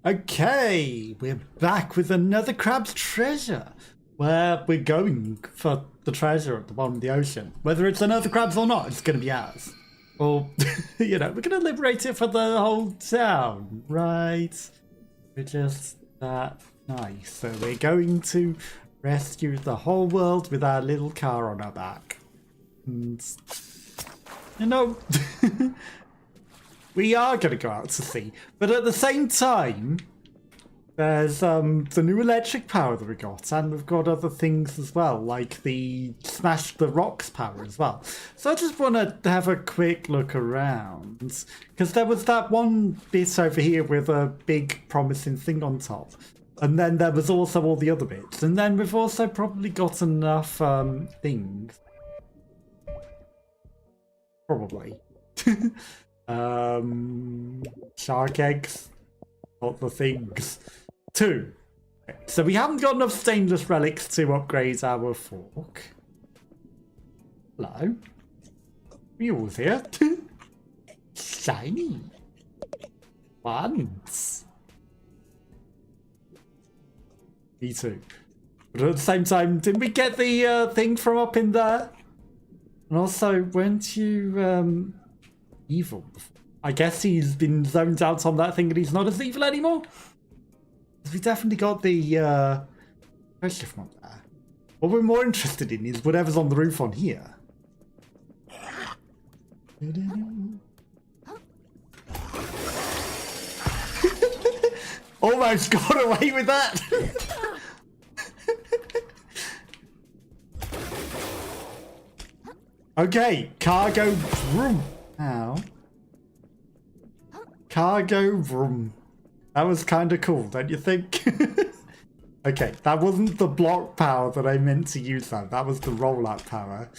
Okay, we're back with another crab's treasure. Where we're going for the treasure at the bottom of the ocean. Whether it's another crab's or not, it's going to be ours. Or, you know, we're going to liberate it for the whole town, right? We're just that nice. So we're going to rescue the whole world with our little car on our back. And, you know, we are going to go out to sea. But at the same time, there's the new electric power that we got, and we've got other things as well, like the smash the rocks power as well. So I just want to have a quick look around, because there was that one bit over here with a big promising thing on top, and then there was also all the other bits, and then we've also probably got enough things. Probably. Shark eggs, not the things. 2. So we haven't got enough stainless relics to upgrade our fork. Hello. Mules here. Shiny. Once. Me too. But at the same time, didn't we get the thing from up in there? And also, weren't you evil? I guess he's been zoned out on that thing and he's not as evil anymore? We definitely got the treasure from up there. What we're more interested in is whatever's on the roof on here. Almost got away with that. Okay, cargo vroom. Ow. Cargo vroom. That was kind of cool, don't you think? Okay, that wasn't the block power that I meant to use though. That was the rollout power.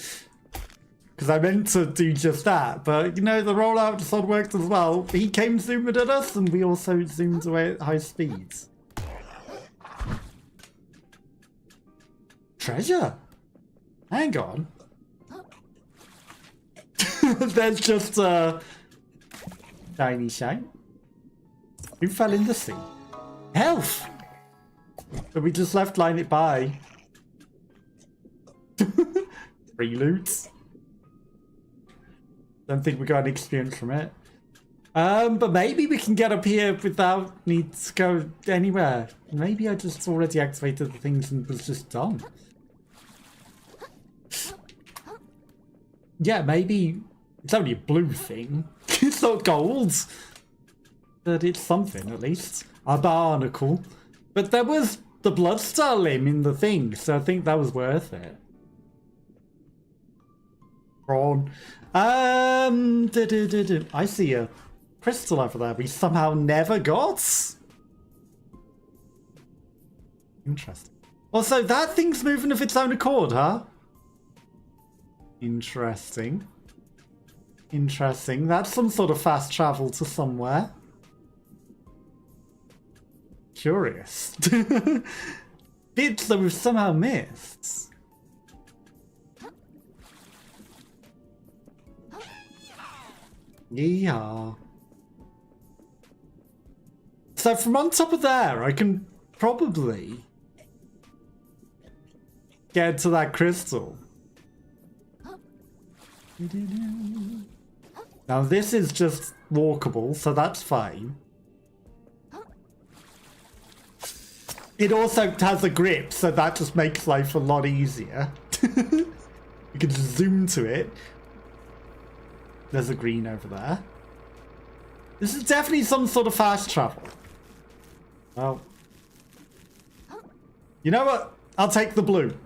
Because I meant to do just that, but you know, the rollout just worked as well. He came zooming at us and we also zoomed away at high speeds. Treasure? Hang on. There's just a shiny shine. Who fell in the sea? Health! So we just left line it by. Free loot. Don't think we got any experience from it. But maybe we can get up here without need to go anywhere. Maybe I just already activated the things and was just done. Yeah, maybe it's only a blue thing. It's not gold. But it's something, at least. A barnacle. But there was the Bloodstar limb in the thing, so I think that was worth it. Prawn. I see a crystal over there we somehow never got. Interesting. Also, that thing's moving of its own accord, huh? Interesting. Interesting. That's some sort of fast travel to somewhere. Curious. Bits that we've somehow missed. Yeah. So from on top of there, I can probably get to that crystal. Now this is just walkable, so that's fine. It also has a grip, so that just makes life a lot easier. You can just zoom to it. There's a green over there. This is definitely some sort of fast travel. Well, you know what? I'll take the blue.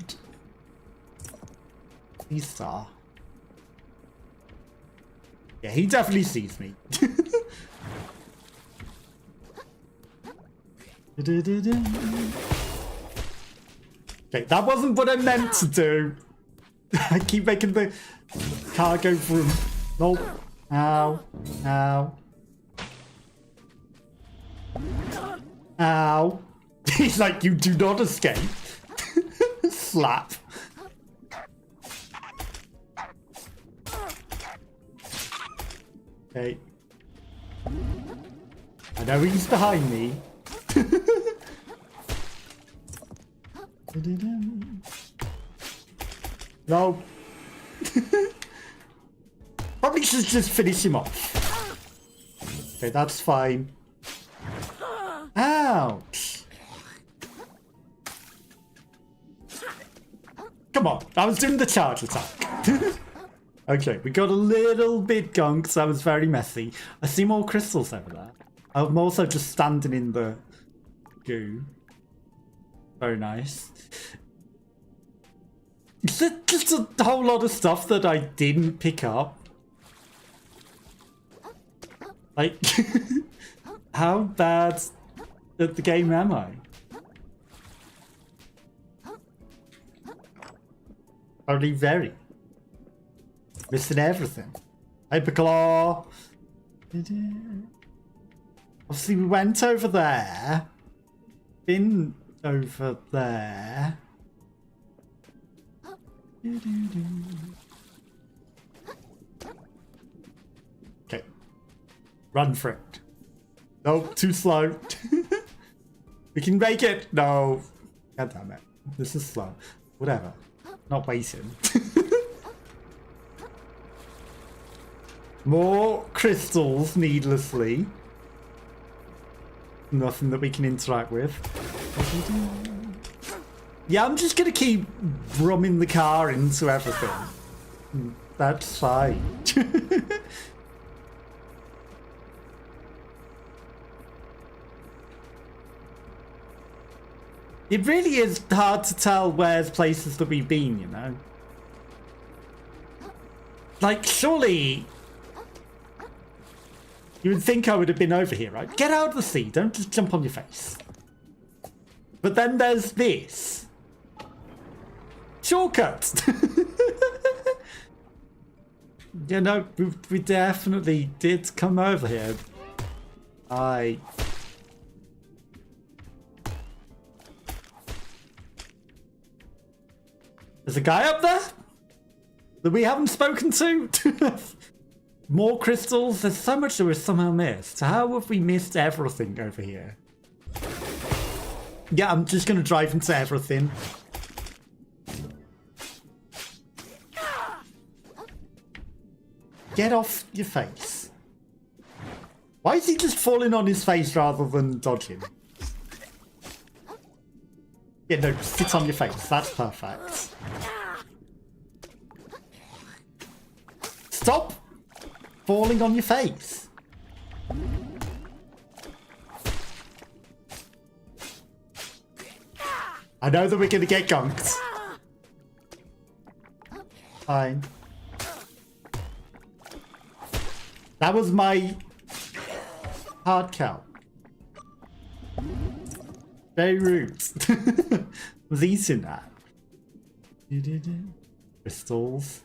Star. Yeah, he definitely sees me. Okay, that wasn't what I meant to do. I keep making the cargo room. Nope. Ow. Ow. Ow. He's like, you do not escape. Slap. Okay. I know he's behind me. No. Probably should just finish him off. Okay, that's fine. Ouch. Come on, I was doing the charge attack. Okay, we got a little bit gunked. That was very messy. I see more crystals over there. I'm also just standing in the goo. Very nice. Just a whole lot of stuff that I didn't pick up. Like, how bad at the game am I? Only very. Missing everything. Hyperclaw. Obviously, we went over there. Been over there. Okay. Run for it. Nope, too slow. We can make it. No. God damn it. This is slow. Whatever. Not waiting. More crystals needlessly. Nothing that we can interact with. Yeah, I'm just gonna keep rumming the car into everything. That's fine. It really is hard to tell where's places that we've been, you know? Like, surely you would think I would have been over here, right? Get out of the sea, don't just jump on your face. But then there's this. Shortcut! You know, we definitely did come over here. There's a guy up there that we haven't spoken to. More crystals. There's so much that we've somehow missed. How have we missed everything over here? Yeah, I'm just gonna drive into everything. Get off your face. Why is he just falling on his face rather than dodging? Yeah, no, sit on your face. That's perfect. Stop falling on your face. I know that we're going to get gunked. Fine. That was my hard count. Very rude. Was eating that. Crystals.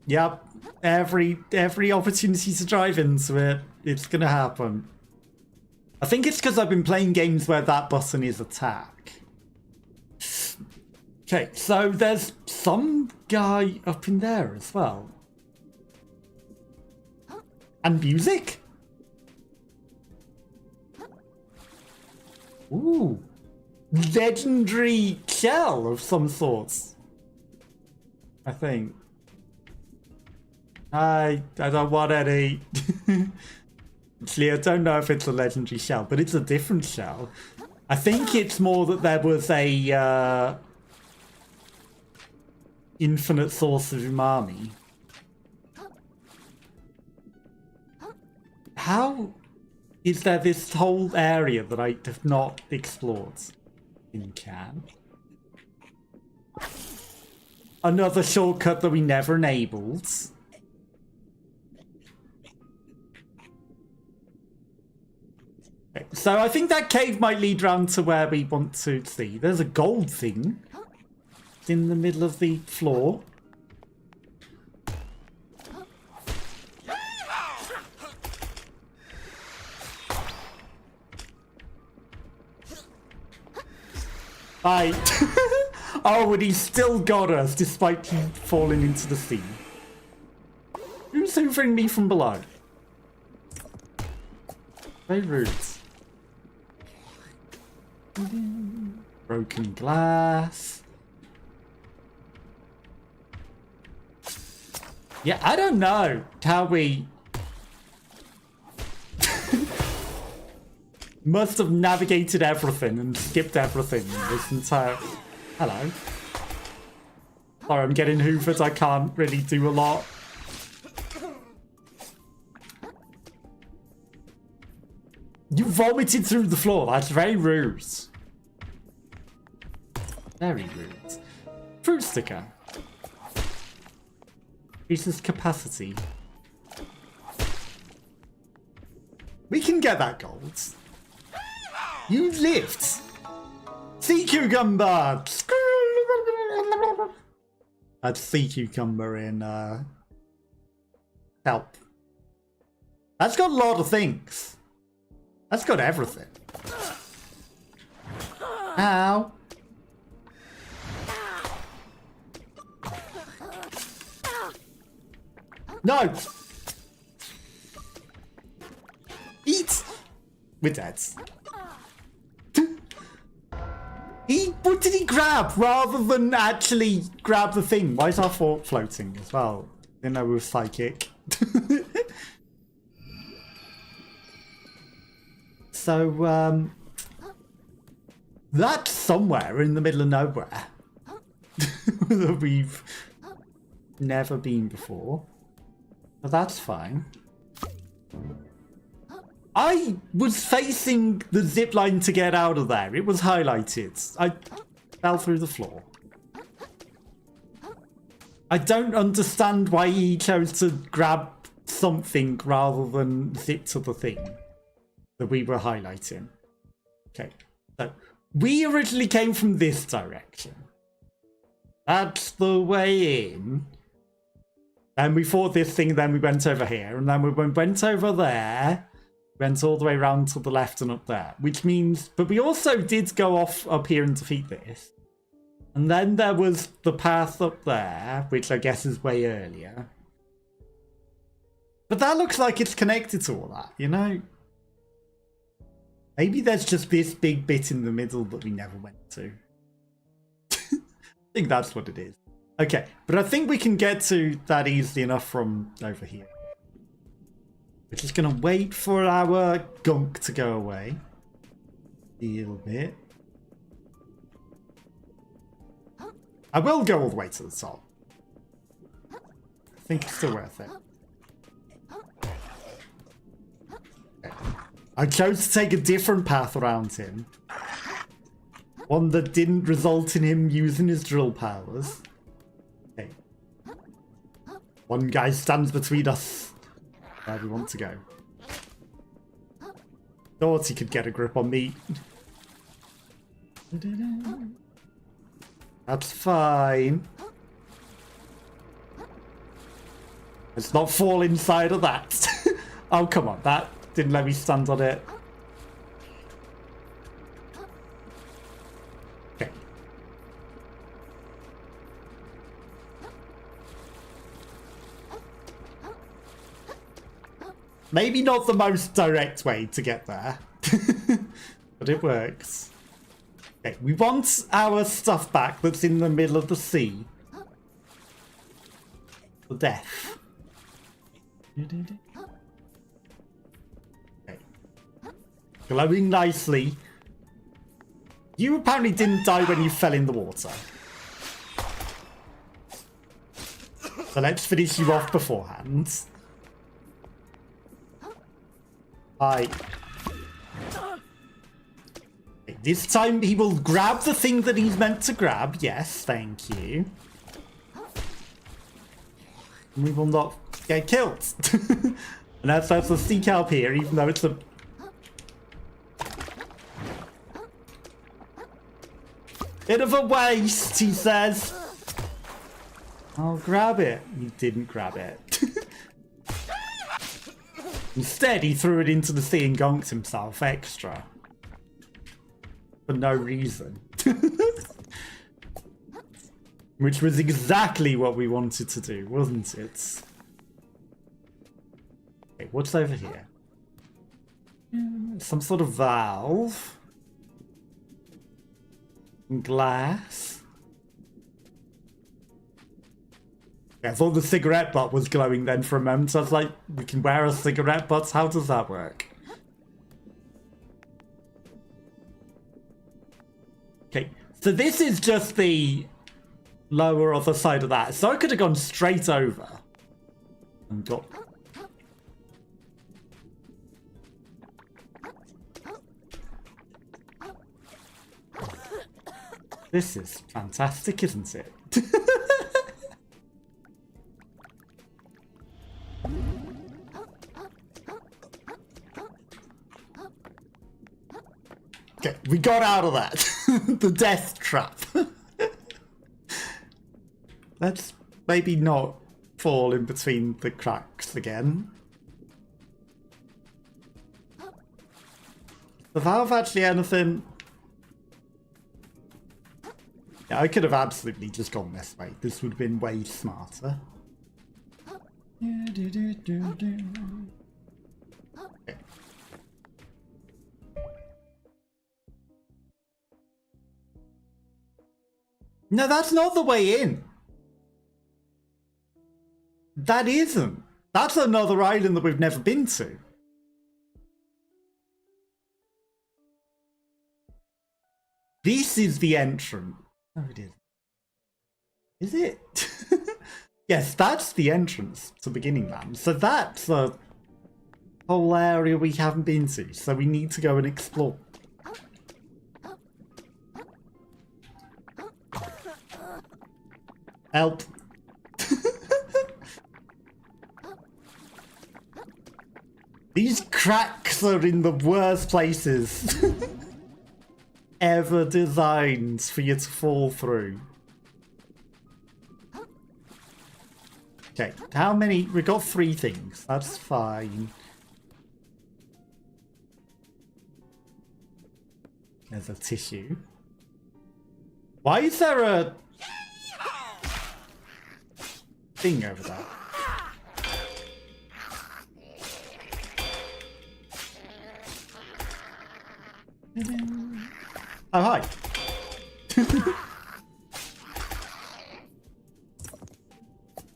Yep. Every opportunity to drive into it, it's gonna happen. I think it's because I've been playing games where that button is attack. Okay, so there's some guy up in there as well. And music? Ooh. Legendary shell of some sorts. I think. I don't want any. Actually, I don't know if it's a legendary shell, but it's a different shell. I think it's more that there was a infinite source of umami. How is there this whole area that I have not explored in Can? Another shortcut that we never enabled. Okay, so I think that cave might lead round to where we want to see. There's a gold thing in the middle of the floor. Oh, and he's still got us despite him falling into the sea. Who's hoovering me from below? Very rude. Broken glass. Yeah, I don't know how we must have navigated everything and skipped everything this entire... Hello. Sorry, I'm getting hoovered. I can't really do a lot. You vomited through the floor. That's very rude. Very rude. Fruit sticker. Increases capacity. We can get that gold. You lived. Sea cucumber. That's sea cucumber in help. That's got a lot of things. That's got everything. Ow. No! Eat! We're dead. What did he grab rather than actually grab the thing? Why is our fort floating as well? Didn't know we were psychic. So, that's somewhere in the middle of nowhere that we've never been before. But that's fine. I was facing the zip line to get out of there. It was highlighted. I fell through the floor. I don't understand why he chose to grab something rather than zip to the thing that we were highlighting. Okay, so we originally came from this direction. That's the way in. And we fought this thing, then we went over here, and then we went over there, went all the way around to the left and up there, which means, but we also did go off up here and defeat this. And then there was the path up there, which I guess is way earlier. But that looks like it's connected to all that, you know? Maybe there's just this big bit in the middle that we never went to. I think that's what it is. Okay, but I think we can get to that easily enough from over here. We're just going to wait for our gunk to go away. A little bit. I will go all the way to the top. I think it's still worth it. Okay. I chose to take a different path around him. One that didn't result in him using his drill powers. Okay. One guy stands between us where we want to go. Thought he could get a grip on me. That's fine. Let's not fall inside of that. Oh, come on. That didn't let me stand on it. Okay. Maybe not the most direct way to get there. But it works. Okay, we want our stuff back that's in the middle of the sea. For death. Okay. Glowing nicely. You apparently didn't die when you fell in the water. So let's finish you off beforehand. Hi. Okay, this time he will grab the thing that he's meant to grab. Yes, thank you. And we will not get killed. And that's a sea kelp here, even though it's a... bit of a waste, he says. I'll grab it. You didn't grab it. Instead, he threw it into the sea and gonked himself extra. For no reason. Which was exactly what we wanted to do, wasn't it? Okay, what's over here? Some sort of valve. Glass. Yeah, I thought the cigarette butt was glowing then for a moment. So I was like, we can wear a cigarette butt? How does that work? Okay, so this is just the lower other side of that. So I could have gone straight over and got... This is fantastic, isn't it? Okay, we got out of that. The death trap. Let's maybe not fall in between the cracks again. The valve actually anything... Yeah, I could have absolutely just gone this way. This would have been way smarter. Okay. No, that's not the way in. That isn't. That's another island that we've never been to. This is the entrance. No, it isn't. Is it? Yes, that's the entrance to Beginning Land. So that's a whole area we haven't been to. So we need to go and explore. Help. These cracks are in the worst places ever designed for you to fall through. Okay, how many? We got 3 things. That's fine. There's a tissue. Why is there a thing over there? Oh, hi.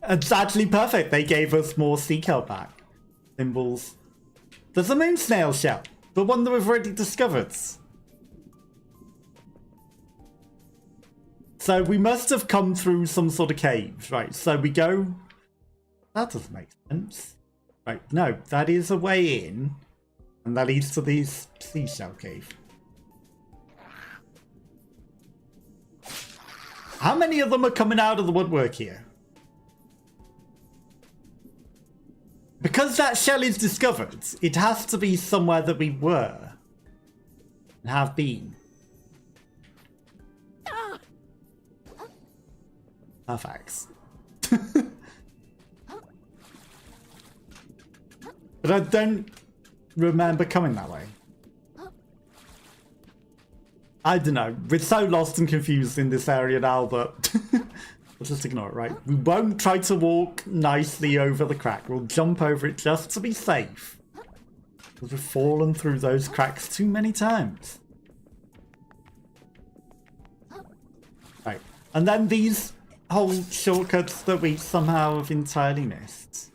It's actually perfect. They gave us more sea kelp back. Symbols. There's a moon snail shell. The one that we've already discovered. So we must have come through some sort of cave. Right, so we go... That doesn't make sense. Right, no, that is a way in. And that leads to this seashell cave. How many of them are coming out of the woodwork here? Because that shell is discovered, it has to be somewhere that we were and have been. Perfect. But I don't remember coming that way. I don't know. We're so lost and confused in this area now that we'll just ignore it, right? We won't try to walk nicely over the crack. We'll jump over it just to be safe. Because we've fallen through those cracks too many times. Right. And then these whole shortcuts that we somehow have entirely missed.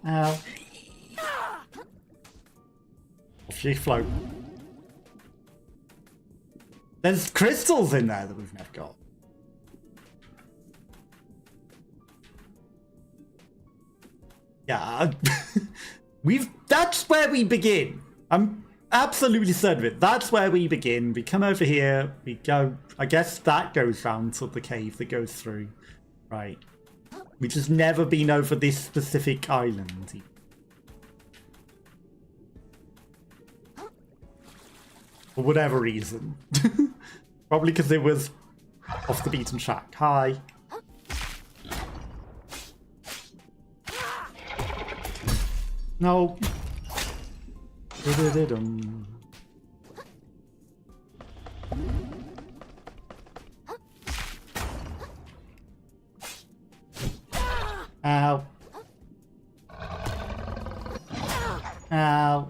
Ow. Off you float. There's crystals in there that we've never got. Yeah, that's where we begin. I'm absolutely certain of it. That's where we begin. We come over here, we go, I guess that goes down to the cave that goes through. Right. We've just never been over this specific island. For whatever reason. Probably because it was off the beaten track. Hi. No. Ow. Ow.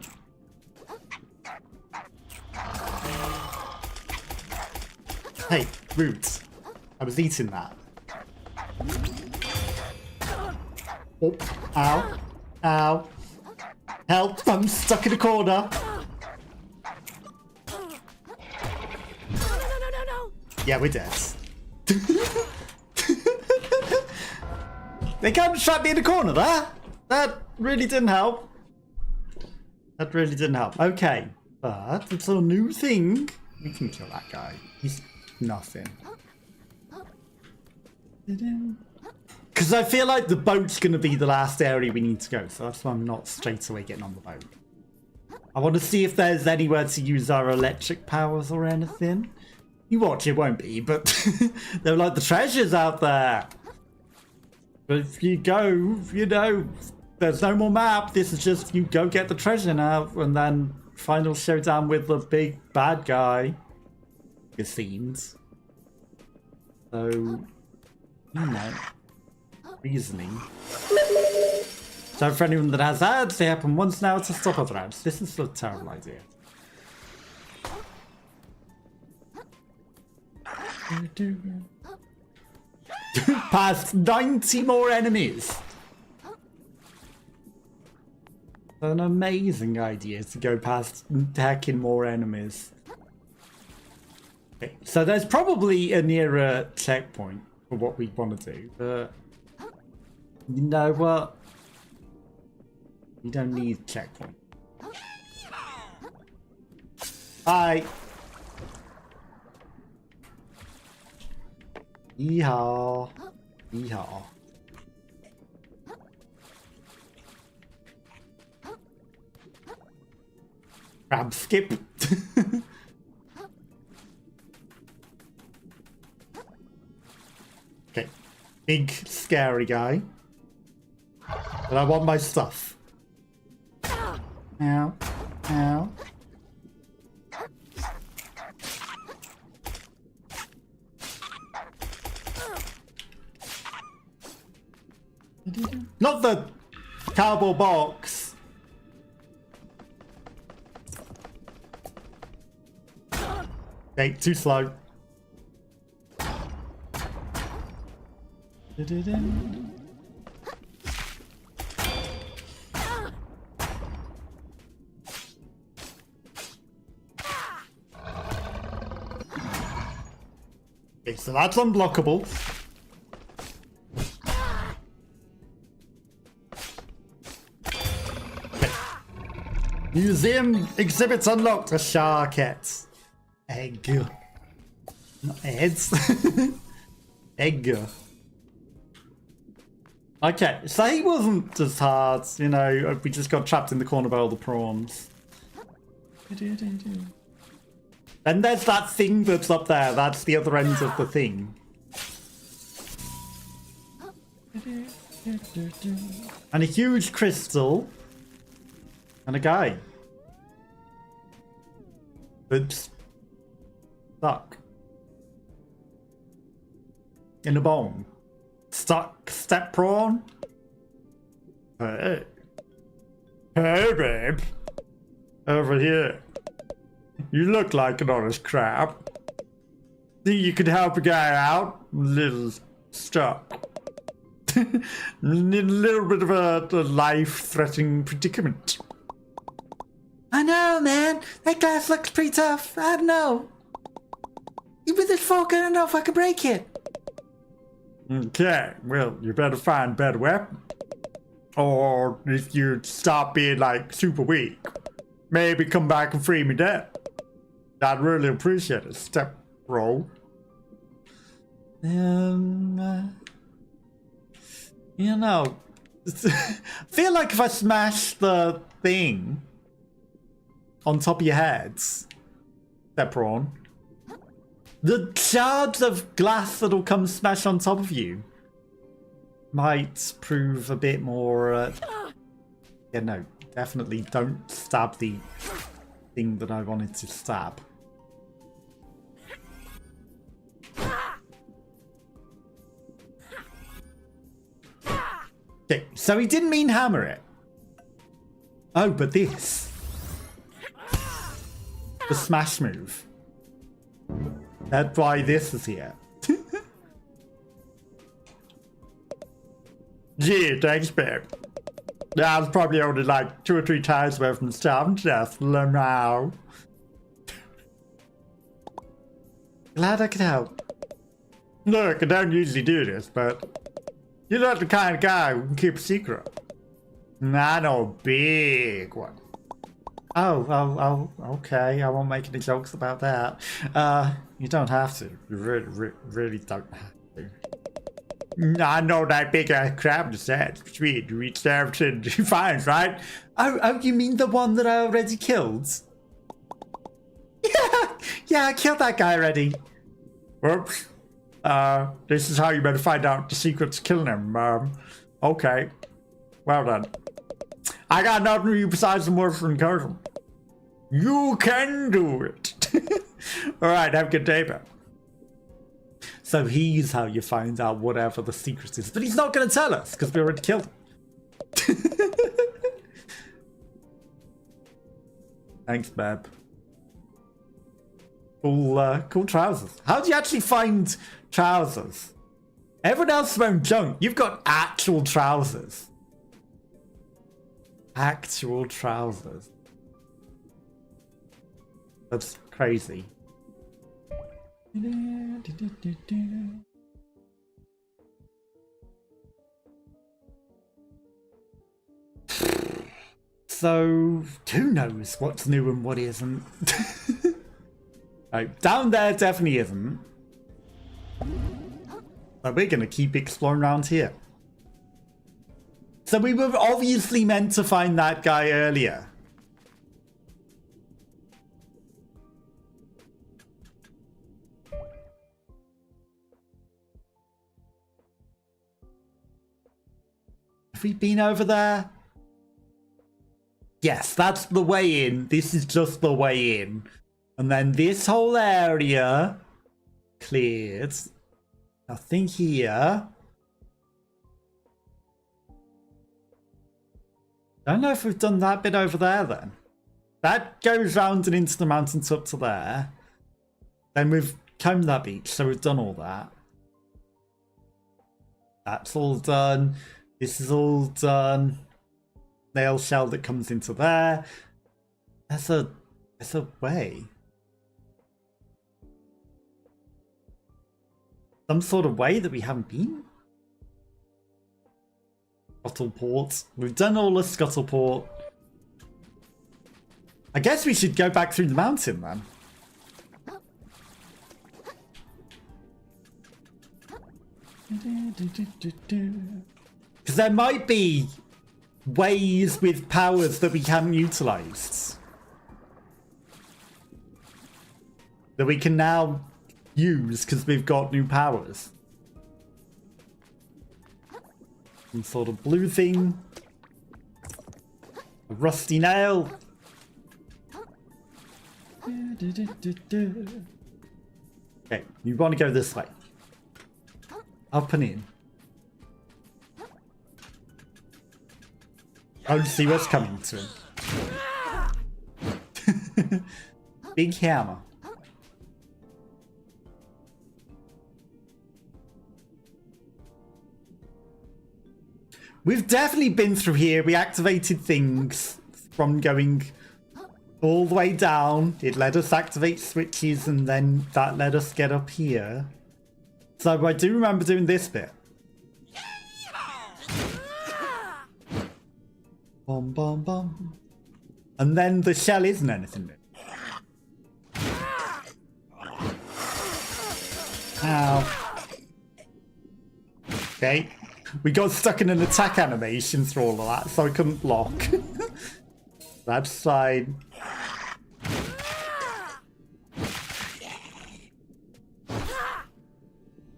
Hey, Roots. I was eating that. Oh, ow. Ow. Help, I'm stuck in a corner. No. Yeah, we're dead. They can't trap me in a corner there. That really didn't help. That really didn't help. Okay, but it's a new thing. We can kill that guy. He's nothing. Because I feel like the boat's going to be the last area we need to go, so that's why I'm not straight away getting on the boat. I want to see if there's anywhere to use our electric powers or anything. You watch, it won't be, but they're like the treasures out there. But if you go, you know, there's no more map. This is just you go get the treasure now, and then final showdown with the big bad guy. It seems. So, you know, reasoning. So for anyone that has ads, they happen once now to stop other ads. This is a terrible idea. Past 90 more enemies. An amazing idea to go past heckin' more enemies. Okay, so there's probably a nearer checkpoint for what we want to do, but you know what? We don't need checkpoint. Hi. Yeehaw. Yeehaw. Crab skip. Okay. Big scary guy. But I want my stuff. Ow. Ow. Not the cardboard box. Okay, too slow. Okay, so that's unblockable. Museum exhibits unlocked. A sharkette. Egg. Not heads. Egg. Okay, so he wasn't as hard, you know, we just got trapped in the corner by all the prawns. And there's that thing that's up there, that's the other end of the thing. And a huge crystal. And a guy. That's stuck. In a bone. Stuck step prawn. Hey. Hey, babe. Over here. You look like an honest crab. Think you could help a guy out? A little stuck. Need a little bit of a life-threatening predicament. I know, man. That glass looks pretty tough. I don't know. With this fork, I don't know if I can break it. Okay, well, you better find a better weapon. Or if you stop being, like, super weak, maybe come back and free me dead. I'd really appreciate it. Step roll. You know, I feel like if I smash the thing on top of your heads, that prawn, the shards of glass that'll come smash on top of you might prove a bit more. Yeah, no, definitely don't stab the thing that I wanted to stab. Okay, so he didn't mean hammer it. Oh, but this. The smash move. That's why this is here. Gee, thanks, babe. That was probably only like 2 or 3 times away from the start. I'm just now. Glad I could help. Look, I don't usually do this, but you're not the kind of guy who can keep a secret. Not a big one. Oh, okay. I won't make any jokes about that. You don't have to. You really don't have to. I know that big crab just said. Sweet, you eat served and fine, right? Oh, you mean the one that I already killed? Yeah, I killed that guy already. Oops. This is how you better find out the secret to killing him. Okay. Well done. I got nothing for you besides some words from Curtin. You can do it. Alright, have a good day, man. So he's how you find out whatever the secret is. But he's not going to tell us, because we already killed him. Thanks, Beb. Cool trousers. How do you actually find trousers? Everyone else is wearing junk. You've got actual trousers. Actual trousers. That's crazy. So, who knows what's new and what isn't? Right, down there definitely isn't. But we're gonna keep exploring around here. So we were obviously meant to find that guy earlier. Have we been over there? Yes, that's the way in. This is just the way in. And then this whole area cleared. Nothing here. Don't know if we've done that bit over there then. That goes round and into the mountains up to there. Then we've combed that beach, so we've done all that. That's all done. This is all done. Nail shell that comes into there. There's a way. Some sort of way that we haven't been. Scuttleport. We've done all the scuttleport. I guess we should go back through the mountain then. Because there might be ways with powers that we haven't utilized. That we can now use because we've got new powers. Some sort of blue thing. A rusty nail. Okay, you want to go this way. Up and in. Oh, see what's coming to him. Big hammer. We've definitely been through here. We activated things from going all the way down. It let us activate switches and then that let us get up here. So I do remember doing this bit. Bum, bum, bum. And then the shell isn't anything new. Ow. Okay. We got stuck in an attack animation through all of that, so I couldn't block. That's fine.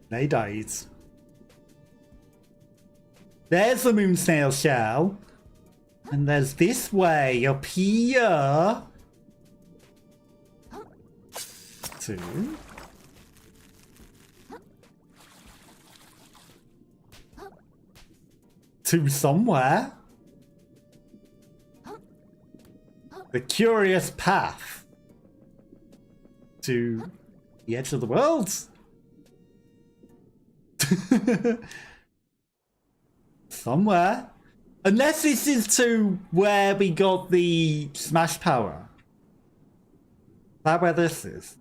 They died. There's the moon snail shell. And there's this way up here. To somewhere. The curious path to the edge of the world. Somewhere. Unless this is to where we got the smash power. Is that where this is?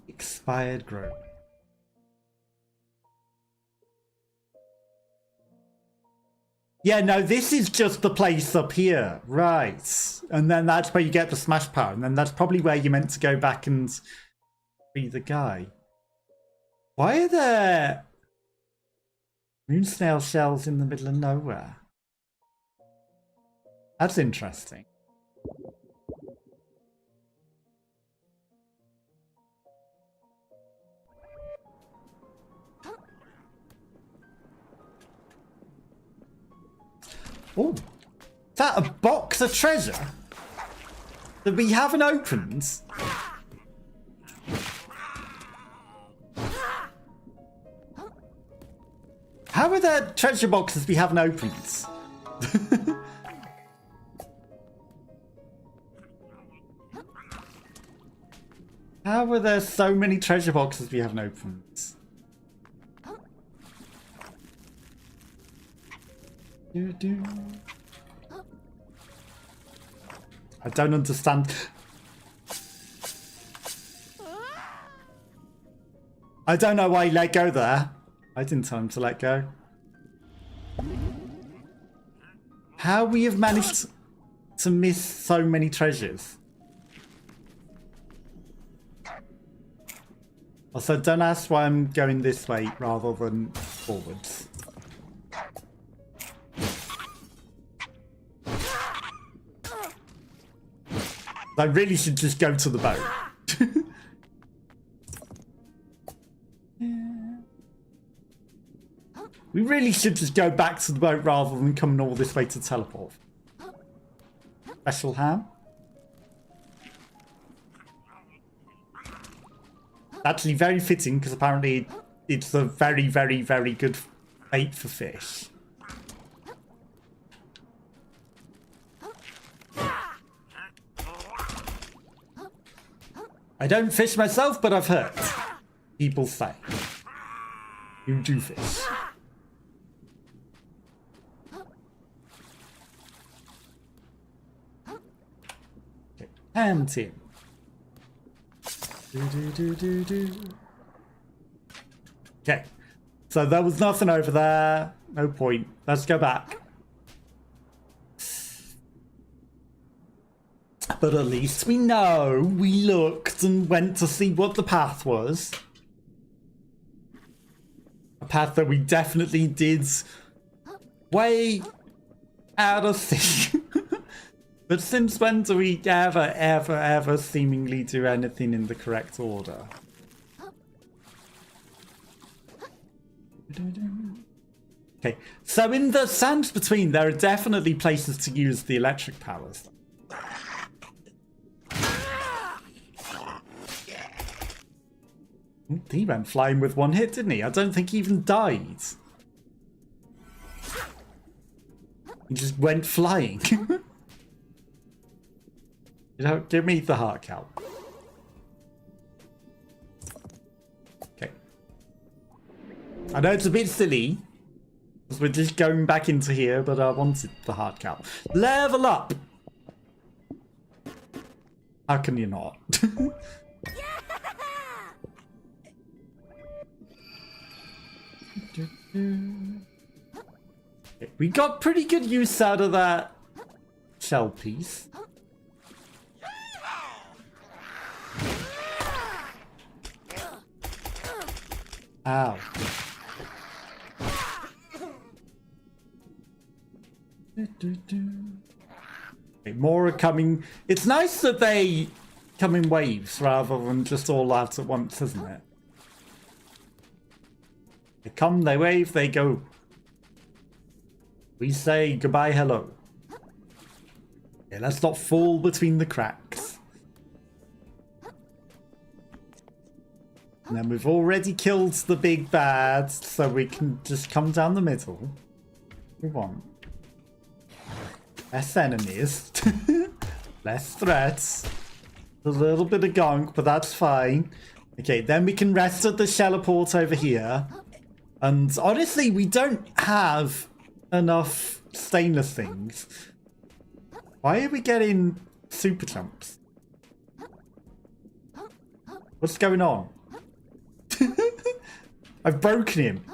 Expired growth. Yeah, no, this is just the place up here. Right. And then that's where you get the smash power. And then that's probably where you're meant to go back and free the guy. Why are there moon snail shells in the middle of nowhere? That's interesting. Oh, is that a box of treasure that we haven't opened? How are there treasure boxes we haven't opened? How are there so many treasure boxes we haven't opened? I don't understand. I don't know why he let go there. I didn't tell him to let go. How we have managed to miss so many treasures. Also, don't ask why I'm going this way rather than forwards. I really should just go to the boat. We really should just go back to the boat rather than coming all this way to teleport. Special ham. Actually very fitting because apparently it's a very, very, very good bait for fish. I don't fish myself, but I've heard people say you do fish. Okay. And Tim. Okay, so there was nothing over there. No point. Let's go back. But at least we know we looked and went to see what the path was. A path that we definitely did way out of sync. But since when do we ever seemingly do anything in the correct order? Okay, so in the sands between, there are definitely places to use the electric powers. He went flying with one hit, didn't he? I don't think he even died. He just went flying. You know, give me the heart count. Okay. I know it's a bit silly, because we're just going back into here, but I wanted the heart count. Level up! How can you not? Okay, we got pretty good use out of that shell piece. Ow. Okay, more are coming. It's nice that they come in waves rather than just all out at once, isn't it? They come, they wave, they go. We say goodbye, hello. Okay, let's not fall between the cracks. And then we've already killed the big bad, so we can just come down the middle. We want less enemies, less threats, a little bit of gunk, but that's fine. Okay, then we can rest at the Shelleport over here. And honestly, we don't have enough stainless things. Why are we getting super jumps? What's going on? I've broken him.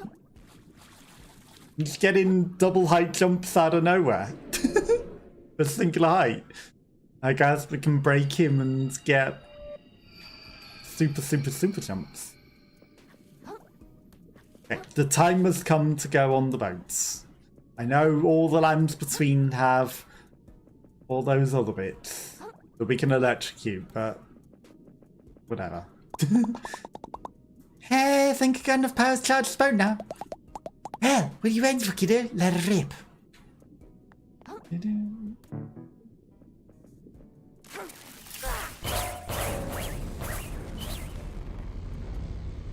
He's getting double height jumps out of nowhere. A singular height. I guess we can break him and get super jumps. Okay, the time has come to go on the boats. I know all the lands between have all those other bits that we can electrocute, but whatever. Hey, I think I got enough power to charge this boat now. Well, what are you waiting for, kiddo? Let it rip.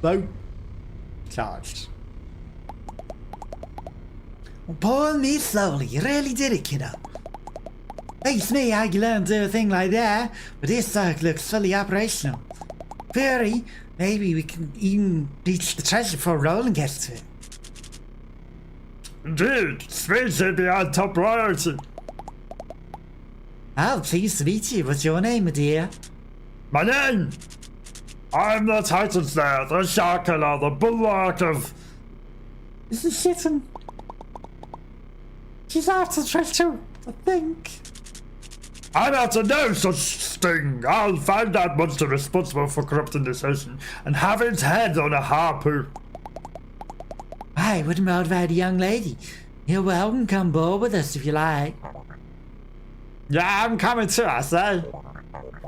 Boat charged. Pull me slowly. You really did it, kiddo. Beats me how you learn to do a thing like that, but this circle looks fully operational. Fury, maybe we can even reach the treasure before Roland gets to it. Indeed, speed should be our top priority. Oh, pleased to meet you. What's your name, my dear? My name? I'm the Titan Slayer, the Shark Killer, the Bulwark of... This is shitting. She's after treasure, I think. I'm after no such thing. I'll find that monster responsible for corrupting this ocean and have its head on a harpoon. I wouldn't motivate a young lady. You're welcome to come aboard with us if you like. Yeah, I'm coming too, I say.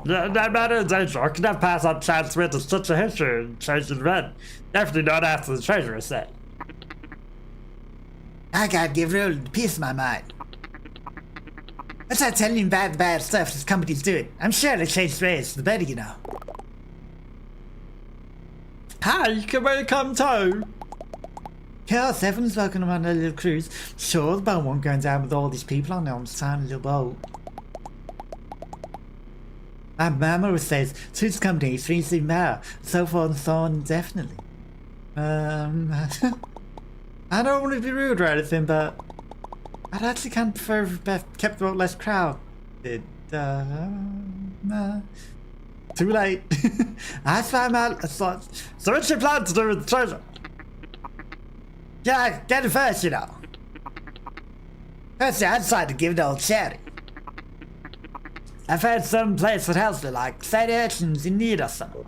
Yeah, no matter in danger, I can never pass on chance with such a history and change in red. Definitely not after the treasure is set. I gotta give Roland a piece of my mind. Let's not telling him about the bad stuff this company's doing. I'm sure they'll change the ways for the better, you know. Hi, can we come too? Of course, everyone's welcome on a little cruise. Sure, the boat won't go down with all these people on this tiny little boat. My mama says, suits company, free steam power, so forth and so on indefinitely. I don't want to be rude or anything, but I'd actually kind of prefer if Beth kept the boat less crowded. Too late. I swam out. So what's your plan to do with the treasure? Yeah, get it first, you know. First, I decided to give it all charity. I've heard some place that helps me, like side urchins in need or something.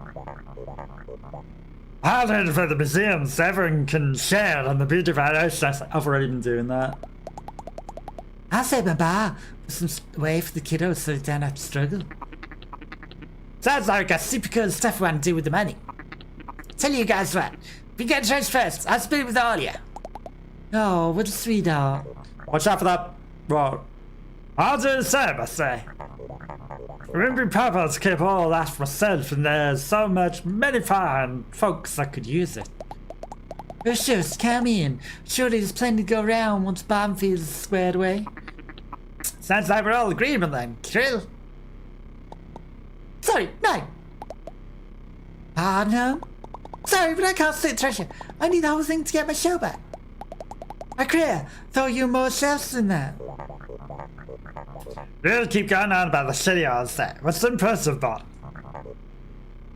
I'll head for the museums. Everyone can share on the beauty of our ocean. I've already been doing that. I'll save my bar for some way for the kiddos so they don't have to struggle. Sounds like a super cool stuff we want to do with the money. Tell you guys what. If you get treasure first, I'll split it with all of you. Oh, what a sweetheart. Watch out for that rock. I'll do the same, I say. Remember Papa to keep all that for myself, and there's so many fine folks that could use it. Oh, sure, come in. Surely there's plenty to go around once Bombfield's squared away. Sounds like we're all in agreement then, Kril. Sorry, no. Pardon? Sorry, but I can't sit treasure. I need the whole thing to get my show back. Kril, thought you were more shells than that. You'll keep going on about the city all that. What's impressive about it?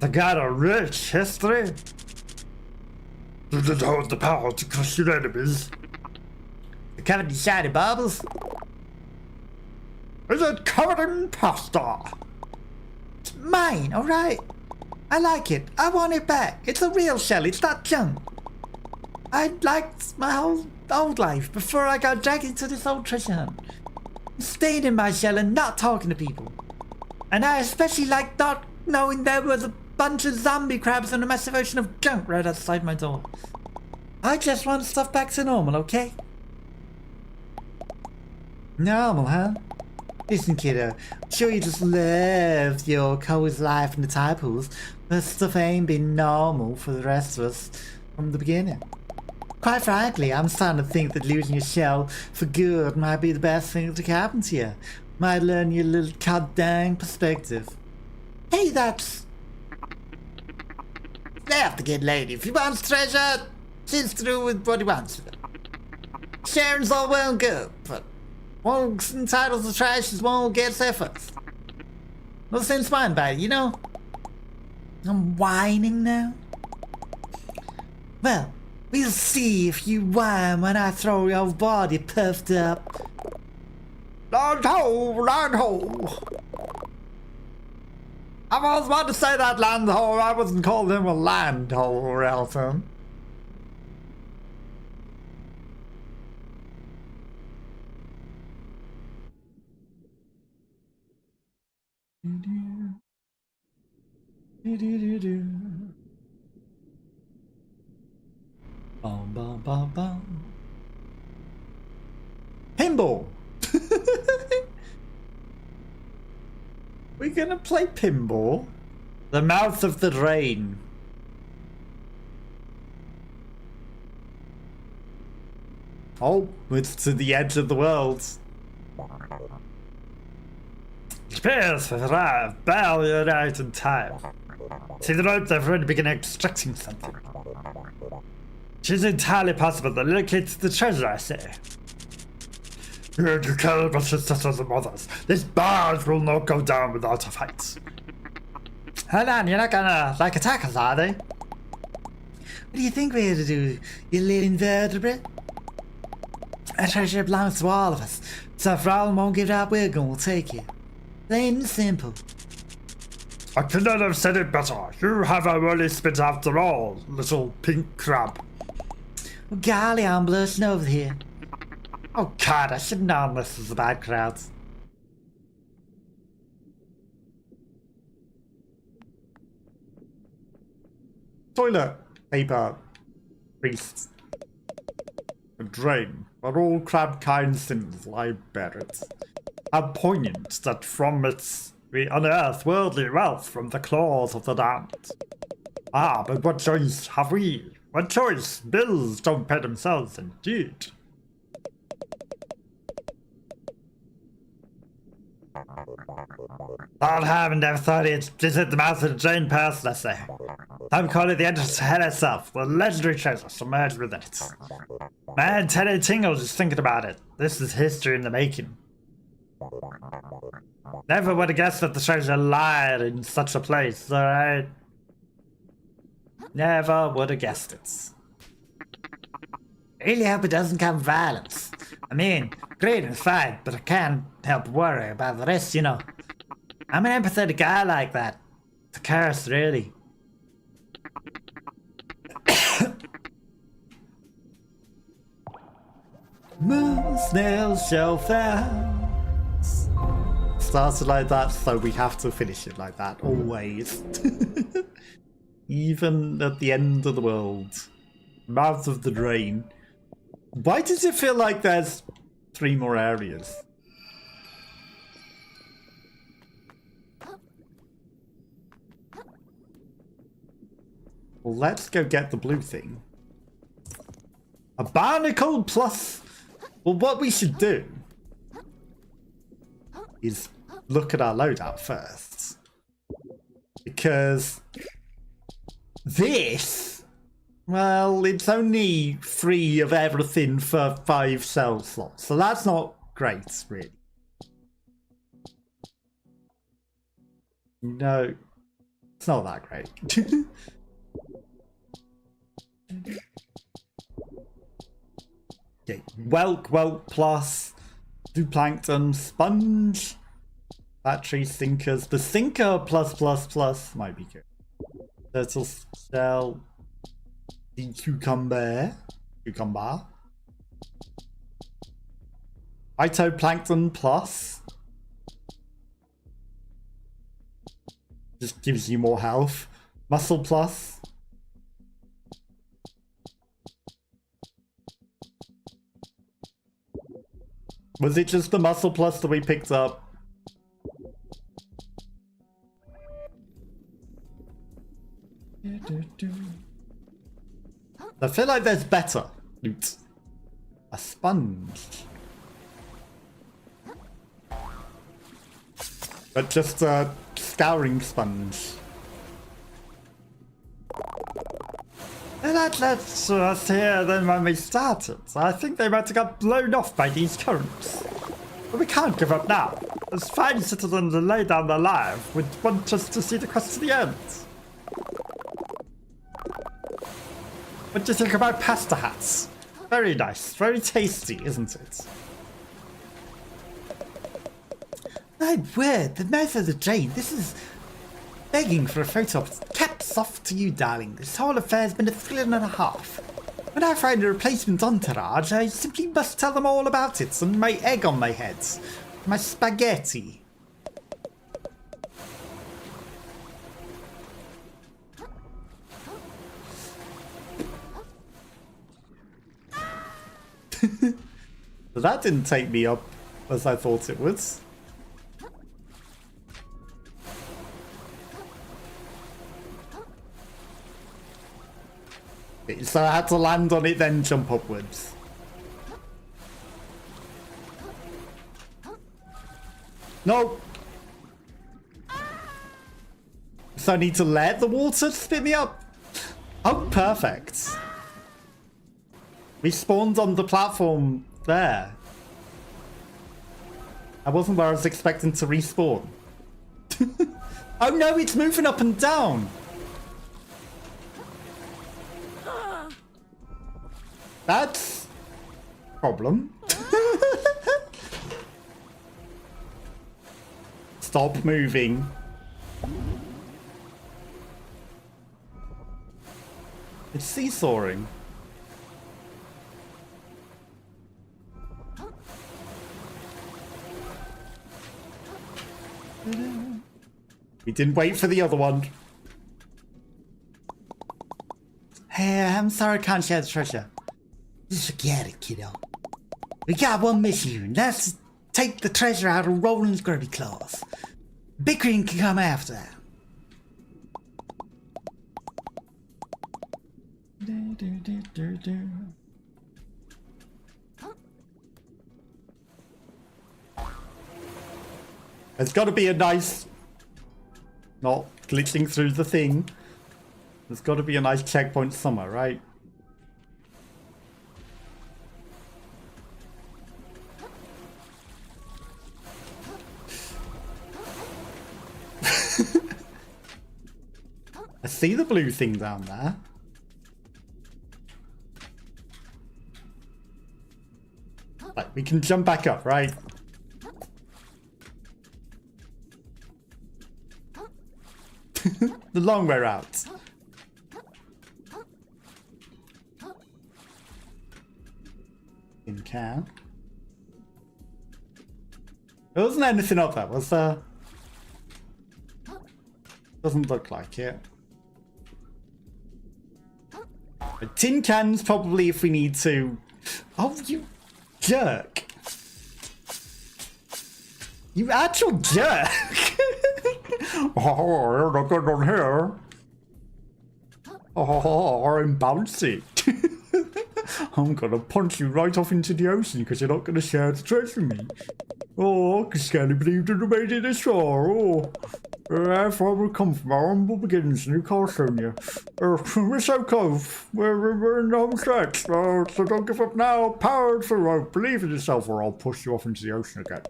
They got a rich history. They did hold the power to crush your enemies. They're covered in shiny baubles. Is it covered in pasta? It's mine, alright? I like it. I want it back. It's a real shell. It's not junk. I liked my whole old life before I got dragged into this old treasure hunt. Staying in my shell and not talking to people. And I especially like not knowing there was a bunch of zombie crabs and a massive ocean of junk right outside my door. I just want stuff back to normal, okay? Normal, huh? Listen, kiddo, I'm sure you just love your cozy life in the tide pools, but stuff ain't been normal for the rest of us from the beginning. Quite frankly, I'm starting to think that losing your shell for good might be the best thing that could happen to you. Might learn you a little goddamn perspective. Hey, that's... Left the kid lady. If he wants treasure, she's through with what he wants. Sharing's all well and good, but won't entitled to trashes won't get there first. No sense mind by it, you know? I'm whining now. Well, we'll see if you whine when I throw your body puffed up. Land ho, land ho. I was about to say that land ho, I wasn't calling him a land ho, Elton. Bum, bum, bum, bum. Pinball! We're gonna play pinball? The mouth of the drain. Oh, it's to the edge of the world. It appears we've arrived barely right in time. See the rope, they've already begun extracting something. It is entirely possible that locates the treasure, I say. You kill but your sisters and mothers. This barge will not go down without a fight. Hold on, you're not gonna, attack us, are they? What do you think we're to do, you little invertebrate? That treasure belongs to all of us, so if Roland won't give it up, we're gonna take it. Plain and simple. I could not have said it better. You have a woolly spit after all, little pink crab. Well, golly, I'm blushing over here. Oh God, I should have known this was a bad crowd. Toilet paper, priests, a drain, but all crab kind sins lie buried. How poignant that from its we unearth worldly wealth from the claws of the damned. Ah, but what choice have we? What choice? Bills don't pay themselves, indeed. Lord Heaven never thought he'd visit the mouth of the drain past, let's say. Some call it the entrance to hell itself, the legendary treasure submerged within it. Man, Teddy tingles just thinking about it. This is history in the making. Never would have guessed that the treasure lied in such a place, alright? Never would have guessed it. Really hope it doesn't come violence. I mean, great and fine, but I can't help worry about the rest, you know. I'm an empathetic guy like that. It's a curse, really. Moon snails shell fast. Started like that, so we have to finish it like that, always. Even at the end of the world. Mouth of the drain. Why does it feel like there's 3 more areas? Well, let's go get the blue thing. A barnacle plus... Well, what we should do is look at our loadout first. Because this... Well, it's only 3 of everything for 5 cell slots, so that's not great, really. No, it's not that great. Okay, Whelk plus, Zooplankton, Sponge, Battery Sinkers. The Sinker plus might be good. Turtle Shell. The cucumber. Phytoplankton plus. Just gives you more health. Muscle plus. Was it just the muscle plus that we picked up? I feel like there's better loot. A sponge. But just a scouring sponge. And that lets us here than when we started. I think they might have got blown off by these currents. But we can't give up now. As fine citizens and lay down their life would want us to see the quest to the end. What do you think about pasta hats? Very nice, very tasty, isn't it? My word, the mouth of the drain. This is begging for a photo op. Caps off to you, darling. This whole affair's been a thrill and a half. When I find a replacement entourage, I simply must tell them all about it and my egg on my head. My spaghetti. So that didn't take me up as I thought it would. So I had to land on it, then jump upwards. No! So I need to let the water spit me up? Oh, perfect. We spawned on the platform there. I wasn't where I was expecting to respawn. Oh no, it's moving up and down! That's a problem. Stop moving. It's seesawing. We didn't wait for the other one. Hey, I'm sorry I can't share the treasure. Just forget it, kiddo. We got one mission. Let's take the treasure out of Roland's grubby claws. Bickering can come after. There's got to be a nice... Not glitching through the thing. There's got to be a nice checkpoint somewhere, right? I see the blue thing down there. Right, we can jump back up, right? The long way out. In can. There wasn't anything up there, was there? Doesn't look like it. A tin cans probably if we need to. Oh, you jerk. You actual jerk. Oh, look at on here. Oh, I'm bouncy. I'm gonna punch you right off into the ocean because you're not gonna share the treasure with me. Oh, I can scarcely believe that I made it this far. Oh, that's where we come from, our humble beginnings, Newcastle. We're so close. We're in home stretch. So don't give up now. Power through. Believe in yourself, or I'll push you off into the ocean again.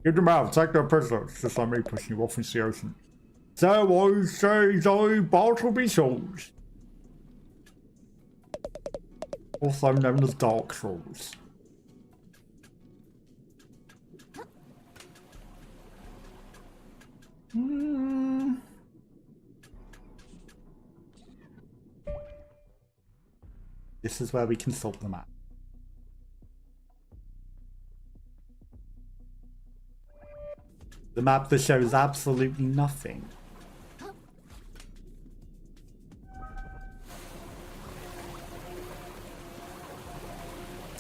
Give them out. Take their prisoners. Just like me pushing you off into the ocean. So I say, thy Bartleby Souls. Also known as Dark Souls. This is where we consult the map. The map that shows absolutely nothing.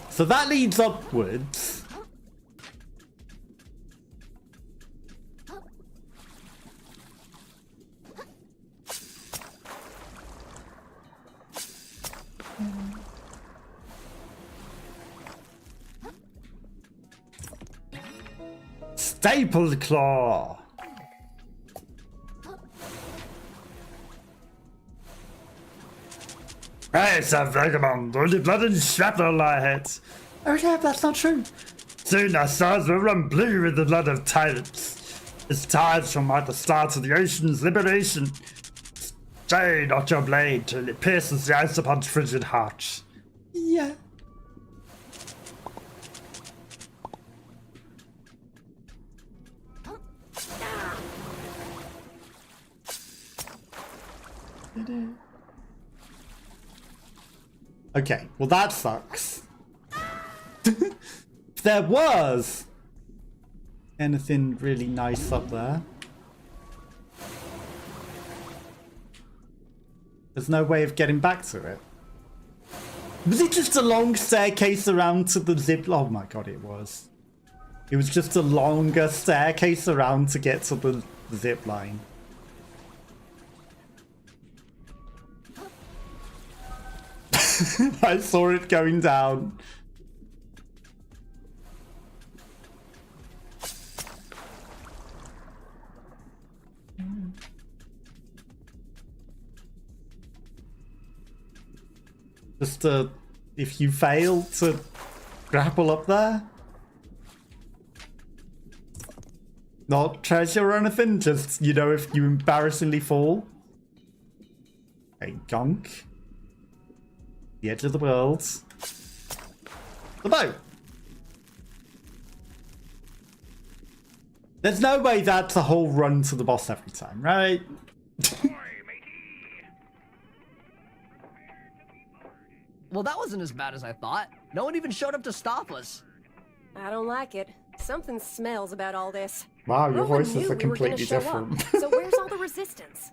So that leads upwards. Staple Claw. Hey, Sir Vagabond, only blood and shrapnel lie heads. Oh yeah, that's not true. Soon our stars will run blue with the blood of tyrants. This tide shall mark the start of the ocean's liberation. Stay not your blade till it pierces the ice upon frigid hearts. Yeah. Okay, well that sucks. If there was anything really nice up there. There's no way of getting back to it. Was it just a long staircase around to the zip? Oh my god, it was. It was just a longer staircase around to get to the zip line. I saw it going down. Just if you fail to grapple up there. Not treasure or anything, just, you know, if you embarrassingly fall. A gunk. The edge of the world. The boat. There's no way that's a whole run to the boss every time, right? Well, that wasn't as bad as I thought. No one even showed up to stop us. I don't like it. Something smells about all this. Wow, your No one voices knew are we were gonna completely show different. up. So where's all the resistance?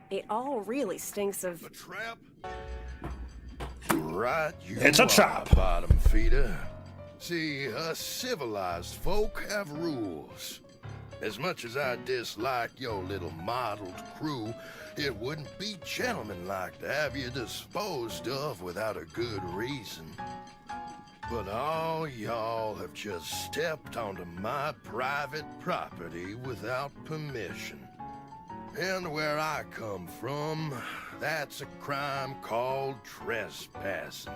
It all really stinks of... A trap? Right, you It's a are, trap. bottom feeder. See, us civilized folk have rules. As much as I dislike your little mottled crew, it wouldn't be gentlemanlike to have you disposed of without a good reason. But all y'all have just stepped onto my private property without permission. And where I come from, that's a crime called trespassing.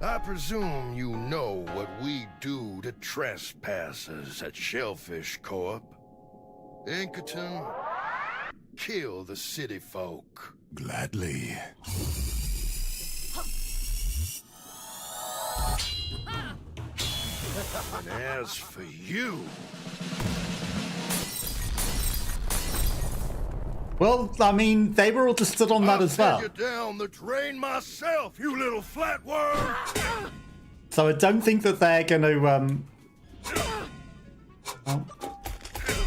I presume you know what we do to trespassers at Shellfish Corp. Inkerton, kill the city folk. Gladly. And as for you... Well, I mean, they were all just stood on that I'll as well. send you down the drain myself, you little flatworm! So I don't think that they're gonna, oh.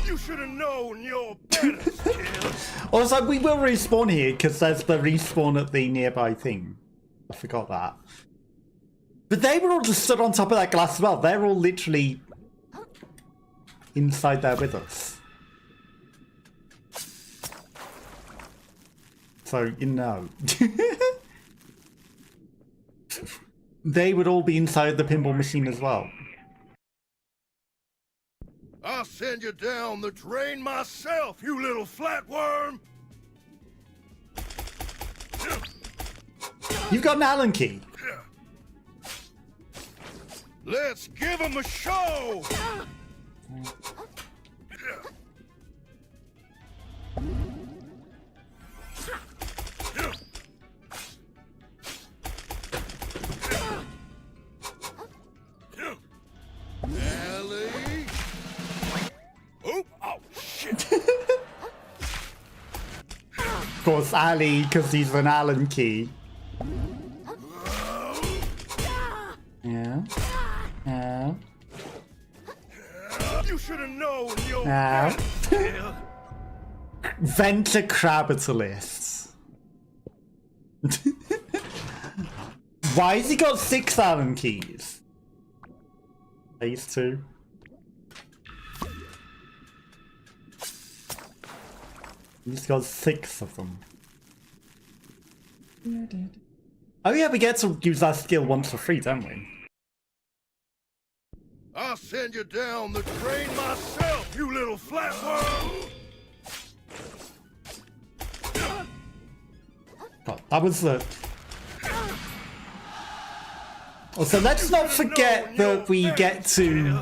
You should have known your better, kid. Also, we will respawn here because there's the respawn at the nearby thing. I forgot that. But they were all just stood on top of that glass as well. They're all literally inside there with us. So, you know. They would all be inside the pinball machine as well. I'll send you down the drain myself, you little flatworm! You've got an Allen key. Let's give him a show! Ellie? Oh, oh, shit! Of course, Ali, because he's an Allen key. Yeah. Yeah. You should have known your Yeah. kid. Venture Crabitalists. Why has he got 6 Allen keys? These 2. He's got 6 of them. Oh yeah, we get to use that skill once for free, don't we? I'll send you down the drain myself, you little flatworm! God, that was the... Also, let's not forget that we get to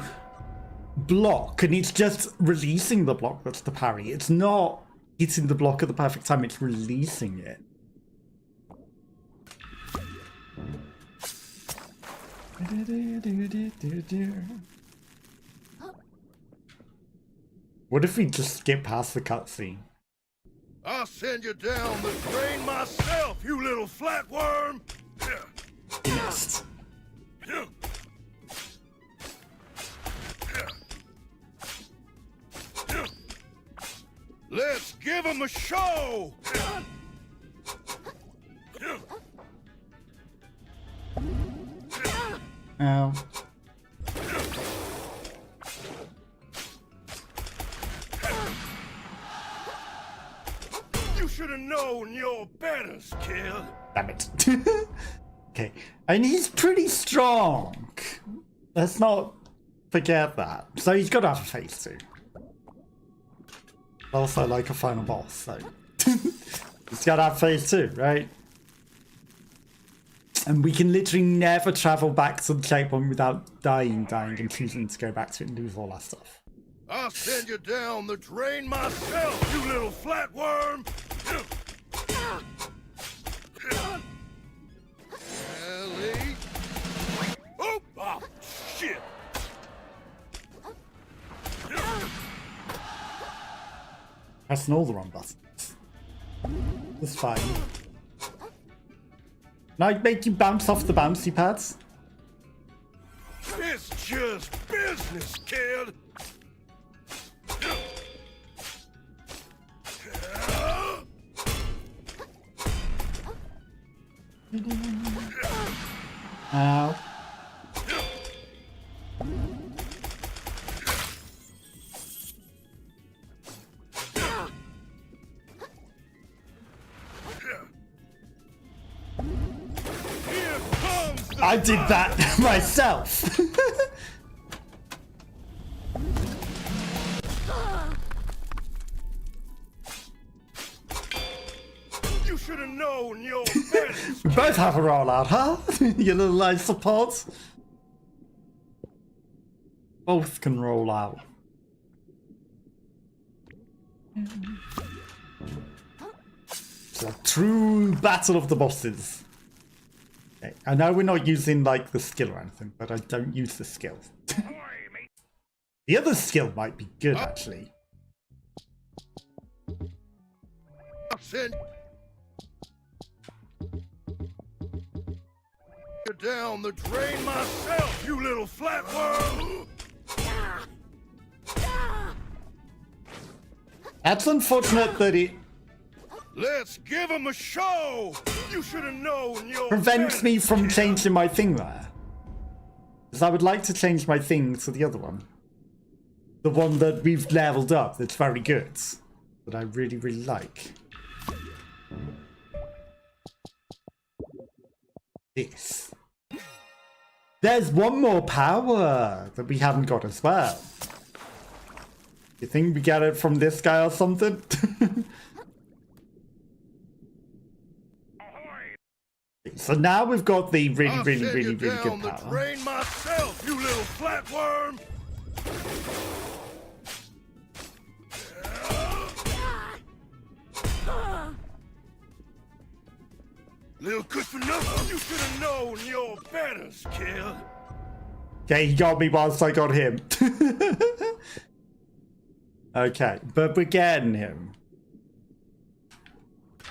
block, and it's just releasing the block that's the parry. It's not hitting the block at the perfect time, it's releasing it. What if we just skip past the cutscene? I'll send you down the drain myself, you little flatworm! Yes. Let's give him a show! Ow. You should have known your betters, kid. Damn it. Okay, and he's pretty strong. Let's not forget that. So he's got to have a phase 2. Also like a final boss, so he's got to have phase 2, right? And we can literally never travel back to the checkpoint without dying and choosing to go back to it and lose all that stuff. I'll send you down the drain myself, you little flatworm! Ellie? Oh, shit! Pressing all the wrong buttons. That's fine. Can I make you bounce off the bouncy pads? It's just business, kid! Ow. I did that myself. You should have known your betters. We both have a rollout, huh? You little life support. Both can roll out. It's a true battle of the bosses. Okay. I know we're not using like the skill or anything, but I don't use the skill. The other skill might be good actually. I'll send you down the drain myself, you little flatworm! That's unfortunate that it Let's give him a show! You should have known your prevents me from changing my thing there. Because I would like to change my thing to the other one. The one that we've leveled up that's very good. That I really, really like. This. There's one more power that we haven't got as well. You think we get it from this guy or something? So now we've got the really good power. Drain myself, you little flatworm! Little good for nothing. You should have known your betters, kid. Okay, he got me whilst I got him. Okay, but we're getting him.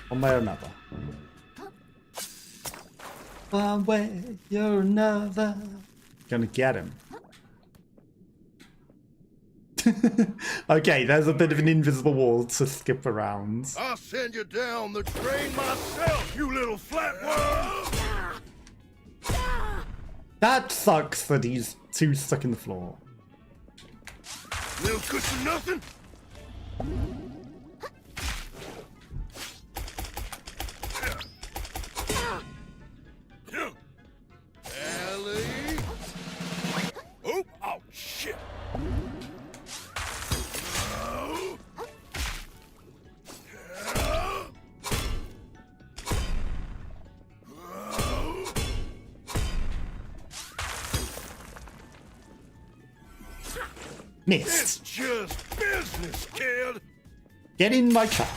One way or another. One way or another. Gonna get him. Okay, there's a bit of an invisible wall to skip around. I'll send you down the drain myself, you little flatworm! That sucks that he's too stuck in the floor. Little good for nothing? Ellie? Oh, ouch! Missed. It's just business, kid. Get in my trap.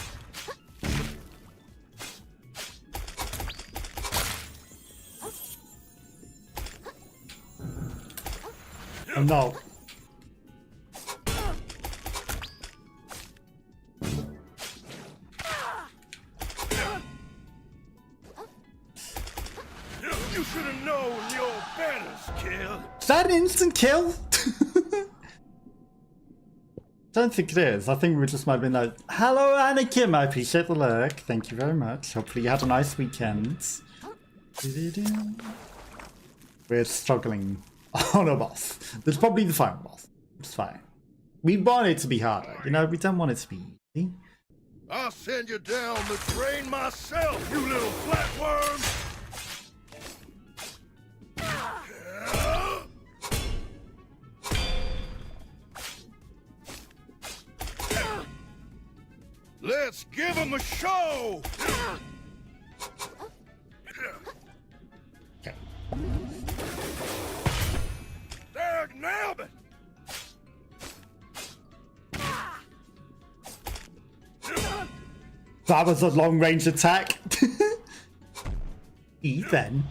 Oh no. You should have known your betters, kid. Is that an instant kill? Don't think it is. I think we just might have been like, hello Anakim, I appreciate the lurk. Thank you very much. Hopefully you had a nice weekend. We're struggling on a boss. There's probably the final boss. It's fine. We want it to be harder, you know, we don't want it to be easy. I'll send you down the drain myself, you little flatworm. Let's give him a show! Okay. There, nailed it! That was a long range attack. Ethan.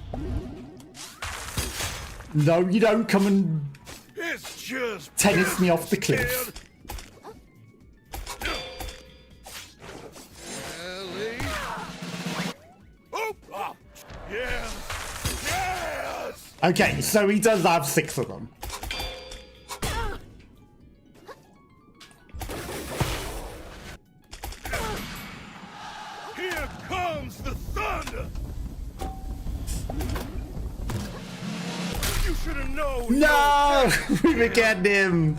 No, you don't come and It's just tennis me off the business, cliff. kid. Ellie. Oh, yes, yes. Okay, so he does have 6 of them. Here comes the thunder. You should have known. No! We were getting him.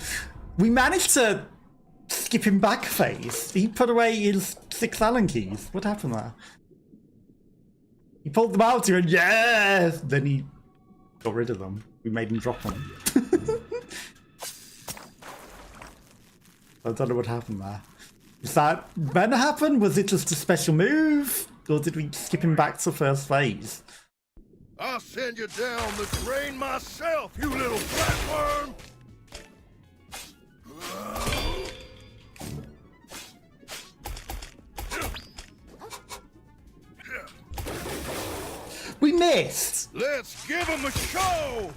We managed to skip him back a phase. He put away his 6 Allen keys. What happened there? He pulled them out, he went, yes! Then he got rid of them. We made him drop them. I don't know what happened there. Is that meant to happen? Was it just a special move? Or did we skip him back to first phase? I'll send you down the drain myself, you little flatworm. We missed! Let's give him a show.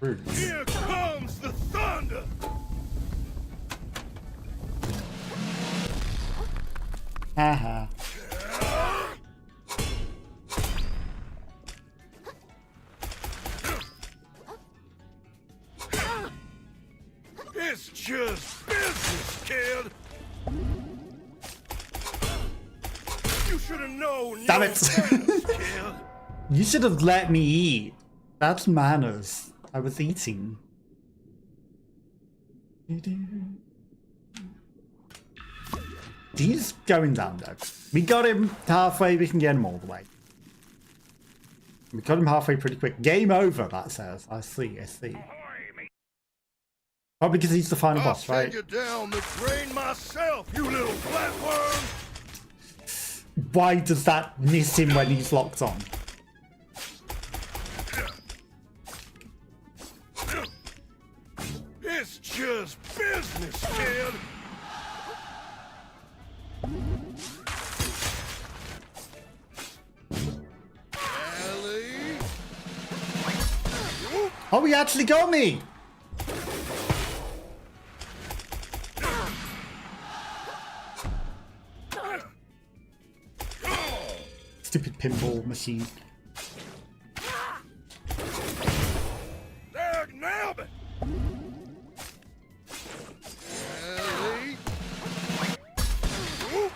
Rude. Here comes the thunder. Haha. It's just business, kid. You should have known. Damn your it. betters, kid. You should have let me eat. That's manners. I was eating. He's going down though. We got him halfway, we can get him all the way. We got him halfway pretty quick. Game over, that says. I see, I see. Probably because he's the final I'll boss, right? send you down the drain myself, you little flatworm. Why does that miss him when he's locked on? It's just business, kid. Ellie. Oh, he actually got me! Stupid pinball machine. There, nailed it. Ellie. Whoop.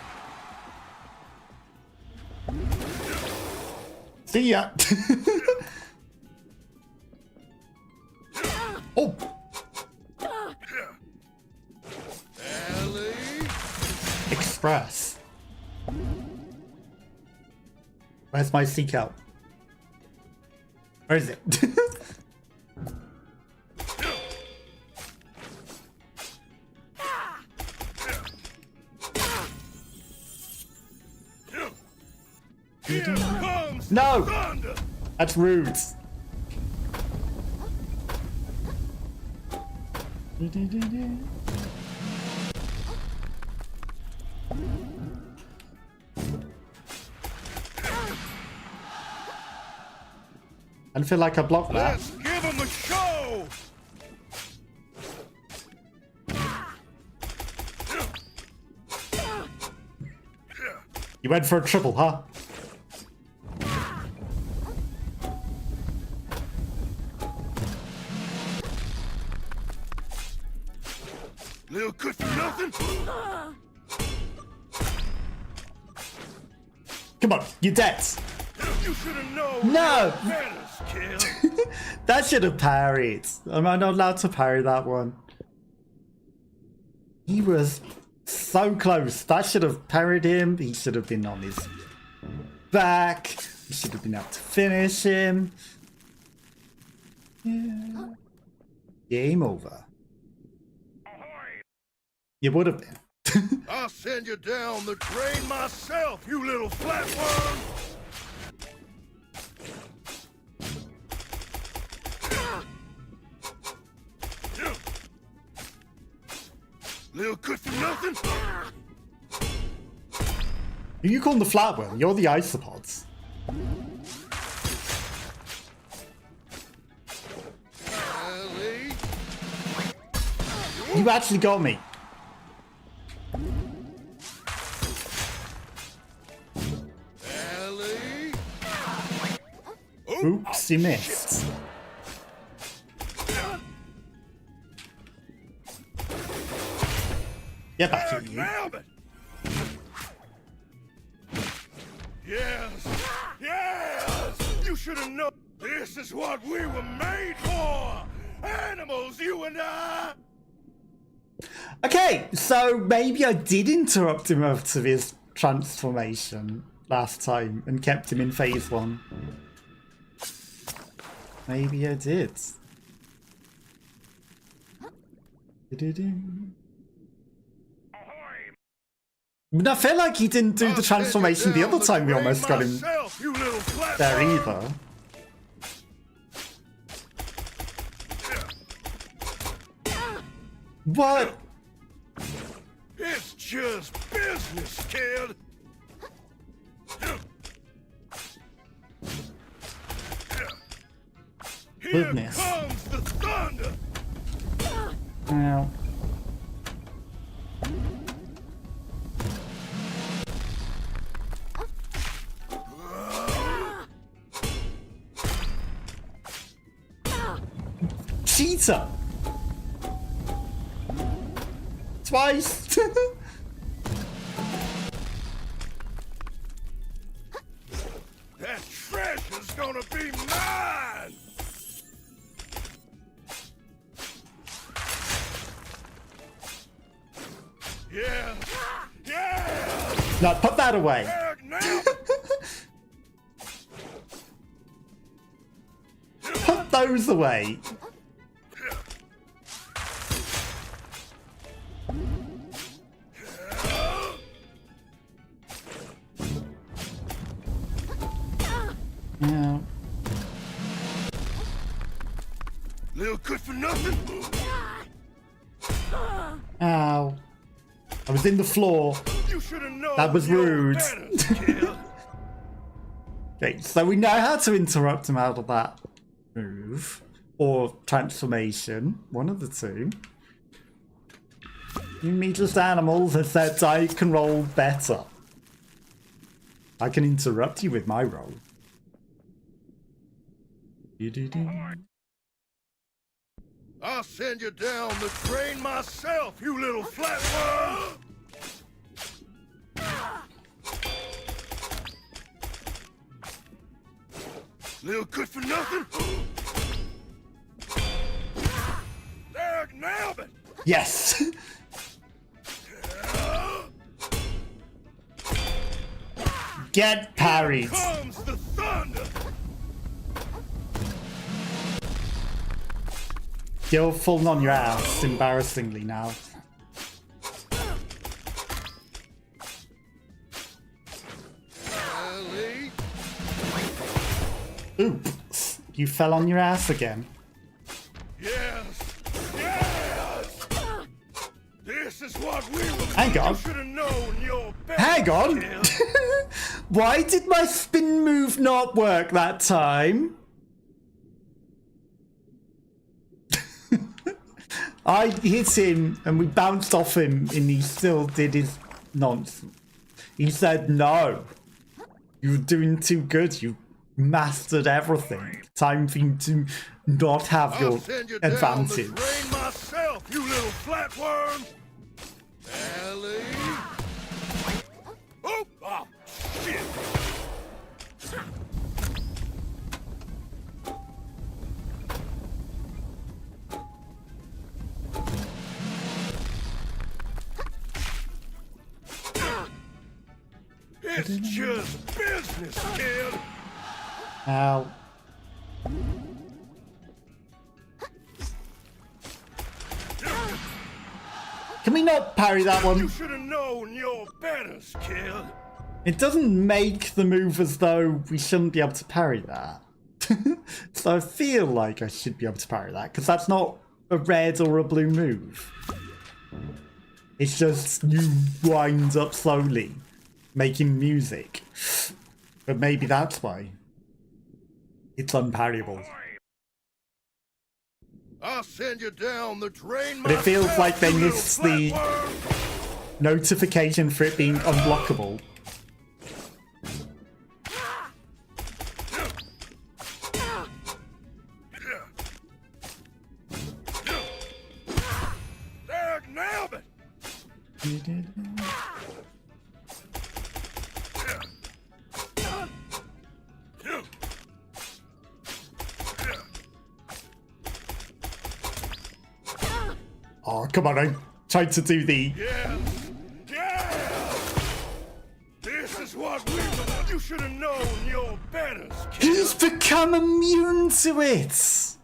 See ya! Oh! Ellie. Express. Where's my seek out? Where is it? Here comes No! the thunder. That's rude. I feel like I blocked that. Let's give him a show! You went for a triple, huh? Little good for nothing? Come on, you're dead. You should have known. No! Better, kid. That should have parried. Am I not allowed to parry that one? He was so close. That should have parried him. He should have been on his back. He should have been able to finish him. Yeah. Game over. You would have been. I'll send you down the drain myself, you little flatworm! Little good for nothing? Who you calling the flatworm? You're the isopods. Ellie? You actually got me. Ellie? Oops, you missed. Get back at you. Nailed it! Yes! Yes! You should have known this is what we were made for! Animals, you and I! Okay, so maybe I did interrupt him after his transformation last time and kept him in phase 1. Maybe I did. But I feel like he didn't do the transformation the other time we almost got him there either. What? It's just business, kid! Here Goodness. comes the thunder! Ow. Cheater! Twice! That treasure's gonna be mine! Yeah! Yeah! No, put that away. Eric, now! Put those away. Yeah. Little good for nothing? Ow. I was in the floor. You should have known. That was your rude. manners, kid. Okay, so we know how to interrupt him out of that move. Or transformation. One of the two. You meatless animals have said I can roll better. I can interrupt you with my roll. I'll send you down the drain myself, you little flatworm! Little good for nothing? There, nailed it! Yes! Get parried! Comes the thunder! You're falling on your ass, embarrassingly now. Ellie? Oops. You fell on your ass again. Yes! Yes! This is what we will Hang on. You should have known your better. Hang on. Kid. Why did my spin move not work that time? I hit him and we bounced off him and he still did his nonsense. He said, no, you're doing too good. You mastered everything. Time for you to not have I'll your send you down the advantage. drain myself, you little flatworm. Ellie. Oh, shit. It's just business, kid. Ow. Can we not parry that You one? should have known your betters, kid. It doesn't make the move as though we shouldn't be able to parry that. So I feel like I should be able to parry that, because that's not a red or a blue move. It's just you wind up slowly, making music. But maybe that's why. It's unparryable. I'll send you down the drain. But it feels myself, like they you little missed the flatworm. notification for it being unblockable. There, nailed it. Oh, come on, I tried to do the... Yeah. This is what we want. You should have known your betters, kid. He's become immune to it!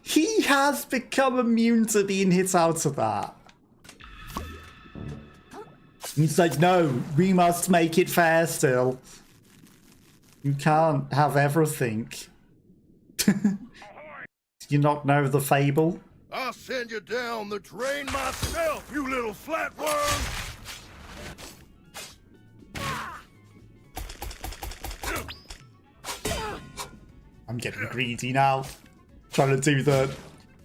He has become immune to being hit out of that. He's like, no, we must make it fair still. You can't have everything. Do you not know the fable? I'll send you down the drain myself, you little flatworm. I'm getting greedy now. Trying to do the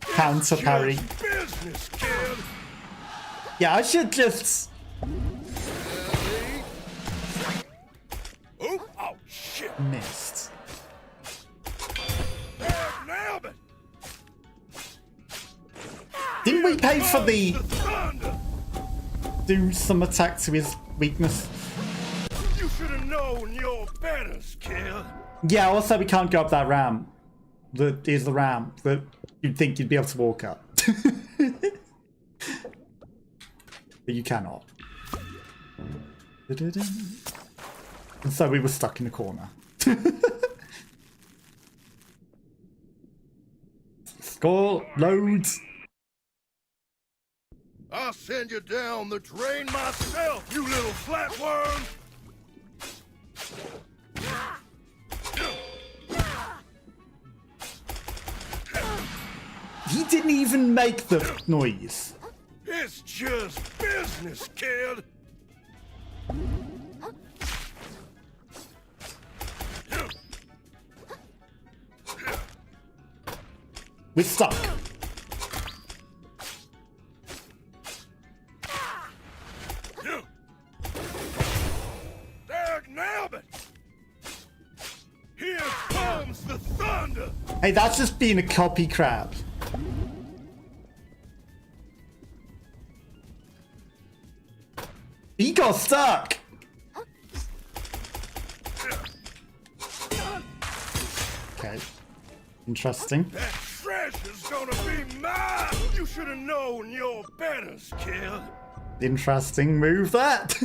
counter parry. Just business, kid. Yeah, I should just... Oh, shit. missed. There, nailed it. Didn't we pay for the... Thunder. do some attack to his weakness? You should have known your betters, kid. Yeah, also we can't go up that ramp. That is the ramp that you'd think you'd be able to walk up. But you cannot. And so we were stuck in the corner. Score loads. I'll send you down the drain myself, you little flatworm. He didn't even make the noise. It's just business, kid. We're stuck. There, nailed it. Here comes the thunder. Hey, that's just being a copy crab. He got stuck. Okay. Interesting. That treasure's gonna be mine. You should have known your betters, kid. Interesting move that.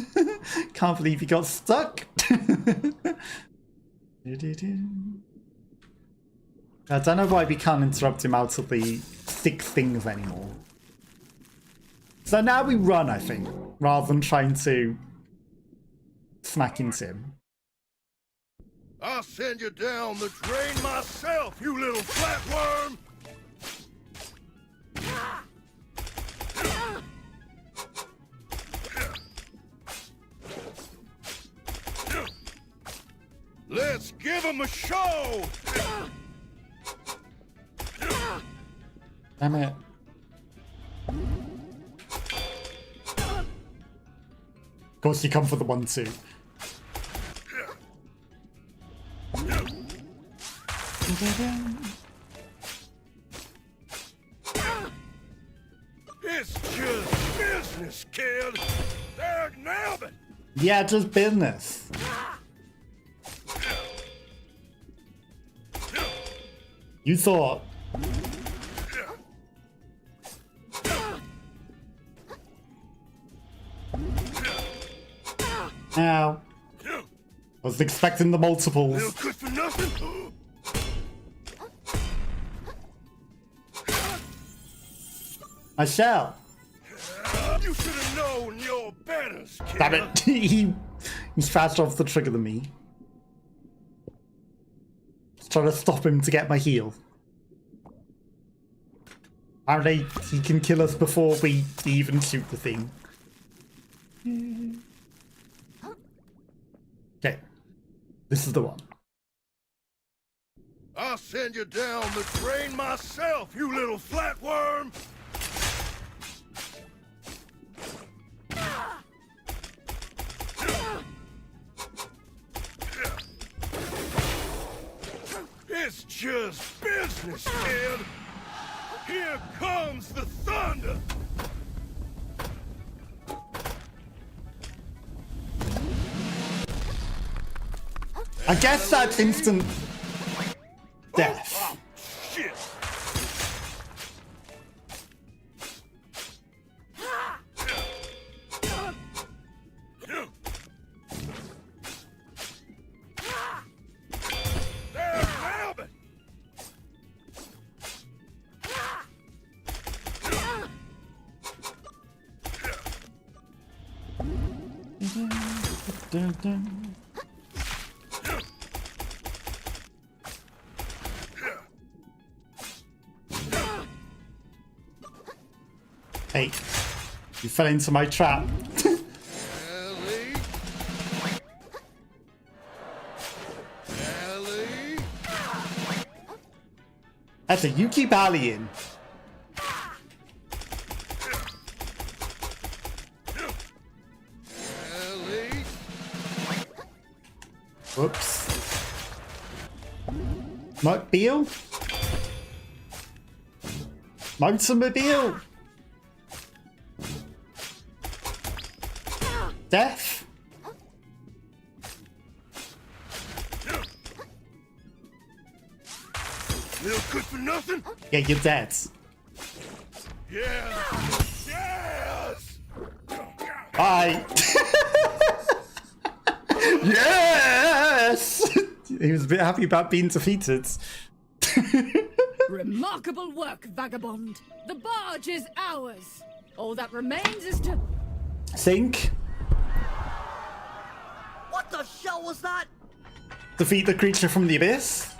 Can't believe he got stuck. I don't know why we can't interrupt him out of the 6 things anymore. So now we run, I think, rather than trying to smack into him. I'll send you down the drain myself, you little flatworm. him a show! Damn it. Of course you come for the 1-2. It's just business, kid. There, nailed it. Yeah, just business. You thought. Now, I was expecting the multiples. Little good for nothing. I shall. You should have known your betters, kid. Damn it. He's faster off the trigger than me. Just trying to stop him to get my heal. Apparently, he can kill us before we even shoot the thing. Okay. This is the one. I'll send you down the drain myself, you little flatworm. It's just business, kid. Here comes the thunder. I guess that's instant death. Oh, shit. There, nailed it. Hey, you fell into my trap. Ellie. Ellie. That's it, you keep allying. Ellie. Whoops. Mobile? Motormobile? Death? Little good for nothing? Yeah, you're dead. Yes. Yes. Bye. Yes! He was a bit happy about being defeated. Remarkable work, vagabond. The barge is ours. All that remains is to... Sink. What the shell was that? Defeat the creature from the abyss.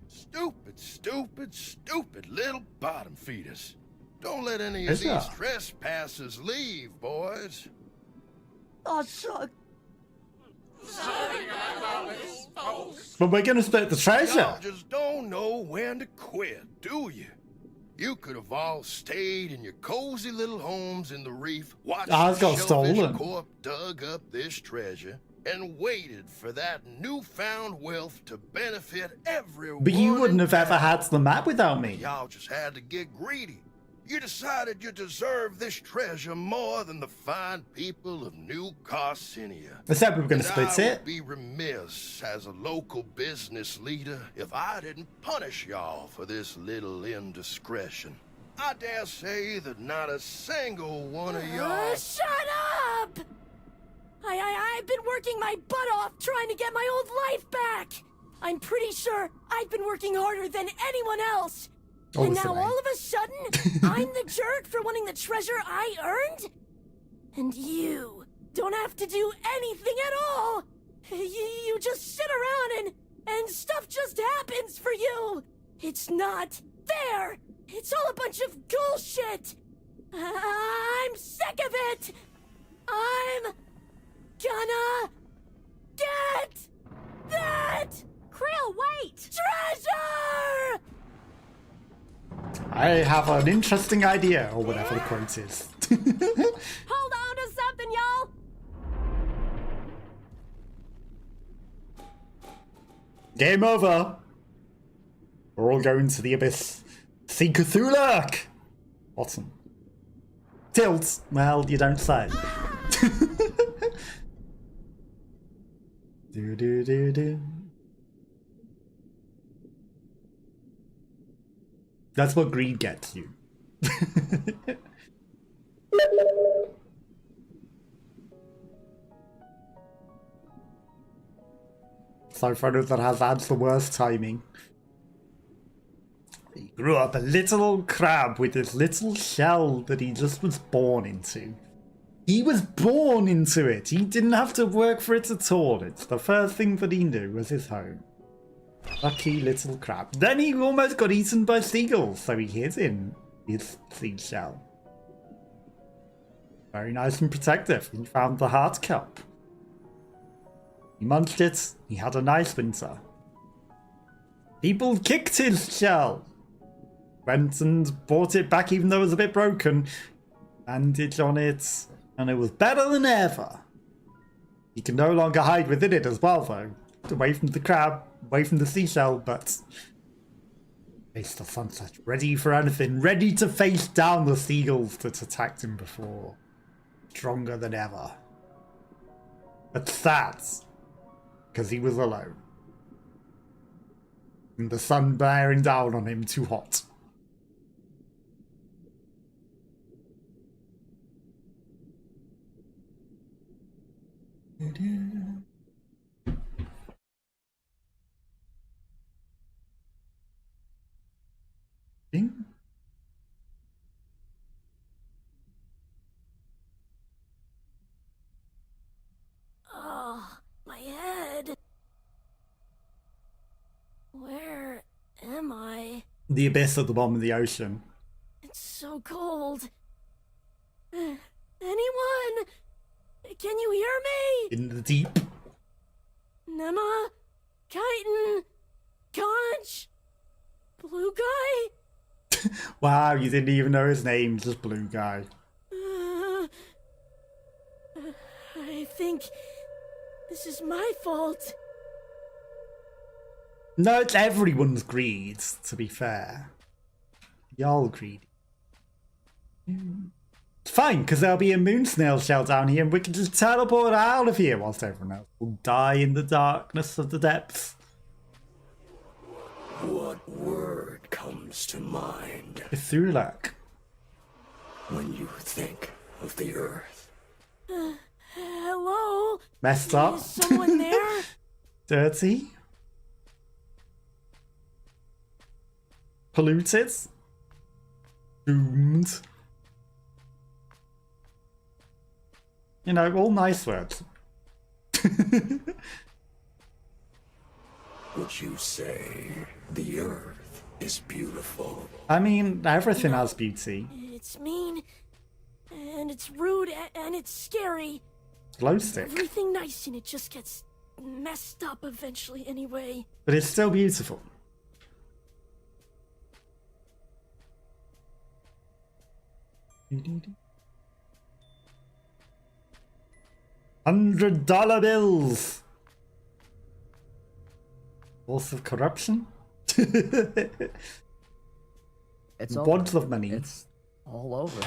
Stupid, stupid, stupid little bottom feeders. Don't let any of Yes, these sir. trespassers leave, boys. Oh, suck. But we're gonna split the treasure. Y'all just don't know when to quit, do you? You could have all stayed in your cozy little homes in the reef, watched Ours the got shellfish stolen. corp dug up this treasure, and waited for that newfound wealth to benefit everyone. But you wouldn't in have ever town. had the map without me. Y'all just had to get greedy. You decided you deserve this treasure more than the fine people of New Carcinia. I said we were gonna And split I it. would be remiss as a local business leader if I didn't punish y'all for this little indiscretion. I dare say that not a single one of y'all... Shut up! I've been working my butt off trying to get my old life back. I'm pretty sure I've been working harder than anyone else. And now Obviously. all of a sudden, I'm the jerk for wanting the treasure I earned? And you don't have to do anything at all. You just sit around and stuff just happens for you. It's not fair. It's all a bunch of bullshit. I'm sick of it. I'm gonna Get that Kril, wait! treasure! I have an interesting idea, or whatever the quote is. Hold on to something, y'all! Game over. We're all going to the abyss. See Cthulhu! Awesome. Tilt. Well, you don't say. Do do do do. That's what greed gets you. So photo that has ads the worst timing. He grew up a little crab with this little shell that he just was born into. He was born into it. He didn't have to work for it at all. It's the first thing that he knew was his home. Lucky little crab. Then he almost got eaten by seagulls, so he hid in his seashell. Very nice and protective. He found the heart cup. He munched it. He had a nice winter. People kicked his shell. Went and bought it back even though it was a bit broken. Bandaged on it. And it was better than ever. You can no longer hide within it as well though. Away from the crab. Away from the seashell. But face the sunset. Ready for anything. Ready to face down the seagulls that attacked him before. Stronger than ever. But sad. Because he was alone. And the sun bearing down on him too hot. Ding. Oh, my head. Where am I? The abyss at the bottom of the ocean. It's so cold. Anyone? Can you hear me? In the deep. Nema? Chitin? Conch? Blue guy? Wow, you didn't even know his name, just blue guy. I think this is my fault. No, it's everyone's greed, to be fair. Y'all greedy. It's fine, because there'll be a moon snail shell down here and we can just teleport out of here whilst everyone else will die in the darkness of the depths. What word comes to mind Cthulhu. when you think of the earth? Hello? Messed up. Is someone there? Dirty. Polluted. Doomed. You know, all nice words. Would you say the earth is beautiful? I mean, everything has beauty. It's mean, and it's rude, and it's scary. Glow stick. Everything nice in it just gets messed up eventually anyway. But it's still beautiful. $100 bills. Force of corruption. It's all Wads of money. It's all over.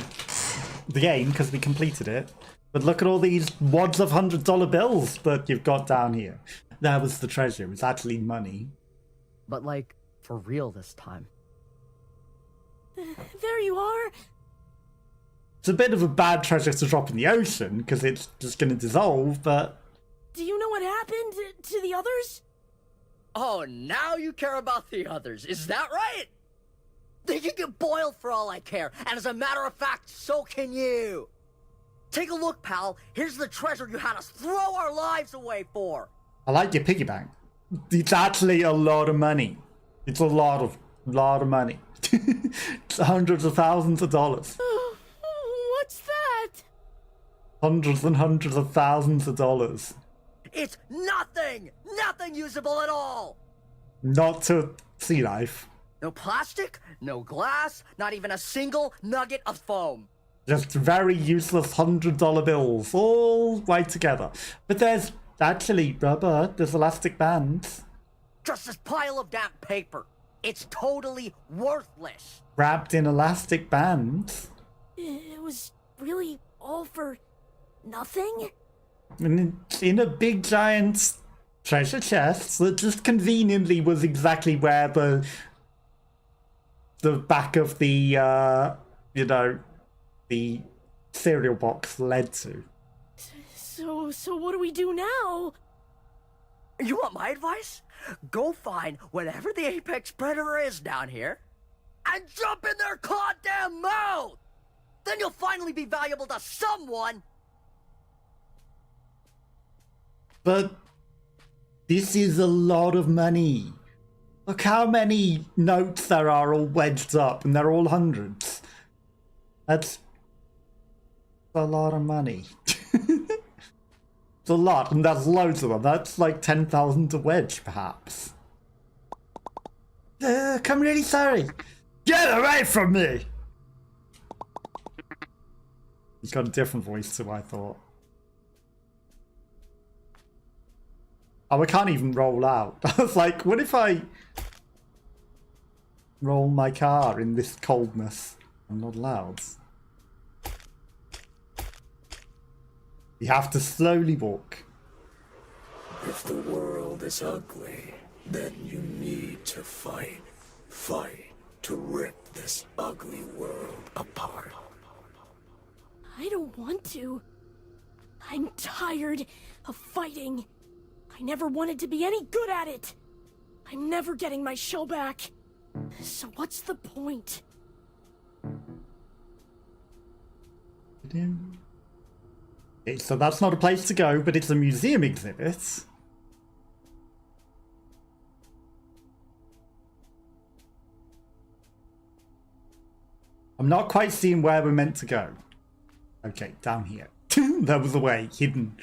The game, because we completed it. But look at all these wads of $100 bills that you've got down here. That was the treasure. It was actually money. But like, for real this time. There you are. It's a bit of a bad treasure to drop in the ocean, because it's just going to dissolve, but... Do you know what happened to the others? Oh, now you care about the others, is that right? They can get boiled for all I care, and as a matter of fact, so can you. Take a look, pal. Here's the treasure you had us throw our lives away for. I like your piggy bank. It's actually a lot of money. It's a lot of money. It's hundreds of thousands of dollars. What's that? Hundreds and hundreds of thousands of dollars. It's nothing! Nothing usable at all! Not to sea life. No plastic, no glass, not even a single nugget of foam. Just very useless $100 bills, all right together. But there's actually rubber, there's elastic bands. Just this pile of damp paper. It's totally worthless. Wrapped in elastic bands. It was really all for nothing? And it's in a big giant treasure chest that just conveniently was exactly where the back of the, the cereal box led to. So what do we do now? You want my advice? Go find whatever the apex predator is down here and jump in their goddamn mouth! Then you'll finally be valuable to someone! But this is a lot of money. Look how many notes there are all wedged up, and they're all hundreds. That's a lot of money. It's a lot, and there's loads of them. That's like 10,000 to wedge, perhaps. I'm really sorry. Get away from me! He's got a different voice to what I thought. Oh, I can't even roll out. I was like, what if I roll my car in this coldness? I'm not allowed. You have to slowly walk. If the world is ugly, then you need to fight. Fight to rip this ugly world apart. I don't want to. I'm tired of fighting. I never wanted to be any good at it. I'm never getting my show back. So what's the point? Okay, so that's not a place to go, but it's a museum exhibit. I'm not quite seeing where we're meant to go. Okay, down here. There was a way, hidden.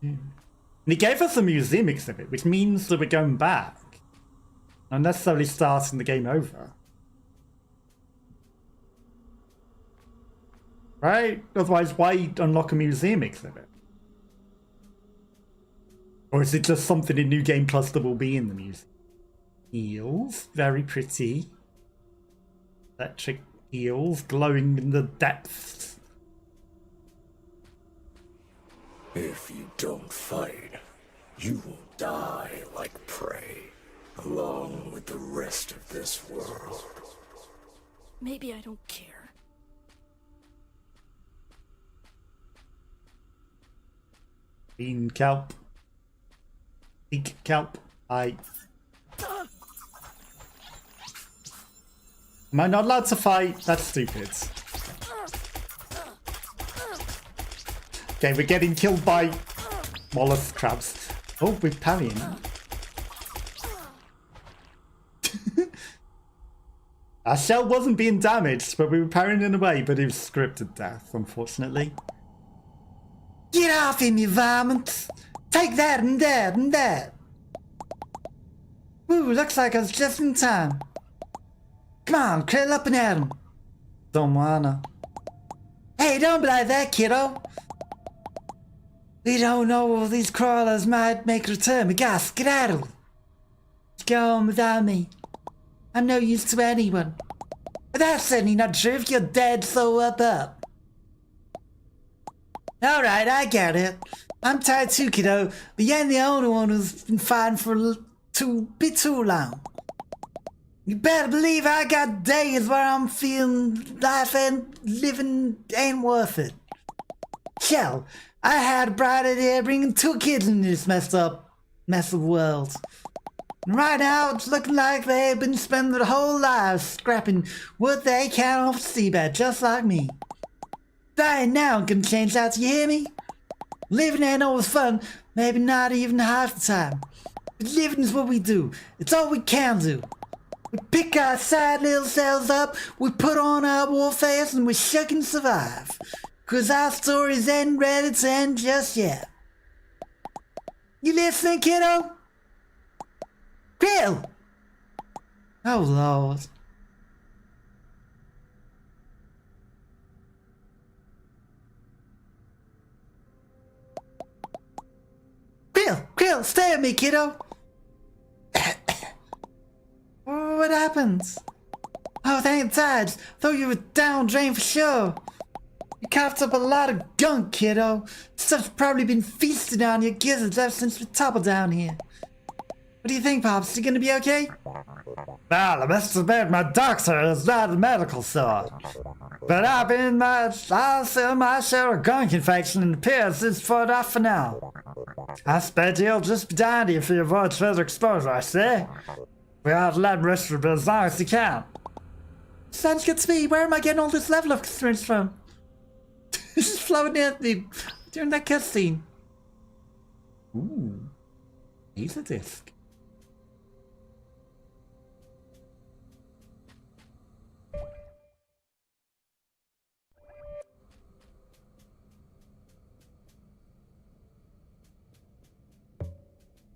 And he gave us a museum exhibit, which means that we're going back. Not necessarily starting the game over. Right? Otherwise, why unlock a museum exhibit? Or is it just something in New Game Plus that will be in the museum? Eels, very pretty. Electric eels glowing in the depths. If you don't fight, you will die like prey, along with the rest of this world. Maybe I don't care. Green kelp. Pink kelp. Am I not allowed to fight? That's stupid. Okay, we're getting killed by mollusk crabs. Oh, we're parrying. Our shell wasn't being damaged, but we were parrying in a way, but it was scripted death, unfortunately. Get off him, you varmint! Take that and that and that! Ooh, looks like I was just in time. Come on, Kril, up and at him. Don't wanna. Hey, don't be like that, kiddo. We don't know if these crawlers might make a return. We gotta skedaddle. Go on without me. I'm no use to anyone. But that's certainly not true if you're dead so up. Alright, I get it. I'm tired too, kiddo, but you ain't the only one who's been fighting for too long. You better believe I got days where I'm feeling life and living ain't worth it. Hell, I had a bright idea bringing 2 kids into this mess of world. And right now, it's looking like they've been spending their whole lives scrapping what they can off the seabed, just like me. Dying now ain't gonna change that, you hear me? Living ain't always fun, maybe not even half the time. But living is what we do. It's all we can do. We pick our sad little selves up, we put on our war face, and we shuck and survive. 'Cause our stories ain't ready to end just yet. You listening, kiddo? Kril! Oh, Lord. Kril, stay with me, kiddo. What happened? Oh, thank Dad. Thought you were down drain for sure. You coughed up a lot of gunk, kiddo. Stuff's probably been feasting on your gizzards ever since we toppled down here. What do you think, Pops? You gonna be okay? Well, I must admit my doctor is not a medical sort. But I'll sell my share of gunk infection and appears it's fought off for now. I expect you'll just be down here if you avoid further exposure, I say. We ought to let him rest for a bit as long as he can. Sounds good to me. Where am I getting all this level of experience from? Just floating at me during that cutscene. Ooh. Laser disc.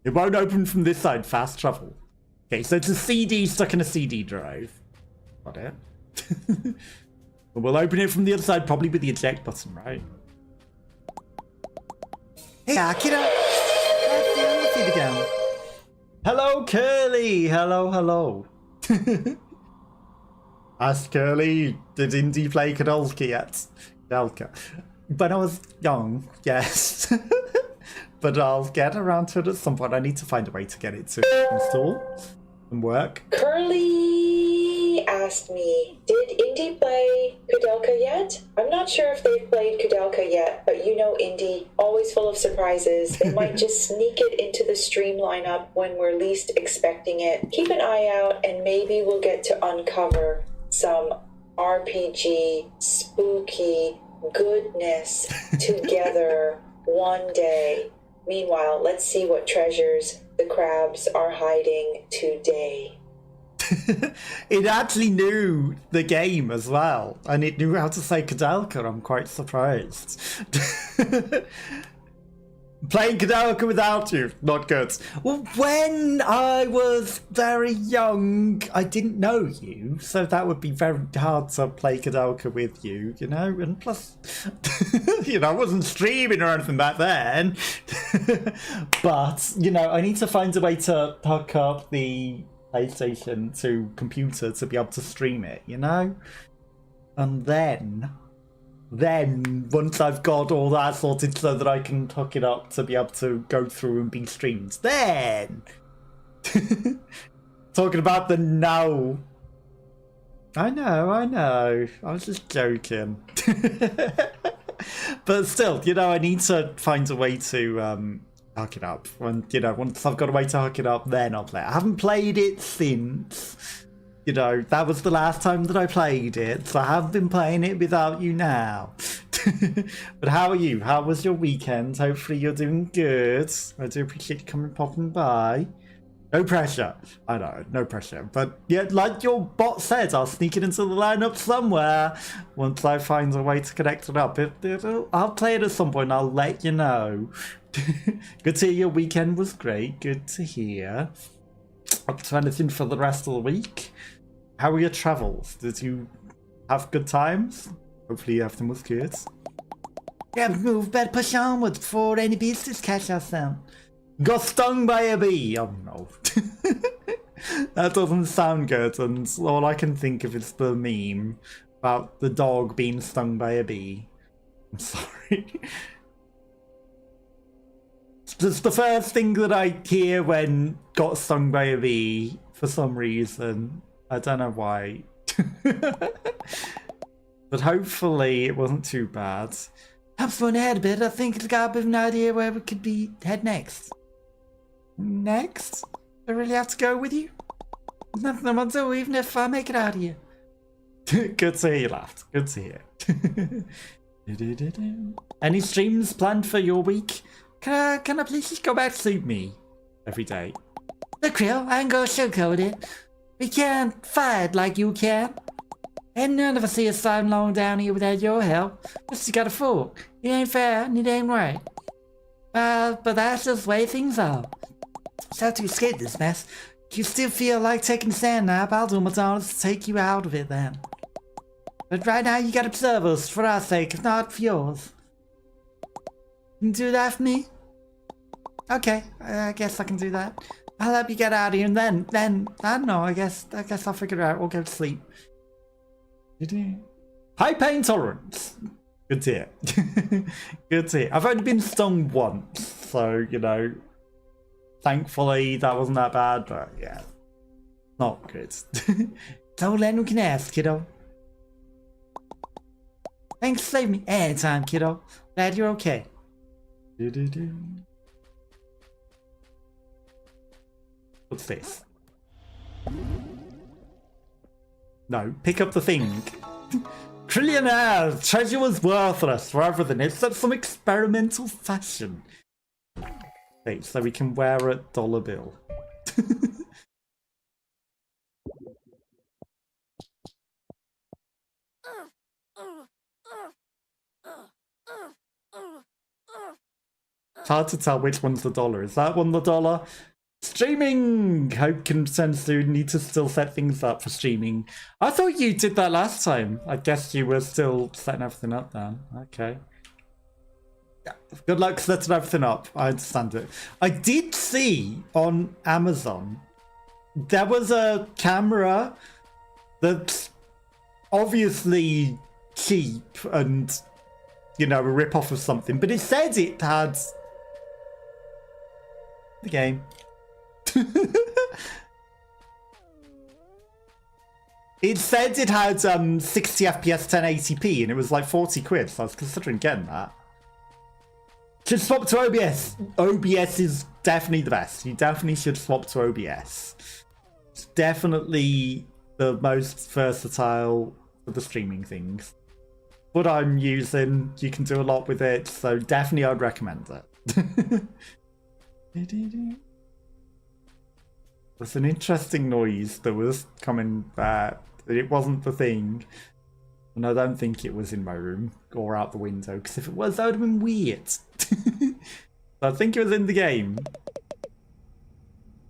It won't open from this side. Fast travel. Okay, so it's a CD stuck in a CD drive. Got it. But we'll open it from the other side, probably with the eject button, right? Hey, kiddo. Feed again. Hello, Curly. Hello. Ask Curly, did Indy play Kadolka yet? Kadolka. When I was young, yes. But I'll get around to it at some point. I need to find a way to get it to install and work. Curly asked me, did Indy play Kudelka yet? I'm not sure if they've played Kudelka yet, but you know Indy, always full of surprises. They might just sneak it into the stream lineup when we're least expecting it. Keep an eye out and maybe we'll get to uncover some RPG spooky goodness together one day. Meanwhile, let's see what treasures the crabs are hiding today. It actually knew the game as well, and it knew how to say Kadalka. I'm quite surprised. Playing Kadalka without you, not good. Well, when I was very young, I didn't know you, so that would be very hard to play Kadalka with you, you know? And plus, I wasn't streaming or anything back then. But, I need to find a way to hook up the PlayStation to computer to be able to stream it, And then once I've got all that sorted so that I can hook it up to be able to go through and be streamed, then talking about the now. I know, I was just joking. But still, I need to find a way to hook it up. And once I've got a way to hook it up, then I'll play it. I haven't played it since that was the last time that I played it, so I have been playing it without you now. But how are you? How was your weekend? Hopefully you're doing good. I do appreciate you popping by. No pressure. I know, no pressure. But yeah, like your bot said, I'll sneak it into the lineup somewhere once I find a way to connect it up. I'll play it at some point. I'll let you know. Good to hear your weekend was great. Good to hear. Up to anything for the rest of the week? How were your travels? Did you have good times? Hopefully everything was good. Yeah, move, better push onwards before any beasts catch us down. Got stung by a bee! Oh no. That doesn't sound good, and all I can think of is the meme about the dog being stung by a bee. I'm sorry. It's the first thing that I hear when got stung by a bee for some reason. I don't know why. But hopefully it wasn't too bad. Helps one ahead a bit. I think it's got a bit of an idea where we could head next. Next? I really have to go with you? There's nothing I'm gonna do even if I make it out of here. Good to hear you laughed. Good to hear. Any streams planned for your week? Can I please just go back to sleep me every day? Look, Kril, I ain't gonna sugarcoat it. We can't fight like you can. And none of us see us sliding along down here without your help. Just got a fool. It ain't fair and it ain't right. But that's just the way things are. So to escape this mess, if you still feel like taking a sand nap, I'll do my darndest to take you out of it then. But right now you gotta observe us, for our sake, if not for yours. You can do that for me? Okay, I guess I can do that. I'll help you get out of here, and then, I don't know, I guess I'll figure it out. We'll go to sleep. High pain tolerance. Good to hear. Good to hear. I've only been stung once, so, you know, thankfully that wasn't that bad, but yeah, not good. That's all anyone can ask, kiddo. Thanks for saving me anytime, kiddo. Glad you're okay. What's this? No, pick up the thing. Trillionaires! Treasure was worthless for everything except some experimental fashion. Okay, so we can wear a dollar bill. It's hard to tell which one's the dollar. Is that one the dollar? Streaming! Hope can return soon. Need to still set things up for streaming. I thought you did that last time. I guess you were still setting everything up then. Okay. Yeah. Good luck setting everything up. I understand it. I did see on Amazon there was a camera that's obviously cheap and, you know, a rip-off of something, but it said it had the game. It said it had 60 FPS 1080p and it was like 40 quid, so I was considering getting that. Should swap to OBS. OBS is definitely the best. You definitely should swap to OBS. It's definitely the most versatile for the streaming things. What I'm using, you can do a lot with it, so definitely I'd recommend it. There's an interesting noise that was coming back. It wasn't the thing. And I don't think it was in my room or out the window, because if it was, that would have been weird. So I think it was in the game.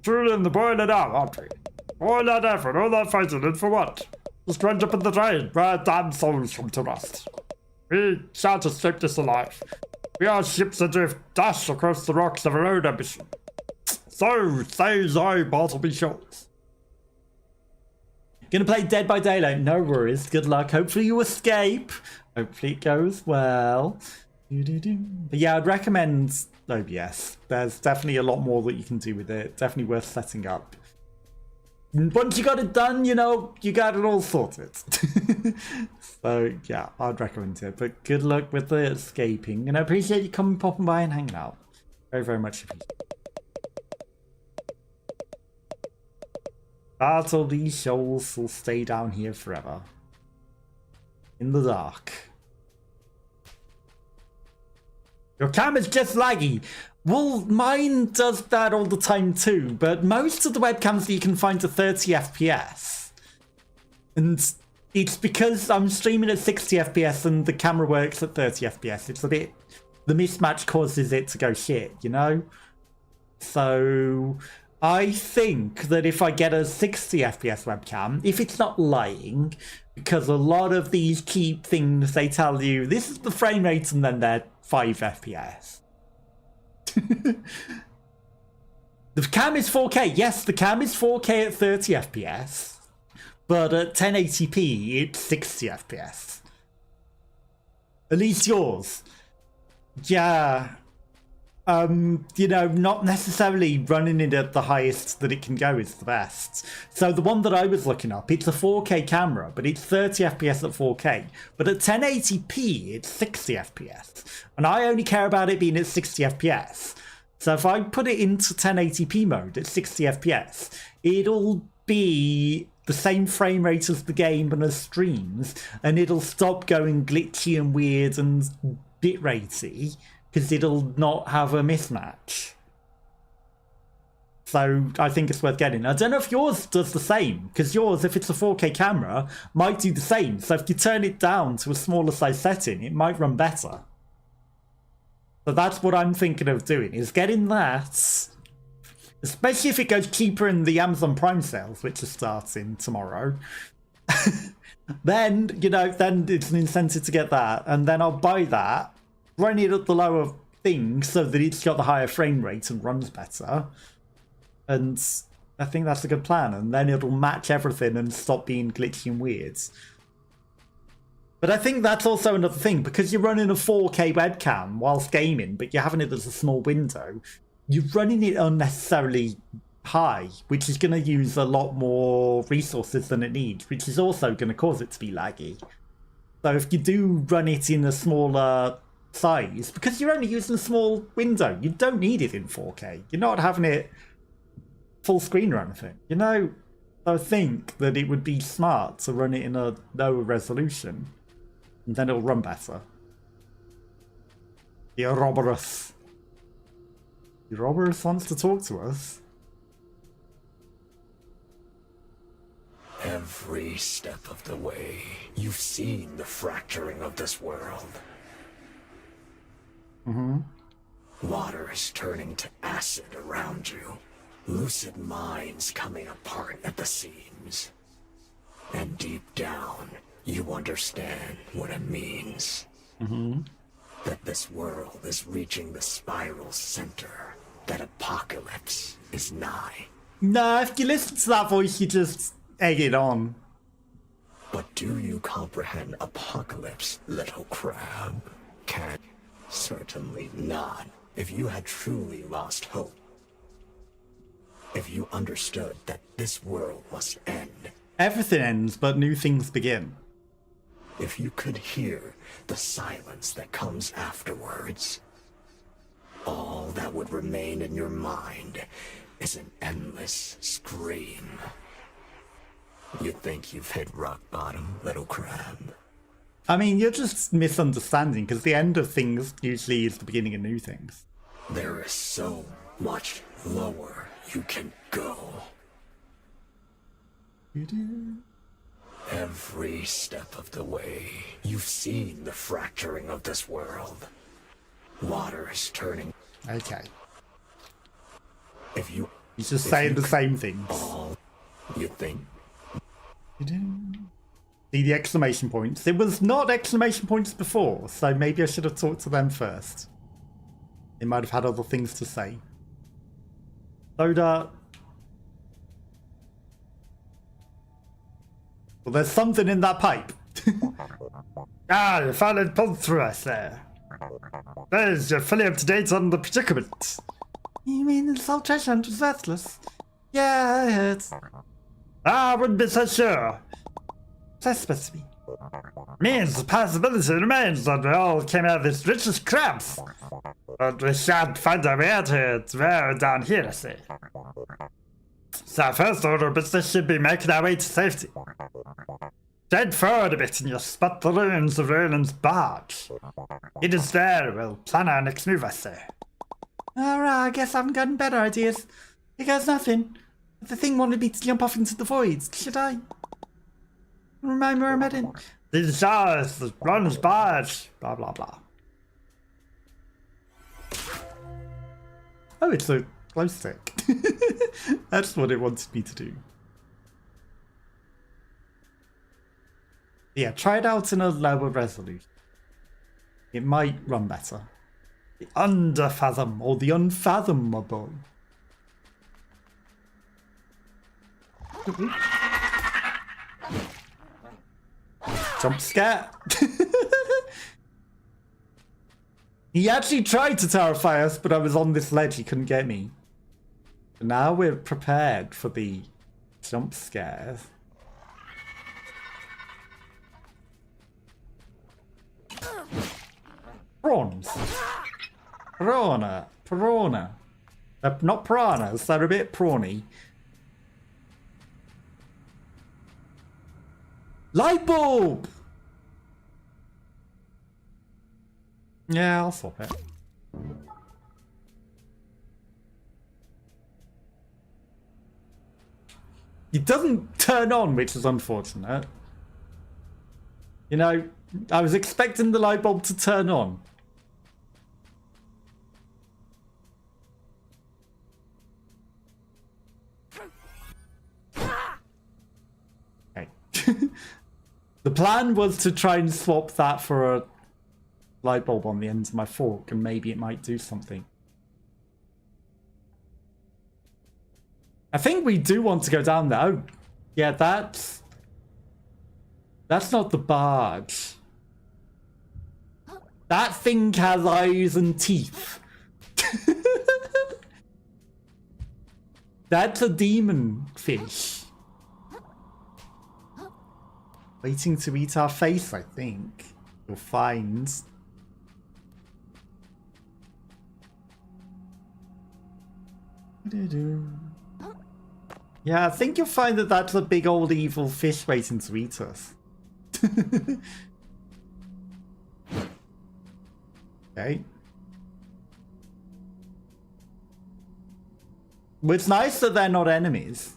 Julian, the boiler now, aren't we? All that effort, all that fighting, and for what? Just end up in the drain, where our damn souls come to rust. We shan't escape this alive. We are ships adrift, dash across the rocks of our own ambition. So, says I, Bartleby Schultz. Gonna play Dead by Daylight, no worries, good luck. Hopefully you escape. Hopefully it goes well. But yeah, I'd recommend OBS. There's definitely a lot more that you can do with it. Definitely worth setting up. Once you got it done, you know, you got it all sorted. So yeah, I'd recommend it. But good luck with the escaping. And I appreciate you coming, popping by and hanging out. Very, very much appreciated. Battle, these souls will stay down here forever. In the dark. Your camera's just laggy. Well, mine does that all the time too, but most of the webcams that you can find are 30 FPS. And it's because I'm streaming at 60 FPS and the camera works at 30 FPS. It's a bit... the mismatch causes it to go shit, you know? So... I think that if I get a 60 FPS webcam, if it's not lying, because a lot of these cheap things, they tell you, this is the frame rate and then they're 5 FPS. The cam is 4K. Yes, the cam is 4K at 30 FPS, but at 1080p, it's 60 FPS. At least yours. Yeah. You know, not necessarily running it at the highest that it can go is the best. So the one that I was looking up, it's a 4K camera, but it's 30 FPS at 4K. But at 1080p, it's 60 FPS. And I only care about it being at 60 FPS. So if I put it into 1080p mode at 60 FPS, it'll be the same frame rate as the game and as streams, and it'll stop going glitchy and weird and bit-ratey, because it'll not have a mismatch. So I think it's worth getting. I don't know if yours does the same, because yours, if it's a 4K camera, might do the same. So if you turn it down to a smaller size setting, it might run better. So that's what I'm thinking of doing, is getting that, especially if it goes cheaper in the Amazon Prime sales, which is starting tomorrow. Then, you know, then it's an incentive to get that, and then I'll buy that, run it at the lower thing so that it's got the higher frame rate and runs better. And I think that's a good plan, and then it'll match everything and stop being glitchy and weird. But I think that's also another thing, because you're running a 4K webcam whilst gaming, but you're having it as a small window, you're running it unnecessarily high, which is going to use a lot more resources than it needs, which is also going to cause it to be laggy. So if you do run it in a smaller size, because you're only using a small window, you don't need it in 4K. You're not having it full screen or anything. You know, I think that it would be smart to run it in a lower resolution, and then it'll run better. The Ouroboros. The Ouroboros wants to talk to us. Every step of the way, you've seen the fracturing of this world. Water is turning to acid around you. Lucid minds coming apart at the seams. And deep down, you understand what it means. That this world is reaching the spiral center. That apocalypse is nigh. Nah, if you listen to that voice, you just egg it on. But do you comprehend apocalypse, little crab? Can? Certainly not. If you had truly lost hope. If you understood that this world must end. Everything ends, but new things begin. If you could hear the silence that comes afterwards. All that would remain in your mind is an endless scream. You think you've hit rock bottom, little crab? I mean, you're just misunderstanding, because the end of things usually is the beginning of new things. There is so much lower you can go. Every step of the way, you've seen the fracturing of this world. Water is turning. Okay. If you... He's just saying the same things. All you think... See the exclamation points? It was not exclamation points before, so maybe I should have talked to them first. They might have had other things to say. Soda. Well, there's something in that pipe. Ah, you finally pulled through us there. There's you're fully up to date on the predicament. You mean the Soul Treasure Hunt was worthless? Yeah, I heard. I wouldn't be so sure. What's that supposed to be? Means the possibility remains that we all came out of this rich as crabs. But we shan't find our way out here. It's very down here, I say. So our first order of business should be making our way to safety. Head forward a bit and you'll spot the ruins of Roland's barge. It is there we'll plan our next move, I say. Alright, I guess I haven't gotten better ideas. Here goes nothing. The thing wanted me to jump off into the void. Should I? Remind me where I'm heading. These jars, the Roland's barge, blah blah blah. Oh, it's a glow stick. That's what it wanted me to do. Yeah, try it out in a lower resolution. It might run better. The underfathom or the unfathomable. Jump scare. He actually tried to terrify us, but I was on this ledge, he couldn't get me. But now we're prepared for the jump scares. Prawns. Piranha. They're not piranhas, they're a bit prawny. Light bulb! Yeah, I'll swap it. It doesn't turn on, which is unfortunate. You know, I was expecting the light bulb to turn on. The plan was to try and swap that for a light bulb on the end of my fork, and maybe it might do something. I think we do want to go down there. Oh, yeah, that's not the barge. That thing has eyes and teeth. That's a demon fish. Waiting to eat our face, I think. You'll find. Yeah, I think you'll find that that's a big old evil fish waiting to eat us. Okay. Well, it's nice that they're not enemies.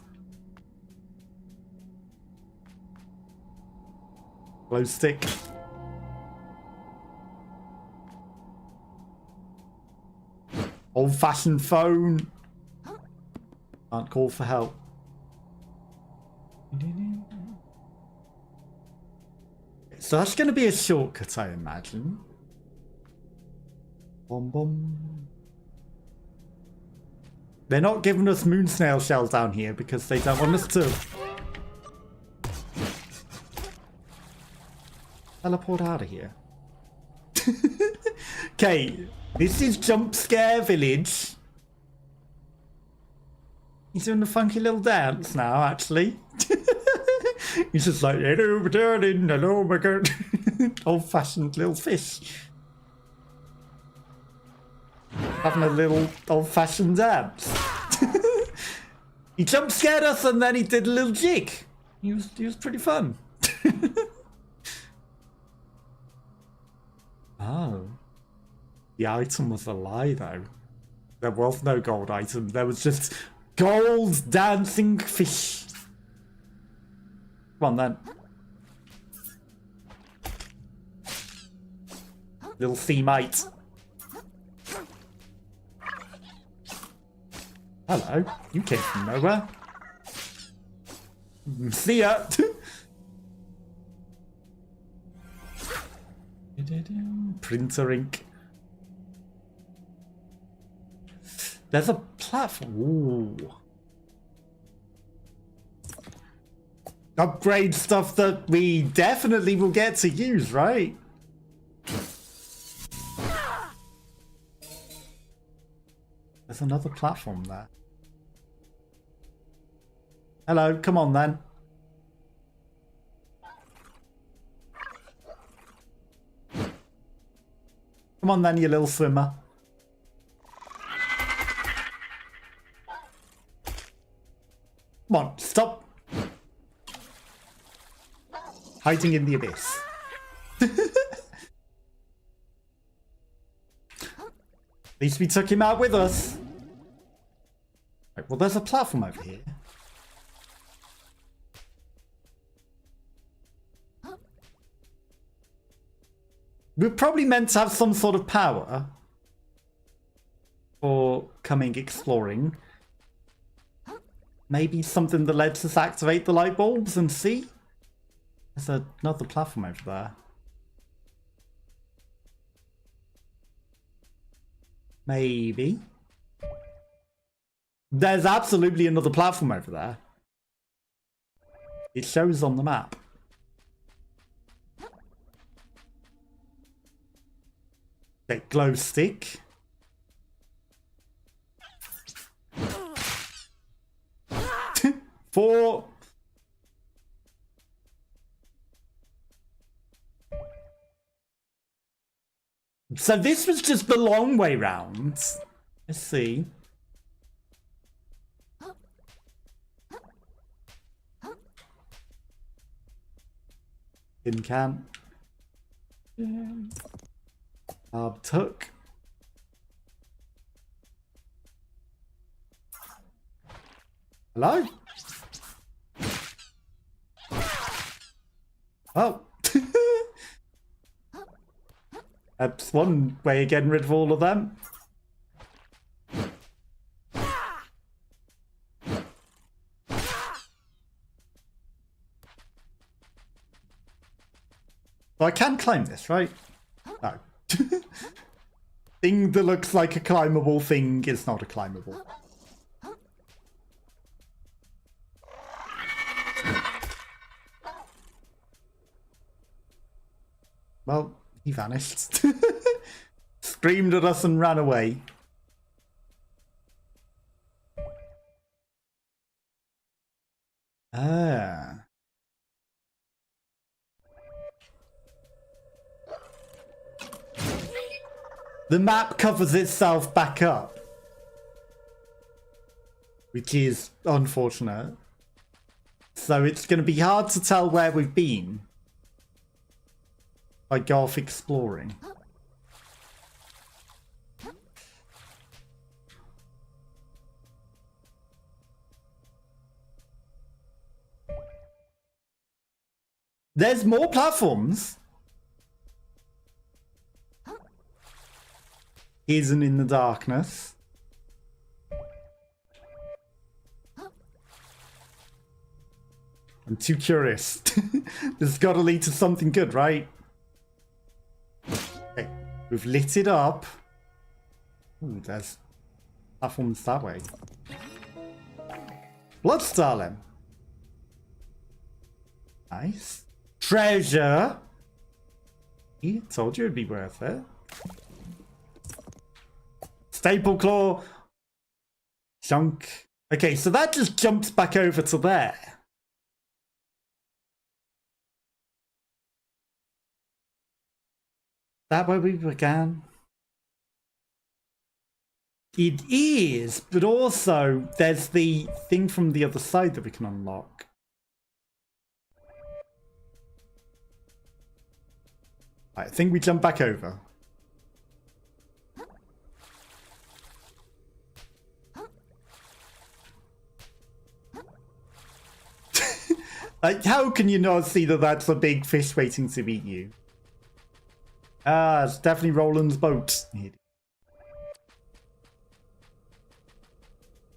Glow stick. Old-fashioned phone. Can't call for help. So that's going to be a shortcut, I imagine. Bom bom. They're not giving us moon snail shells down here because they don't want us to teleport out of here. Okay, this is Jump Scare Village. He's doing a funky little dance now, actually. He's just like, hello, darling, hello, my god. Old-fashioned little fish. Having a little old-fashioned dance. He jump scared us and then he did a little jig. He was pretty fun. Oh. The item was a lie, though. There was no gold item. There was just gold dancing fish. Come on, then. Little sea mite. Hello. You came from nowhere. See ya. Printer ink. There's a platform. Ooh. Upgrade stuff that we definitely will get to use, right? There's another platform there. Hello, come on then. Come on then, you little swimmer. Come on, stop. Hiding in the abyss. At least we took him out with us. Right, well, there's a platform over here. We're probably meant to have some sort of power for coming exploring. Maybe something that lets us activate the light bulbs and see. There's another platform over there. Maybe. There's absolutely another platform over there. It shows on the map. Okay, glow stick. Four. So this was just the long way round. Let's see. Tin can. Took. Hello? Oh. That's one way of getting rid of all of them. So I can climb this, right? No. Thing that looks like a climbable thing is not a climbable. Well, he vanished. Screamed at us and ran away. Ah. The map covers itself back up, which is unfortunate. So it's going to be hard to tell where we've been by go off exploring. There's more platforms. Hidden in the darkness. I'm too curious. This has got to lead to something good, right? Okay, we've lit it up. Ooh, there's platforms that way. Bloodstarling. Nice. Treasure. He told you it'd be worth it. Staple claw. Junk. Okay, so that just jumps back over to there. That where we began? It is, but also there's the thing from the other side that we can unlock. I think we jump back over. Like, how can you not see that that's a big fish waiting to eat you? Ah, it's definitely Roland's boat.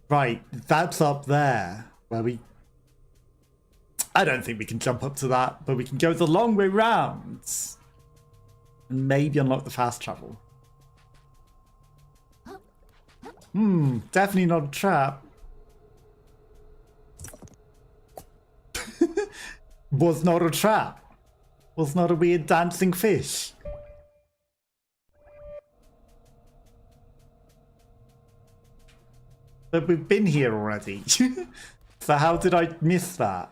Right, that's up there. Where we... I don't think we can jump up to that, but we can go the long way round. And maybe unlock the fast travel. Definitely not a trap. Was not a trap. Was not a weird dancing fish. But we've been here already. So how did I miss that?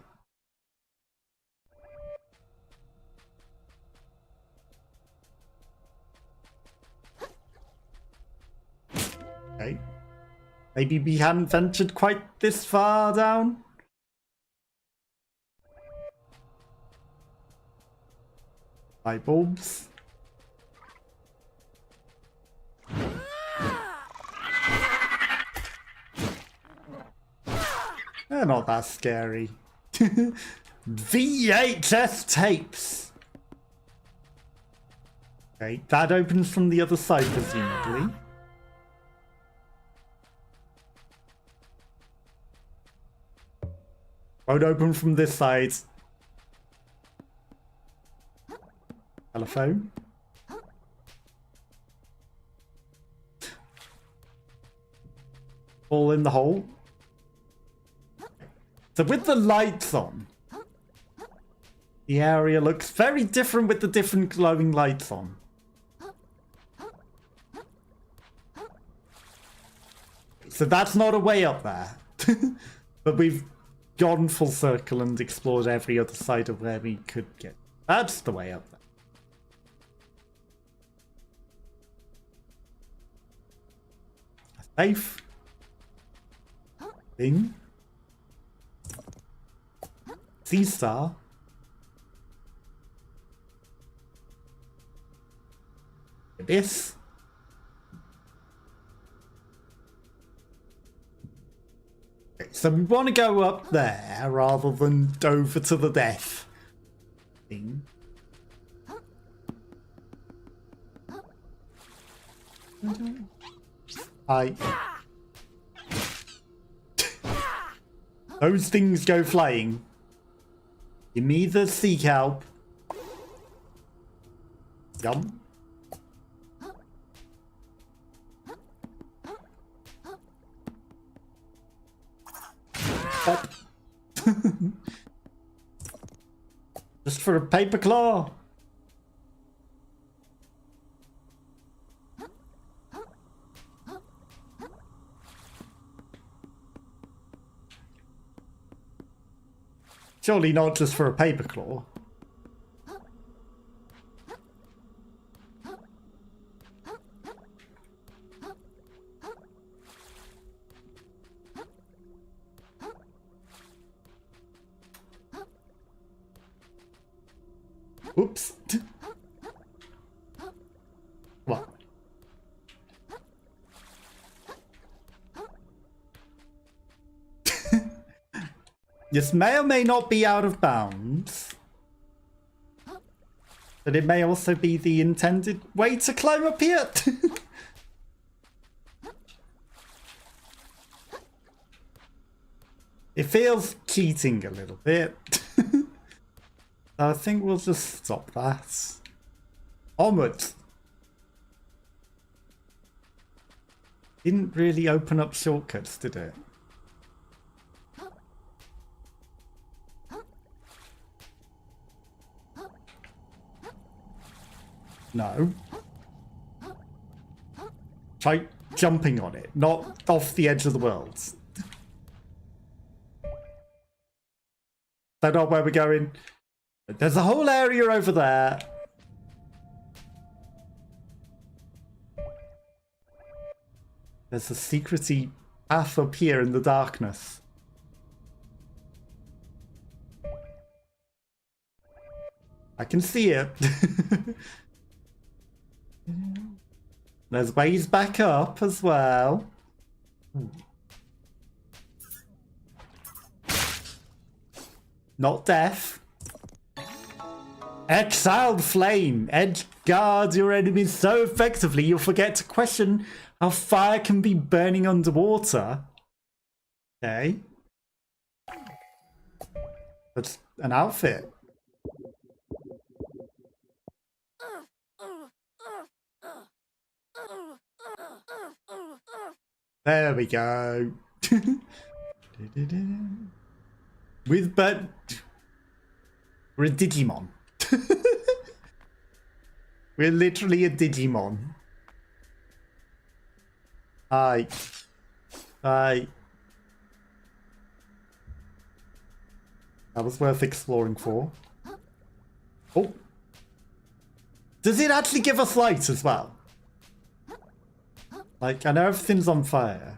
Okay. Maybe we hadn't ventured quite this far down? Light bulbs. They're not that scary. VHS tapes. Okay, that opens from the other side, presumably. Won't open from this side. Telephone. Fall in the hole. So with the lights on, the area looks very different with the different glowing lights on. So that's not a way up there. But we've gone full circle and explored every other side of where we could get. That's the way up there. Safe. Thing. Sea Star. Abyss. Okay, so we want to go up there rather than over to the death thing. Those things go flying. Give me the sea kelp. Jump. Pop. Just for a paper claw. Surely not just for a paper claw. Oops. What? This may or may not be out of bounds. But it may also be the intended way to climb up here. It feels cheating a little bit. I think we'll just stop that. Onwards. Didn't really open up shortcuts, did it? No. Try jumping on it, not off the edge of the world. Is that not where we're going? There's a whole area over there. There's a secrety path up here in the darkness. I can see it. There's ways back up as well. Not death. Exiled flame. Edge guards your enemies so effectively you'll forget to question how fire can be burning underwater. Okay. That's an outfit. There we go. With we're a Digimon. We're literally a Digimon. Hi. Hi. That was worth exploring for. Oh. Does it actually give us light as well? Like, I know everything's on fire.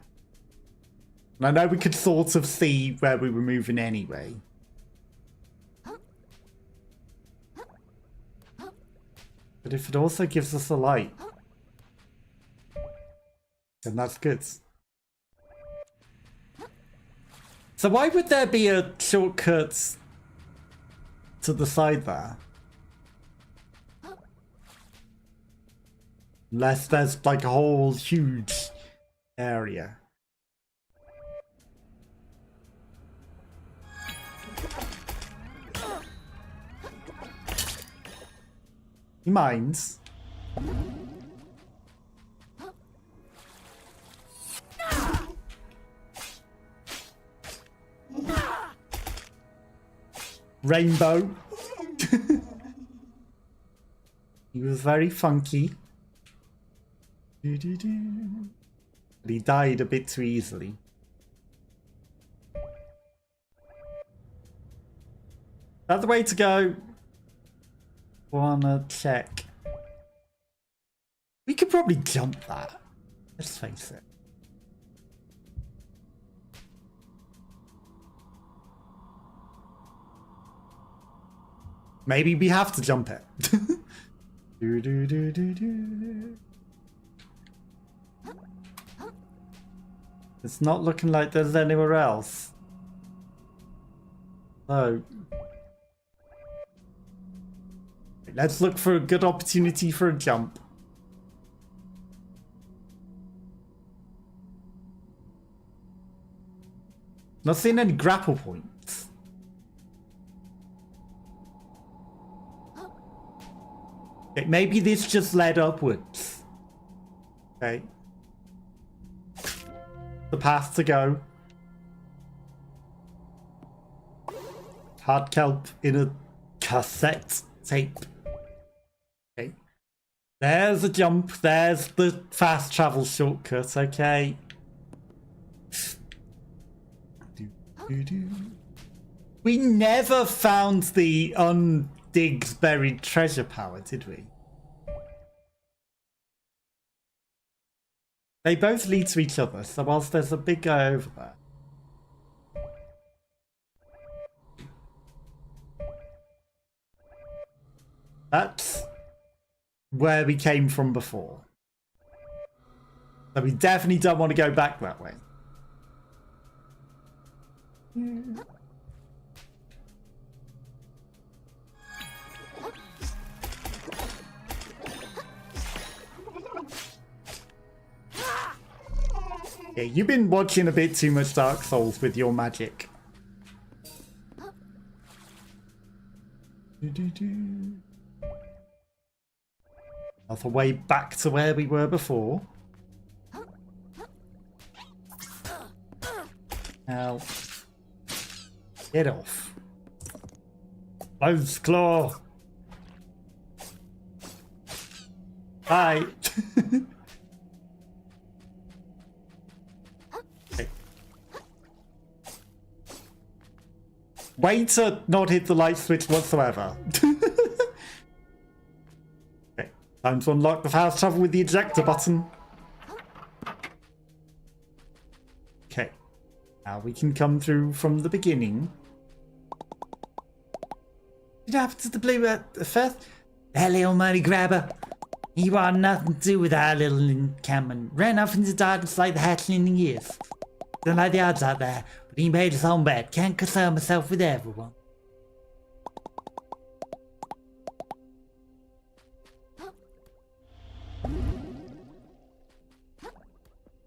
And I know we could sort of see where we were moving anyway. But if it also gives us a light, then that's good. So why would there be a shortcut to the side there? Unless there's like a whole huge area. He minds. Rainbow. He was very funky. But he died a bit too easily. That's the way to go. Wanna check. We could probably jump that. Let's face it. Maybe we have to jump it. It's not looking like there's anywhere else. So let's look for a good opportunity for a jump. Not seeing any grapple points. Okay, maybe this just led upwards. Okay. The path to go. Hard kelp in a cassette tape. Okay. There's a jump. There's the fast travel shortcut. Okay. We never found the undigged buried treasure power, did we? They both lead to each other, so whilst there's a big guy over there. That's where we came from before. So we definitely don't want to go back that way. Yeah, you've been watching a bit too much Dark Souls with your magic. Another way back to where we were before. Now, get off. Close claw. Bye. Okay. Way to not hit the light switch whatsoever. Okay, time to unlock the fast travel with the ejector button. Okay, now we can come through from the beginning. What happened to the blue first? That little money grabber. He wanted nothing to do with our little encampment. Ran off into the darkness like the hatchling in years. Don't like the odds out there, but he made his own bed. Can't concern myself with everyone.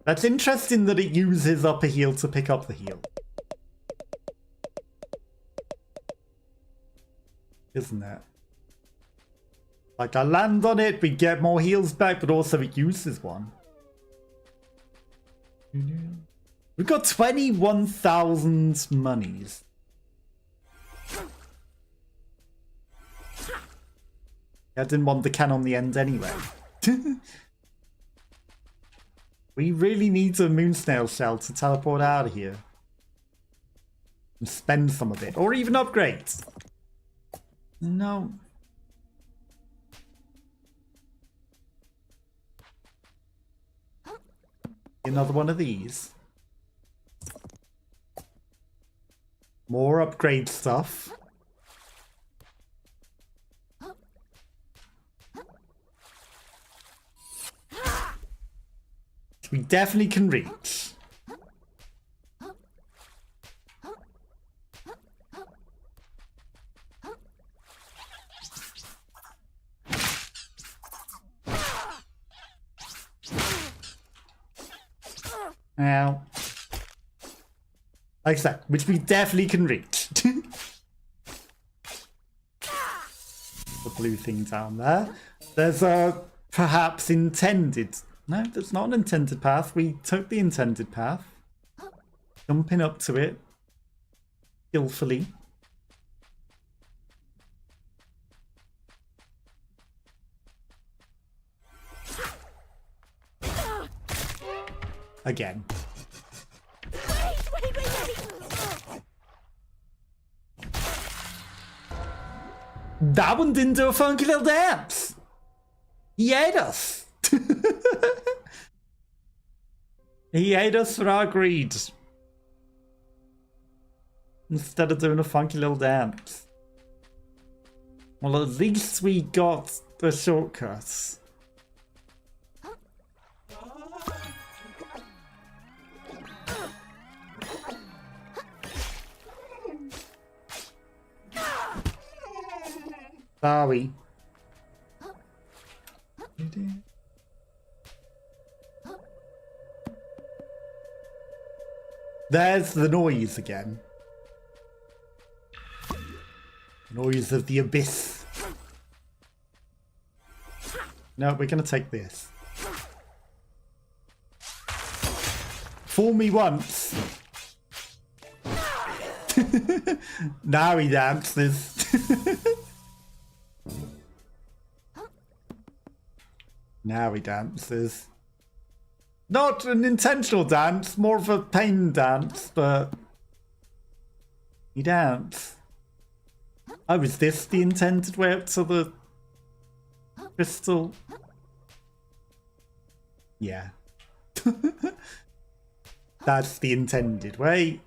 That's interesting that it uses upper heel to pick up the heel. Isn't it? Like, I land on it, we get more heals back, but also it uses one. We've got 21,000 monies. I didn't want the can on the end anyway. We really need a moonsnail shell to teleport out of here. And spend some of it. Or even upgrade. No. Another one of these. More upgrade stuff. We definitely can reach. Now, like that, which we definitely can reach. The blue thing down there. There's a perhaps intended. No, that's not an intended path. We took the intended path. Jumping up to it. Skillfully. Again. Wait. That one didn't do a funky little dance. He ate us. He ate us for our greed. Instead of doing a funky little dance. Well, at least we got the shortcuts. Sorry. There's the noise again. Noise of the abyss. No, we're going to take this. Fool me once. Now he dances. Now he dances. Not an intentional dance, more of a pain dance, but he danced. Oh, is this the intended way up to the crystal? Yeah. That's the intended way.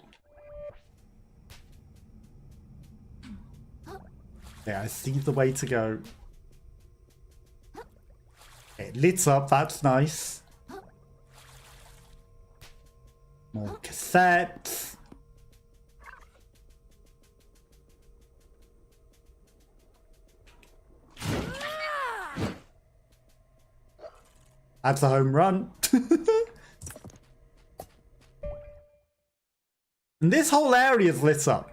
Yeah, I see the way to go. It lit up, that's nice. More cassettes. That's a home run. And this whole area is lit up.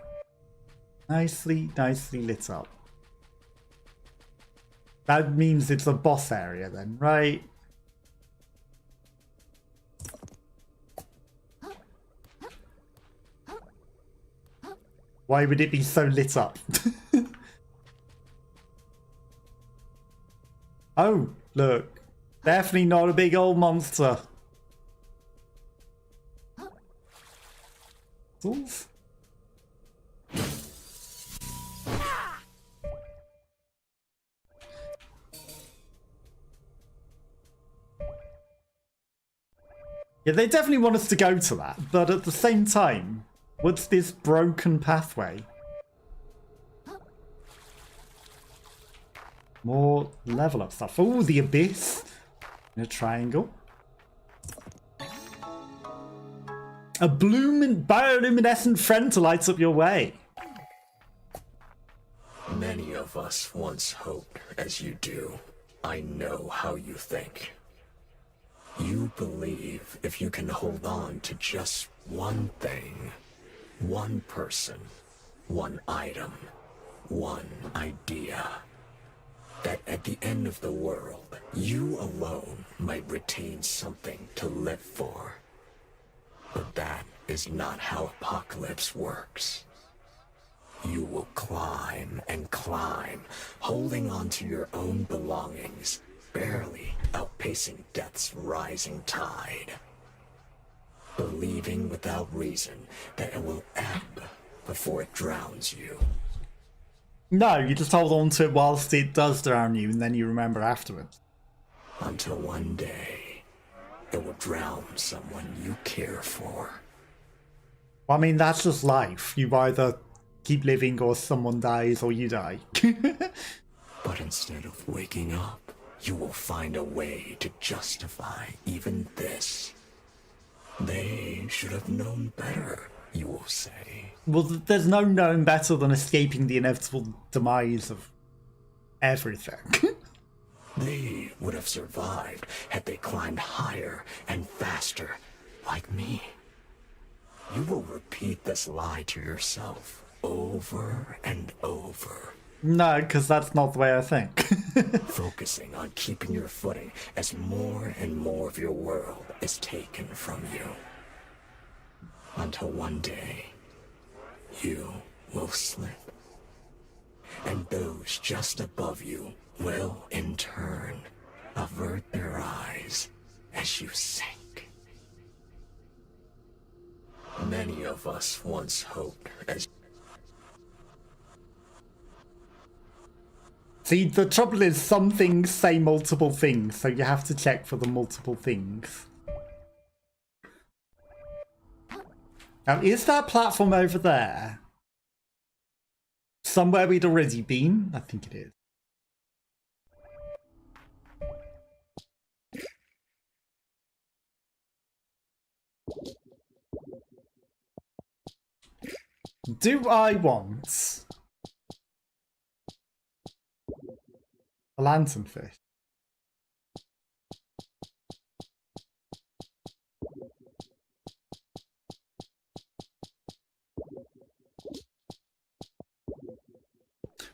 Nicely, nicely lit up. That means it's a boss area then, right? Why would it be so lit up? Oh, look. Definitely not a big old monster. Oof. Yeah, they definitely want us to go to that, but at the same time, what's this broken pathway? More level up stuff. Oh, the abyss in a triangle. A bioluminescent friend to light up your way. Many of us once hoped, as you do. I know how you think. You believe if you can hold on to just one thing, one person, one item, one idea, that at the end of the world, you alone might retain something to live for. But that is not how Apocalypse works. You will climb and climb, holding on to your own belongings, barely outpacing death's rising tide. Believing without reason that it will ebb before it drowns you. No, you just hold on to it whilst it does drown you, and then you remember afterwards. Until one day, it will drown someone you care for. Well, I mean, that's just life. You either keep living or someone dies or you die. But instead of waking up, you will find a way to justify even this. They should have known better, you will say. Well, there's no knowing better than escaping the inevitable demise of everything. They would have survived had they climbed higher and faster, like me. You will repeat this lie to yourself over and over. No, because that's not the way I think. Focusing on keeping your footing as more and more of your world is taken from you. Until one day, you will slip. And those just above you will, in turn, avert their eyes as you sink. Many of us once hoped as... See, the trouble is some things say multiple things, so you have to check for the multiple things. Now, is that platform over there somewhere we'd already been? I think it is. Do I want a lanternfish?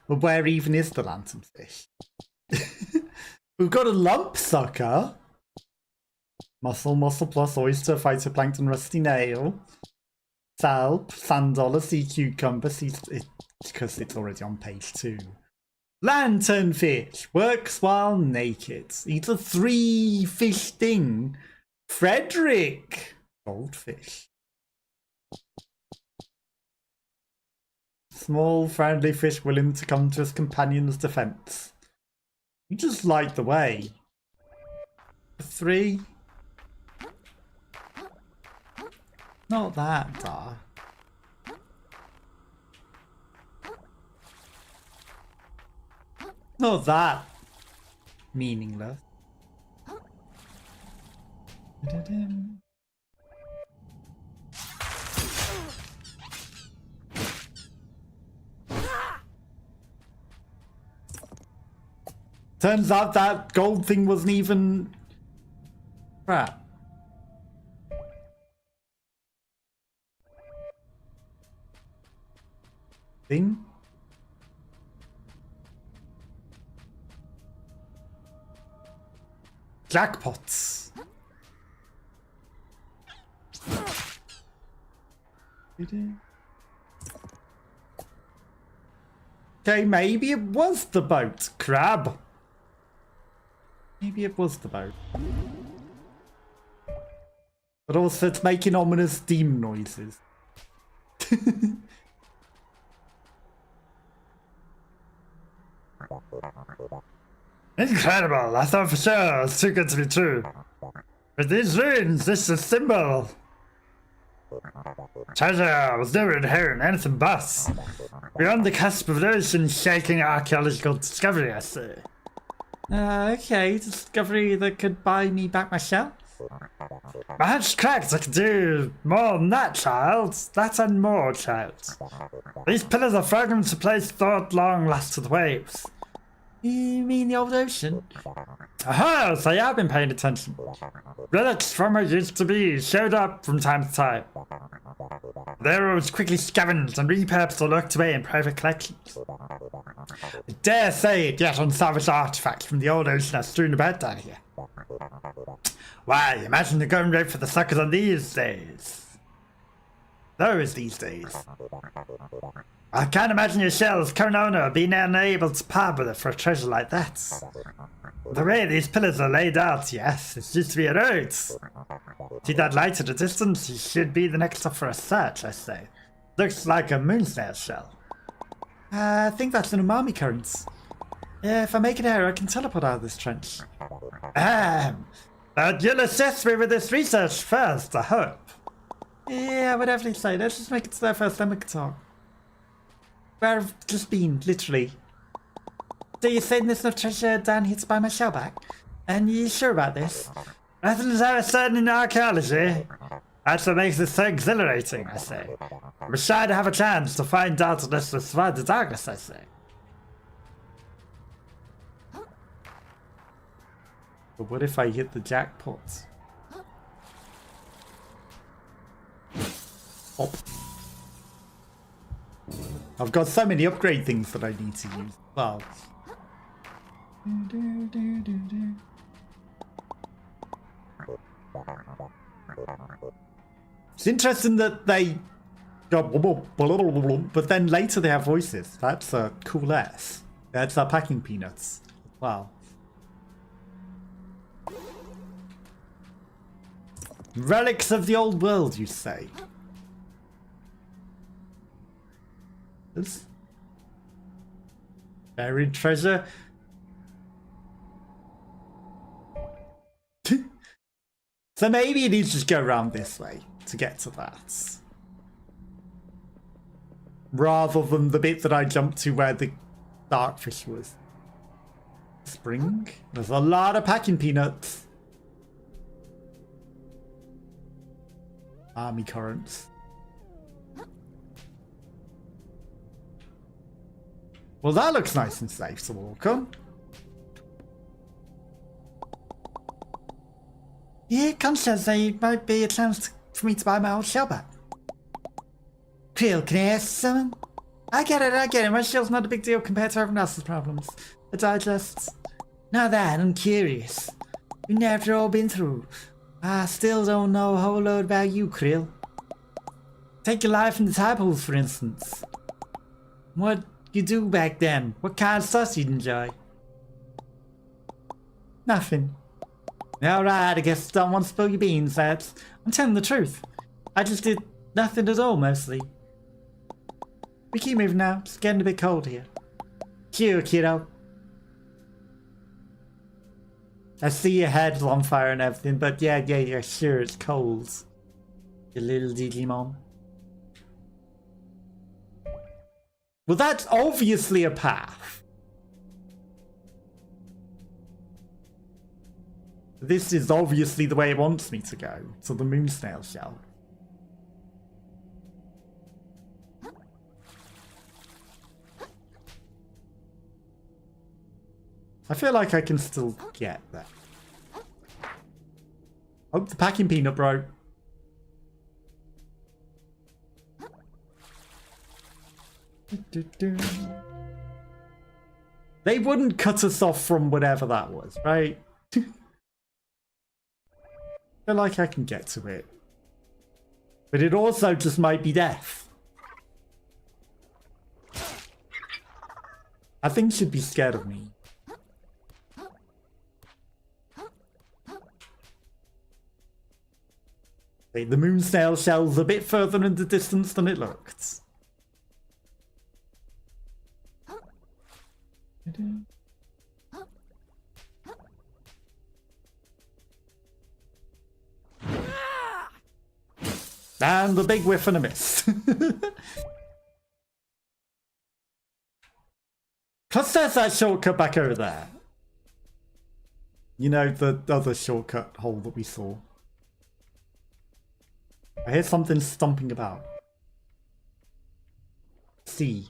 But where even is the lanternfish? We've got a lump sucker. Mussel plus oyster, phytoplankton, rusty nail. Salp, sand dollar, sea cucumber, because it's already on page 2. Lanternfish, works while naked. Eats a 3-fish thing. Frederick, goldfish. Small, friendly fish willing to come to his companion's defense. You just light the way. 3. Not that dark. Not that meaningless. Turns out that gold thing wasn't even crap. Thing? Jackpots. Okay, maybe it was the boat. Crab. Maybe it was the boat. But also it's making ominous steam noises. Incredible! I thought for sure it was too good to be true. With these ruins, this is a symbol. Treasure was never inherent, anything but. We're on the cusp of an ocean-shaking archaeological discovery, I say. Okay, discovery that could buy me back my shell? My hat's cracked, I could do more than that, child. That and more, child. These pillars are fragments of place thought long lasted waves. You mean the old ocean? Aha, so you have been paying attention. Relics from where it used to be showed up from time to time. They were quickly scavenged and repurposed or locked away in private collections. I dare say it yet unsalvaged artifacts from the old ocean are strewn about down here. Why, imagine the going rate for the suckers on these days. Those these days. I can't imagine your shell's current owner being unable to part with it for a treasure like that. The way these pillars are laid out, yes, it used to be a road. See that light at a distance? It should be the next stop for a search, I say. Looks like a moon snail shell. I think that's an umami current. Yeah, if I make an error, I can teleport out of this trench. But you'll assist me with this research first, I hope. Yeah, whatever you say. Let's just make it to there first, then we can talk. Where I've just been, literally. So you're saying there's no treasure down here to buy my shell back? And you sure about this? Nothing's ever certain in archaeology. That's what makes it so exhilarating, I say. We're shy to have a chance to find out unless we survive the darkness, I say. But what if I hit the jackpot? Oh. I've got so many upgrade things that I need to use. Well. It's interesting that they go, but then later they have voices. That's a cool ass. That's our packing peanuts. Wow. Relics of the old world, you say? This buried treasure. So maybe it needs to just go around this way to get to that. Rather than the bit that I jumped to where the darkfish was. Spring? There's a lot of packing peanuts. Army currents. Well, that looks nice and safe to walk on. Yeah, conscious there might be a chance for me to buy my old shell back. Kril, can I ask something? I get it. My shell's not a big deal compared to everyone else's problems. I digest. Now that, I'm curious. After all been through, I still don't know a whole lot about you, Kril. Take your life in the tide pools, for instance. What you do back then? What kind of stuff you'd enjoy? Nothing. Alright, I guess don't want to spill your beans, lads. I'm telling the truth. I just did nothing at all, mostly. We keep moving now. It's getting a bit cold here. Cute, kiddo. I see your head's on fire and everything, but yeah, sure, it's cold. You little Digimon. Well, that's obviously a path. This is obviously the way it wants me to go, to the moon snail shell. I feel like I can still get that. Oh, the packing peanut broke. They wouldn't cut us off from whatever that was, right? I feel like I can get to it. But it also just might be death. I think she'd be scared of me. The moon snail shell's a bit further in the distance than it looked. And the big whiff and a miss. Plus there's that shortcut back over there. You know, the other shortcut hole that we saw. I hear something stomping about. See.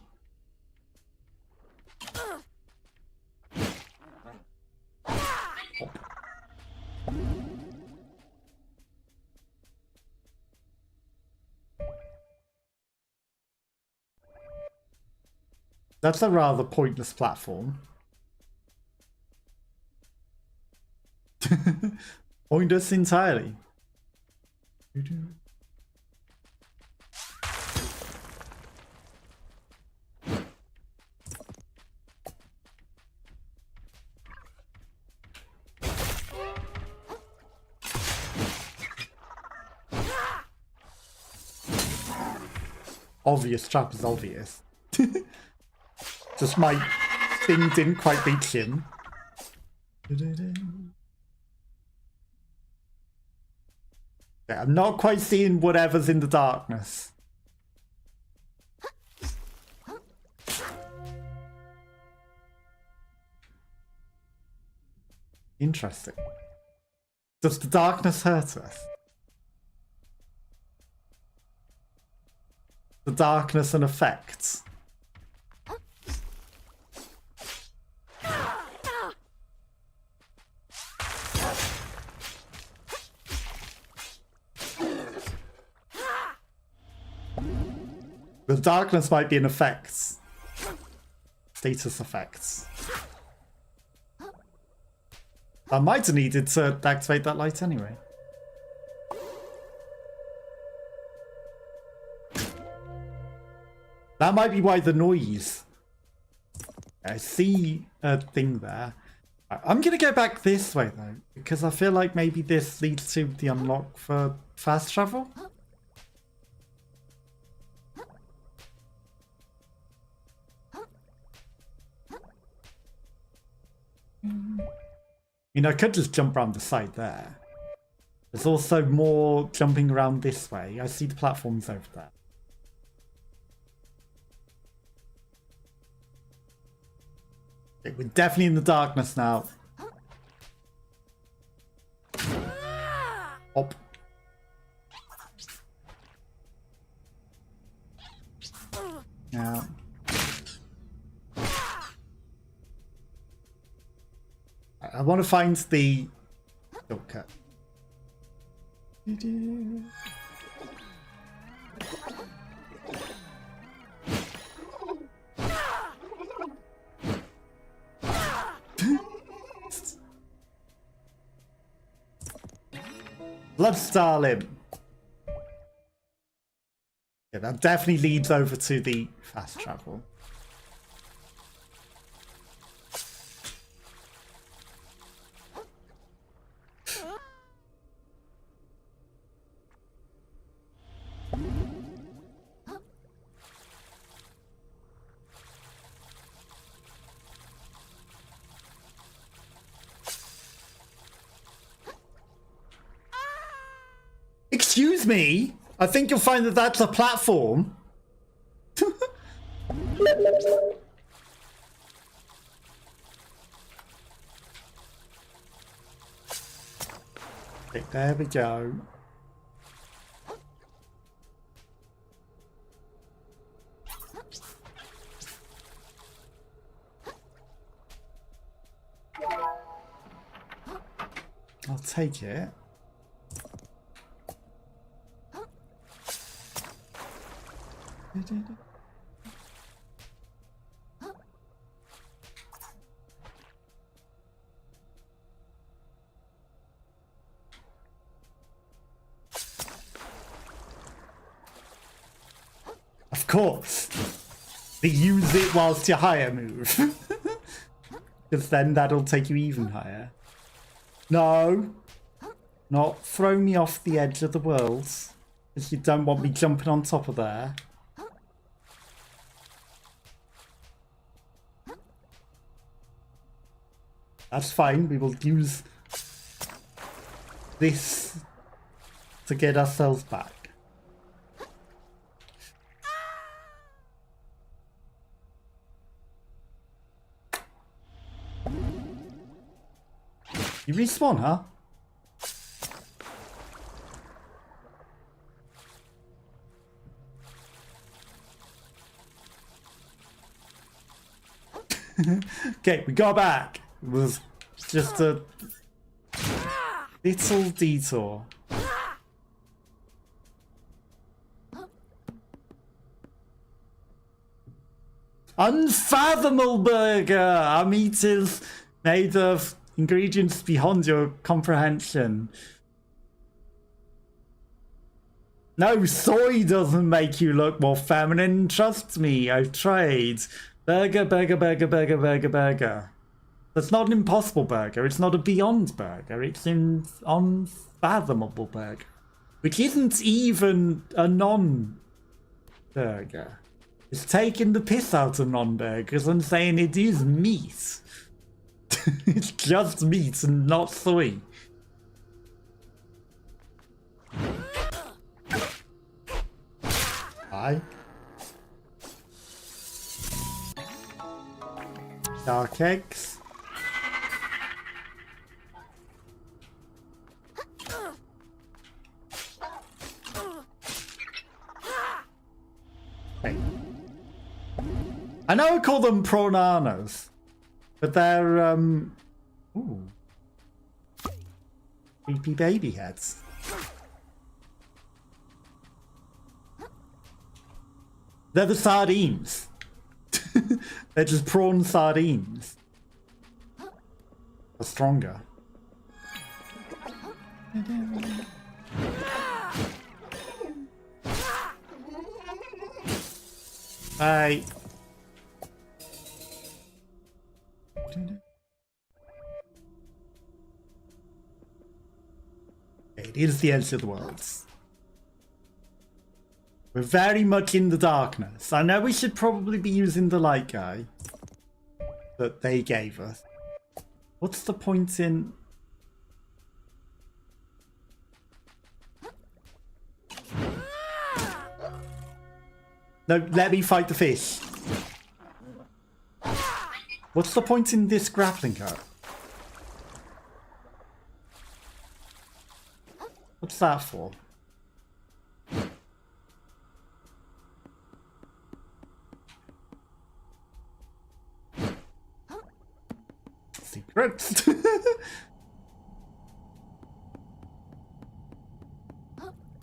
That's a rather pointless platform. Pointless entirely. Obvious trap is obvious. Just my thing didn't quite reach him. Yeah, I'm not quite seeing whatever's in the darkness. Interesting. Does the darkness hurt us? The darkness and effects. The darkness might be an effect. Status effects. I might have needed to activate that light anyway. That might be why the noise. I see a thing there. I'm gonna go back this way though, because I feel like maybe this leads to the unlock for fast travel. I mean, I could just jump around the side there. There's also more jumping around this way. I see the platforms over there. Okay, we're definitely in the darkness now. Hop. Now. I want to find the shortcut. Bloodstar. Yeah, that definitely leads over to the fast travel. Excuse me? I think you'll find that that's a platform. Okay, there we go. I'll take it. Of course. They use it whilst you higher move. Because then that'll take you even higher. No. Not throw me off the edge of the world. Because you don't want me jumping on top of there. That's fine. We will use this to get ourselves back. You respawn, huh? Okay, we got back. It was just a little detour. Unfathomable burger! Our meat is made of ingredients beyond your comprehension. No, soy doesn't make you look more feminine. Trust me, I've tried. Burger, burger, burger, burger, burger, burger. That's not an impossible burger. It's not a beyond burger. It's an unfathomable burger. Which isn't even a non-burger. It's taking the piss out of non-burgers and saying it is meat. It's just meat and not soy. Hi. Dark eggs. Hey. I know I call them prananas, but they're ooh, creepy baby heads. They're the sardines. They're just prawn sardines. They're stronger. Hey. It is the edge of the world. We're very much in the darkness. I know we should probably be using the light guy that they gave us. What's the point in... No, let me fight the fish. What's the point in this grappling hook? What's that for? Secrets.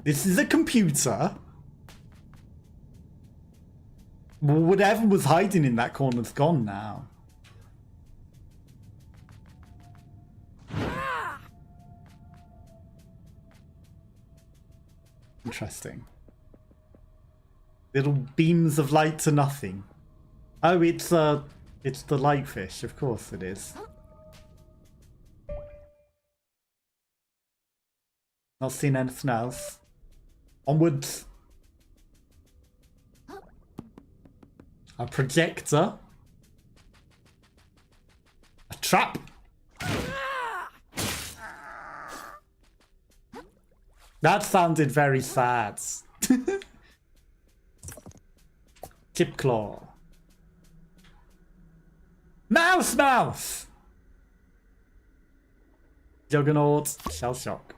This is a computer. Whatever was hiding in that corner's gone now. interesting. Little beams of light to nothing. Oh, it's the lightfish. Of course it is. Not seen anything else. Onwards. A projector. A trap. That sounded very sad. Chip claw. Mouse! Juggernaut. Shell shock.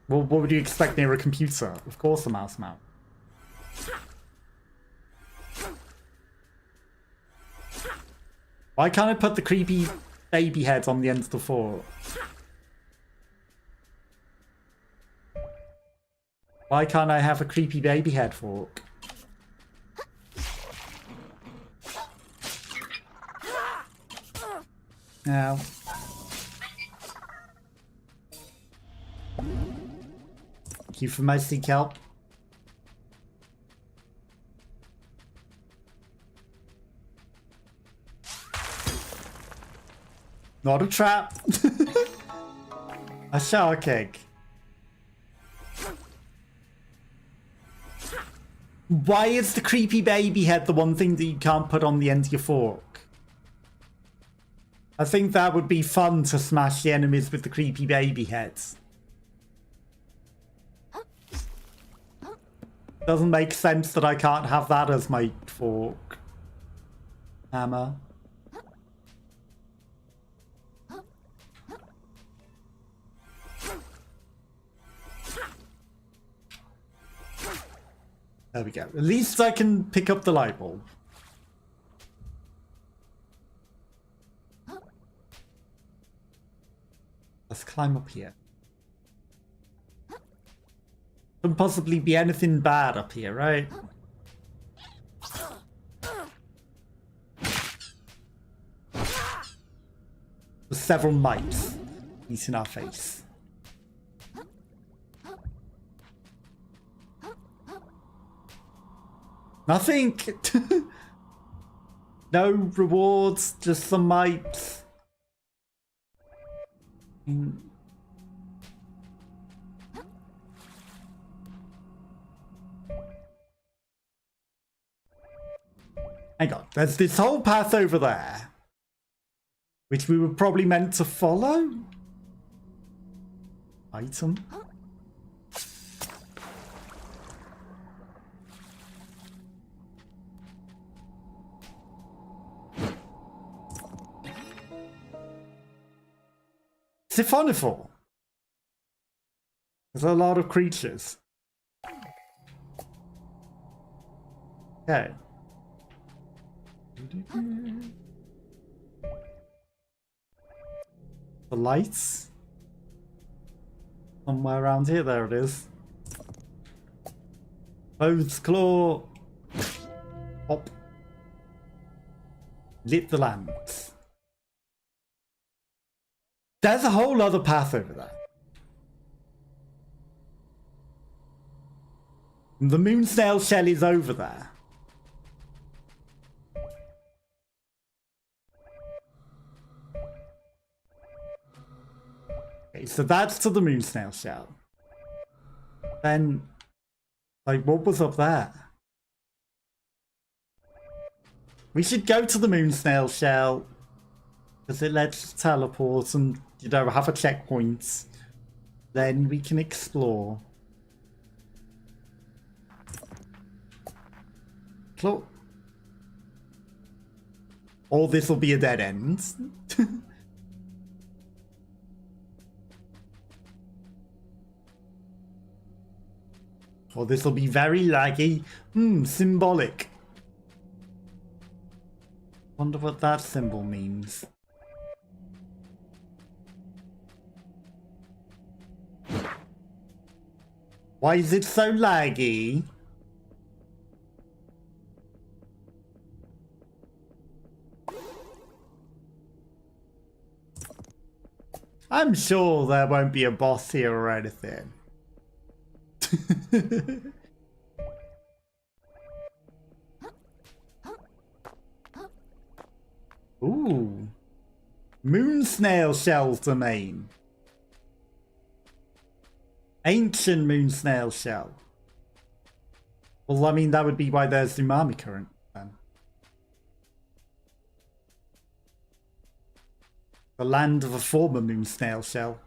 Well, what would you expect near a computer? Of course a mouse. Why can't I put the creepy baby head on the end of the fork? Why can't I have a creepy baby head fork? Now. Thank you for my seek help. Not a trap. A shark egg. Why is the creepy baby head the one thing that you can't put on the end of your fork? I think that would be fun to smash the enemies with the creepy baby heads. Doesn't make sense that I can't have that as my fork. Hammer. There we go. At least I can pick up the light bulb. Let's climb up here. Couldn't possibly be anything bad up here, right? There's several mites eating our face. Nothing! No rewards, just some mites. Hang on, there's this whole path over there, which we were probably meant to follow? Item? Siphonifor. There's a lot of creatures. Okay. The lights. Somewhere around here, there it is. Clothes claw. Hop. Lit the lamps. There's a whole other path over there. The moon snail shell is over there. Okay, so that's to the moon snail shell. Then, like, what was up there? We should go to the moon snail shell because it lets us teleport and, you know, have a checkpoint. Then we can explore. Or this will be a dead end. Or this will be very laggy. Symbolic. Wonder what that symbol means. Why is it so laggy? I'm sure there won't be a boss here or anything. Ooh. Moon snail shell domain. Ancient moon snail shell. Well, I mean, that would be why there's umami current then. The land of a former moon snail shell.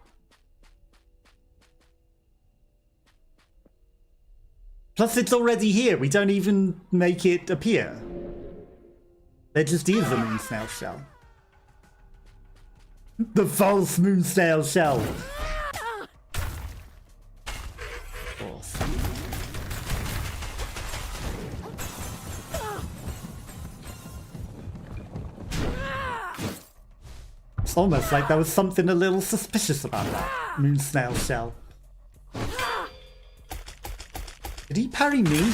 Plus, it's already here. We don't even make it appear. There just is a moon snail shell. The false moon snail shell. Awesome. It's almost like there was something a little suspicious about that moon snail shell. Did he parry me?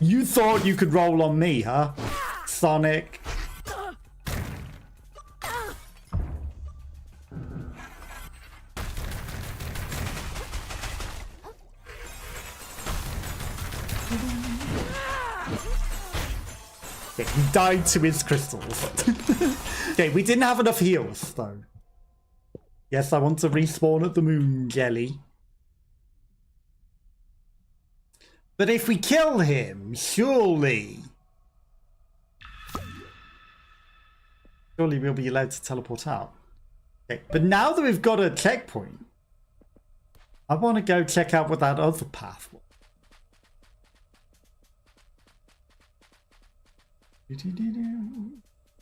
You thought you could roll on me, huh? Sonic. Okay, he died to his crystals. Okay, we didn't have enough heals, though. Yes, I want to respawn at the moon, Jelly. But if we kill him, surely we'll be allowed to teleport out. Okay, but now that we've got a checkpoint, I want to go check out what that other path was.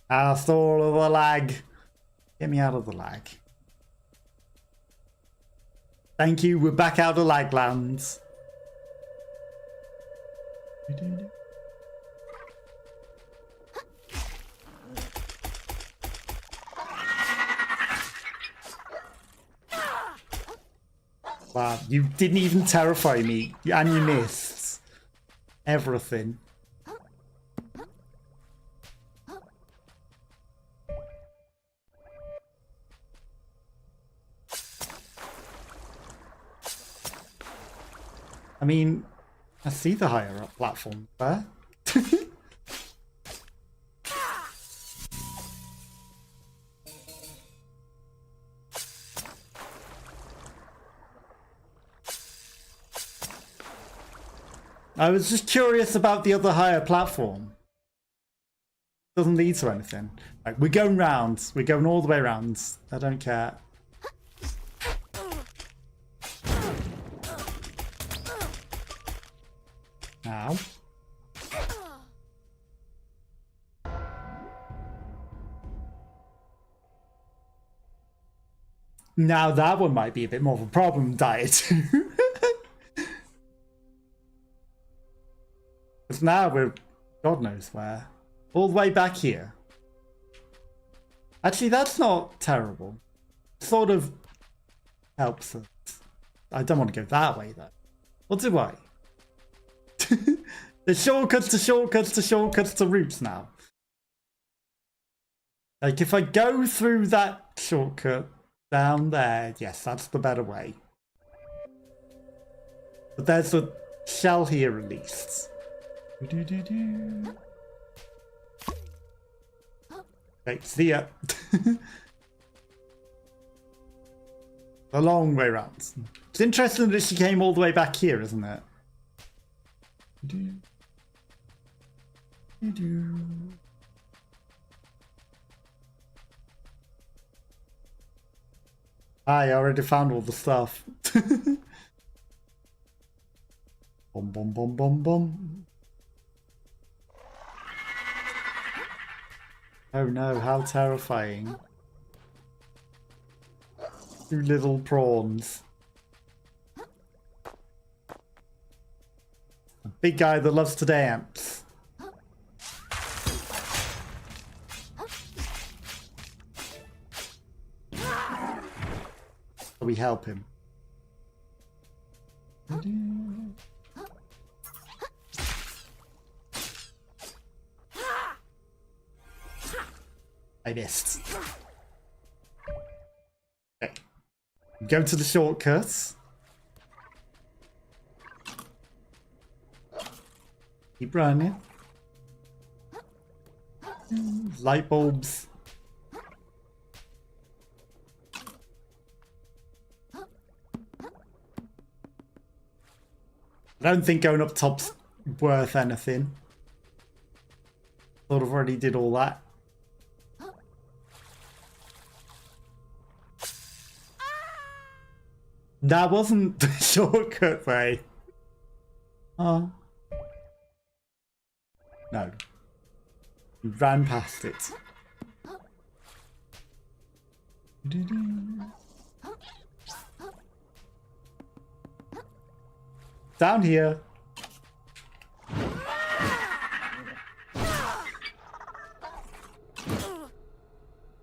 That's all of the lag. Get me out of the lag. Thank you, we're back out of lag lands. Wow, you didn't even terrify me, and you missed everything. I mean, I see the higher up platform there. I was just curious about the other higher platform. Doesn't lead to anything. Right, we're going round. We're going all the way round. I don't care. Now. Now that one might be a bit more of a problem, Diet. Because now we're God knows where. All the way back here. Actually, that's not terrible. Sort of helps us. I don't want to go that way though. What do I? There's shortcuts to shortcuts to shortcuts to routes now. Like if I go through that shortcut down there, yes, that's the better way. But there's a shell here at least. Okay, see ya. A long way round. It's interesting that she came all the way back here, isn't it? I already found all the stuff. Bum bum bum bum bum. Oh no, how terrifying. You little prawns. A big guy that loves to dance. So we help him. I missed. Okay. Go to the shortcuts. Keep running. Light bulbs. I don't think going up top's worth anything. Sort of already did all that. That wasn't the shortcut way. Oh. No. You ran past it. Down here.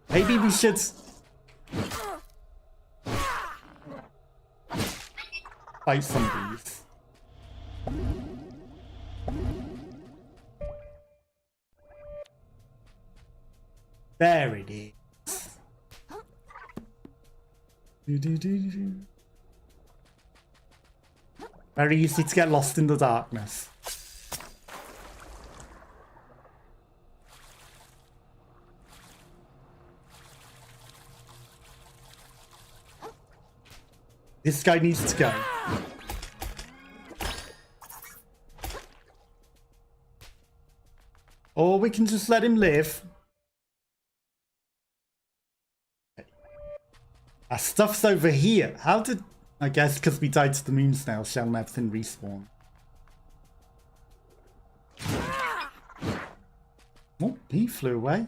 Maybe we should... fight some of these. There it is. Very easy to get lost in the darkness. This guy needs to go. Or we can just let him live. Our stuff's over here. How did... I guess because we died to the moon snail shell and everything respawn. Oh, he flew away.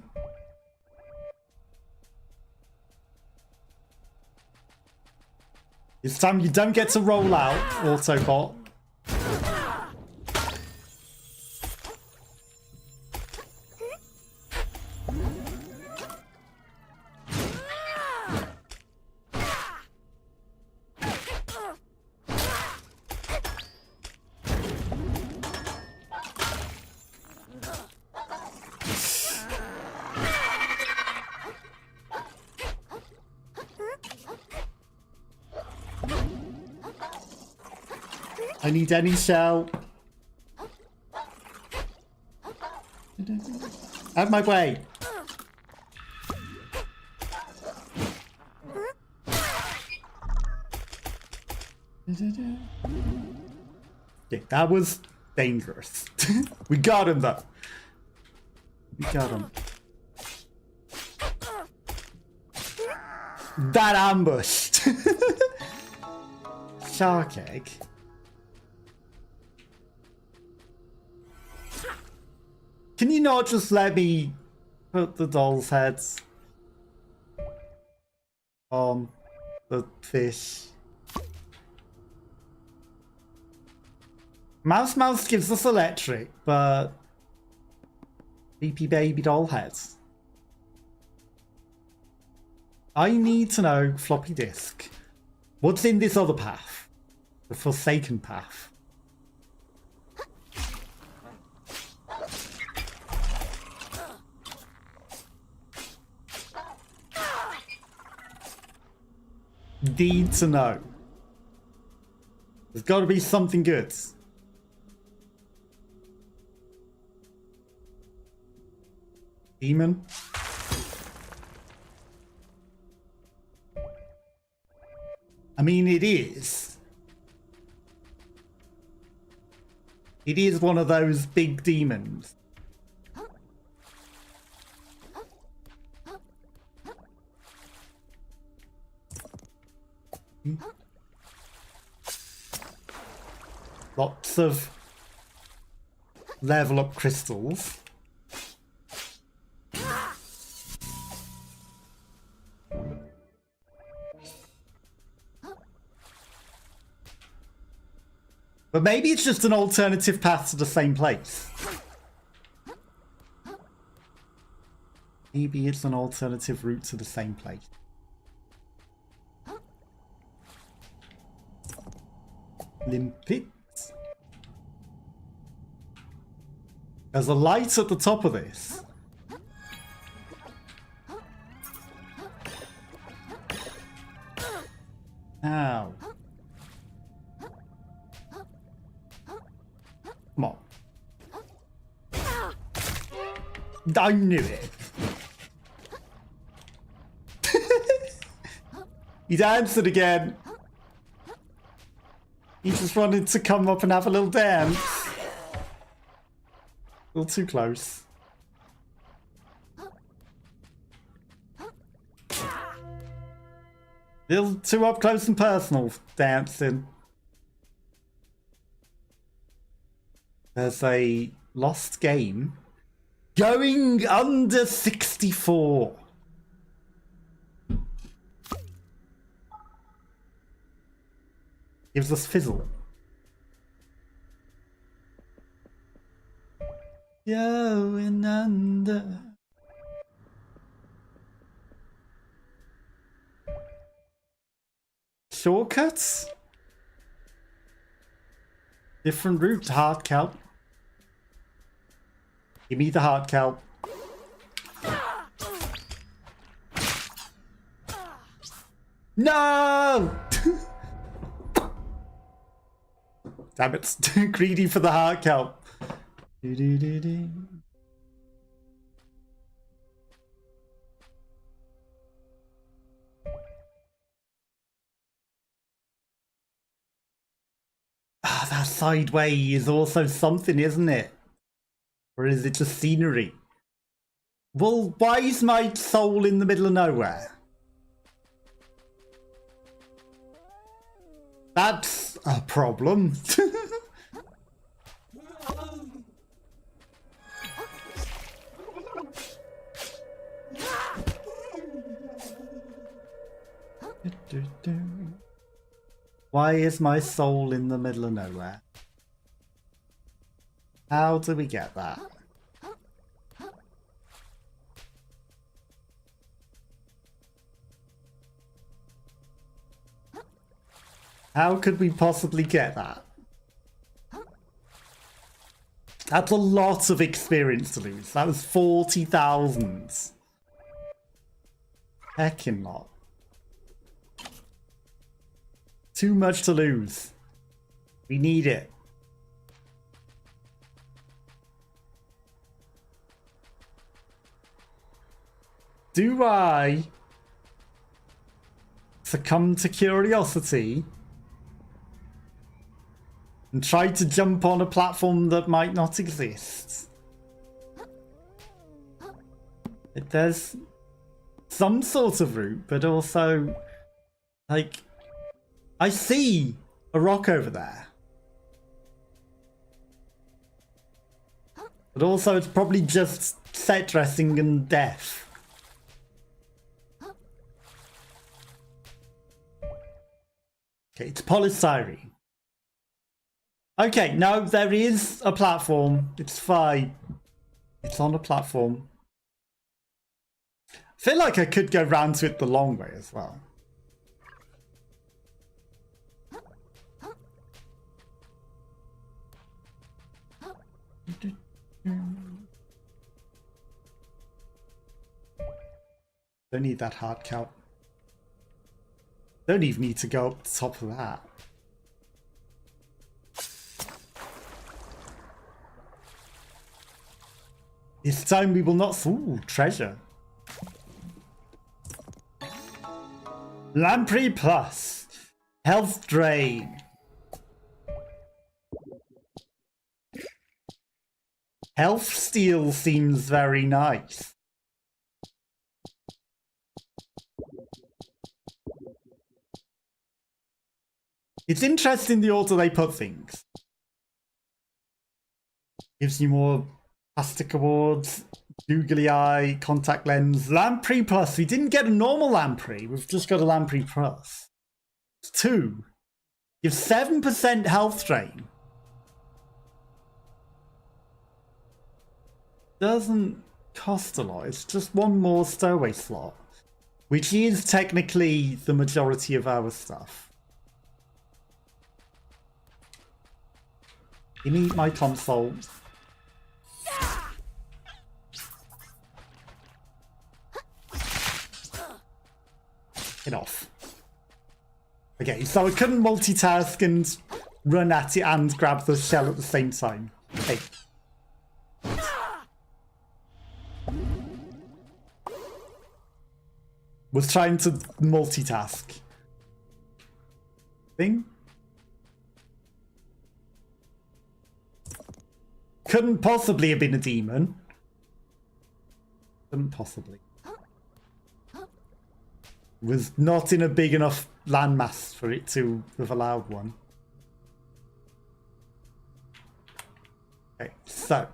This time you don't get to roll out, Autobot. I need any shell. Out of my way. Yeah, that was dangerous. We got him though. We got him. That ambushed. Shark egg. Can you not just let me put the doll's heads on the fish? Mouse gives us electric, but creepy baby doll heads. I need to know, floppy disk, what's in this other path? The Forsaken path. Need to know. There's got to be something good. Demon. I mean, it is. It is one of those big demons. Lots of level up crystals. But maybe it's just an alternative path to the same place. Maybe it's an alternative route to the same place. Limpet. There's a light at the top of this. Ow. Come on. I knew it. He's answered again. He just wanted to come up and have a little dance. A little too close. Little too up close and personal dancing. There's a lost game going under 64. Gives us fizzle. Going under. Shortcuts? Different route, hard kelp. Give me the hard kelp. No! Damn it, too greedy for the hard kelp. Ah, that sideway is also something, isn't it? Or is it just scenery? Well, why is my soul in the middle of nowhere? That's a problem. Why is my soul in the middle of nowhere? How do we get that? How could we possibly get that? That's a lot of experience to lose. That was 40,000. Heckin' lot. Too much to lose. We need it. Do I succumb to curiosity and try to jump on a platform that might not exist? There's some sort of route, but also, like, I see a rock over there. But also it's probably just set dressing and death. Okay, it's polystyrene. Okay, no, there is a platform. It's fine. It's on a platform. I feel like I could go round to it the long way as well. Don't need that hard kelp. Don't even need to go up the top of that. This time we will not. Ooh, treasure. Lamprey Plus. Health Drain. Health Steal seems very nice. It's interesting the order they put things. Gives you more plastic awards, googly eye, contact lens, Lamprey Plus. We didn't get a normal Lamprey, we've just got a Lamprey Plus. It's 2. Gives 7% health drain. Doesn't cost a lot, it's just one more stowaway slot, which is technically the majority of our stuff. Give me my console. Get off. Okay, so I couldn't multitask and run at it and grab the shell at the same time. Hey. Was trying to multitask. Thing? Couldn't possibly have been a demon. Couldn't possibly. Was not in a big enough landmass for it to have allowed one. Okay, so.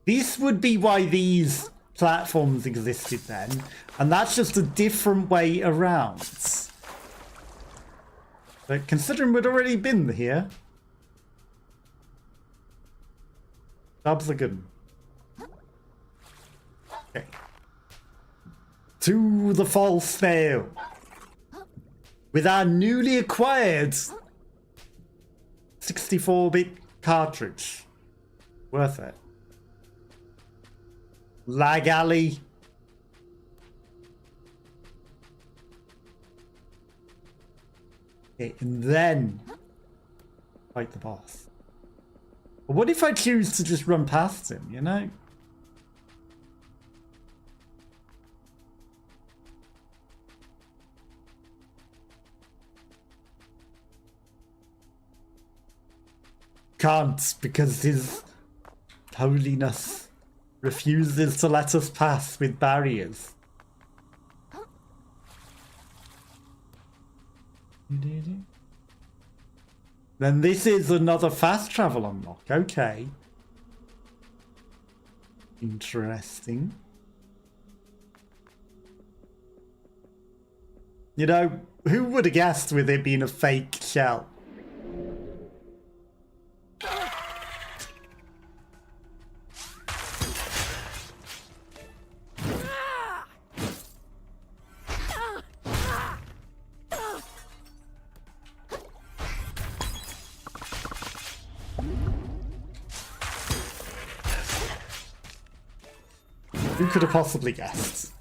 This would be why these platforms existed then, and that's just a different way around. But considering we'd already been here, jobs are good. Okay. To the false snail. With our newly acquired 64-bit cartridge. Worth it. Lag alley. Okay, and then fight the boss. But what if I choose to just run past him, you know? Can't, because his holiness refuses to let us pass with barriers. Then this is another fast travel unlock. Okay. Interesting. You know, who would have guessed with it being a fake shell? Who could have possibly guessed?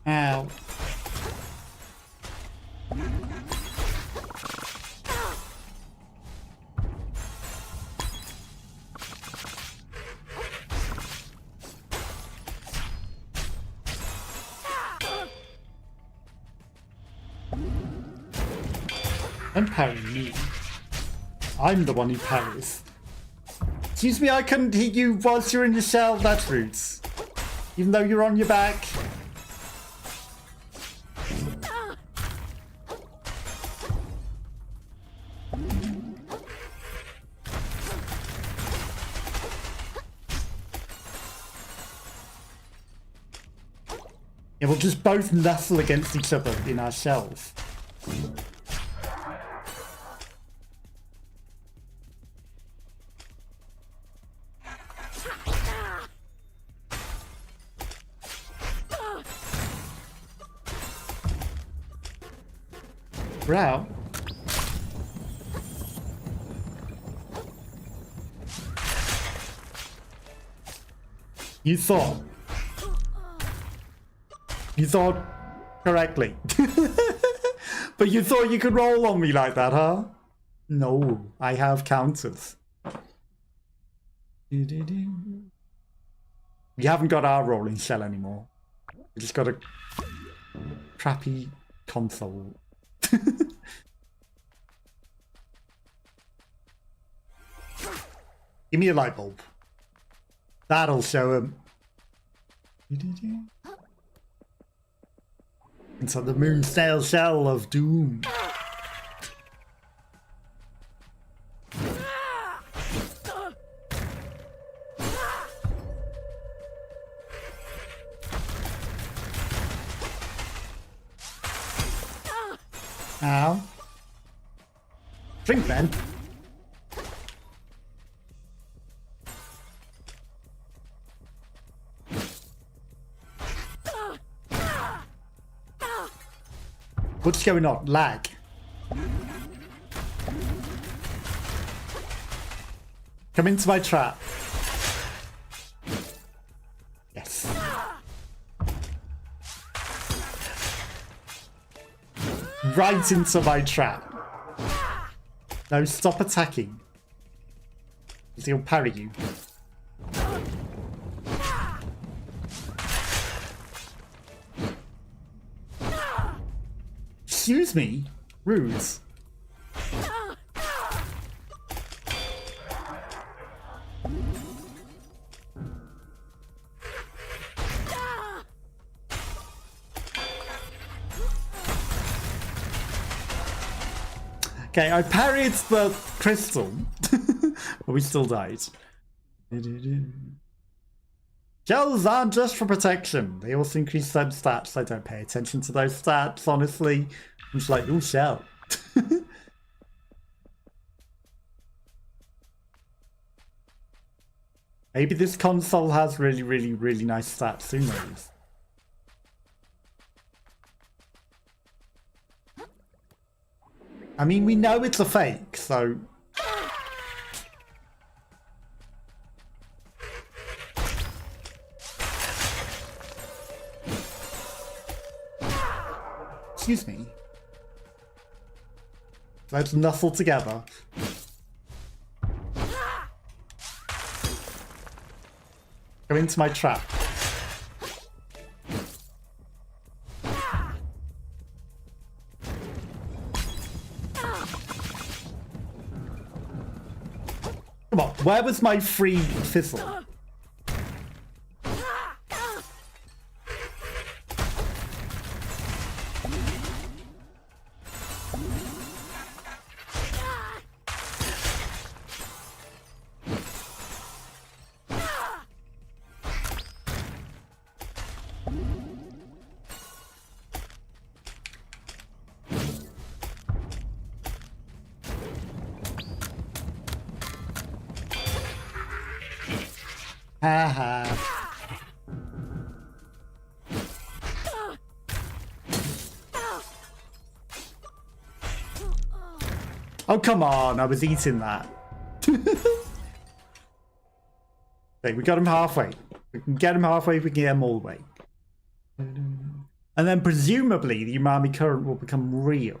Ow. Don't parry me. I'm the one who parries. Excuse me, I couldn't hit you whilst you're in your shell. That's rude. Even though you're on your back. Yeah, we'll just both nestle against each other in our shells. Brow. You thought correctly. But you thought you could roll on me like that, huh? No, I have counters. We haven't got our rolling shell anymore. We just got a crappy console. Give me a light bulb. That'll show him. It's like the moon snail shell of doom. Ow. Drink then. What's going on? Lag. Come into my trap. Yes. Right into my trap. No, stop attacking. He'll parry you. Excuse me? Rude. Okay, I parried the crystal, but we still died. Shells aren't just for protection. They also increase certain stats. I don't pay attention to those stats, honestly. I'm just like, ooh, shell. Maybe this console has really nice stats. Who knows? I mean, we know it's a fake, so... Excuse me. Let's knuckle together. Go into my trap. Come on, where was my free fizzle? Haha. Oh, come on. I was eating that. Okay, we got him halfway. We can get him halfway, we can get him all the way. And then presumably the umami current will become real.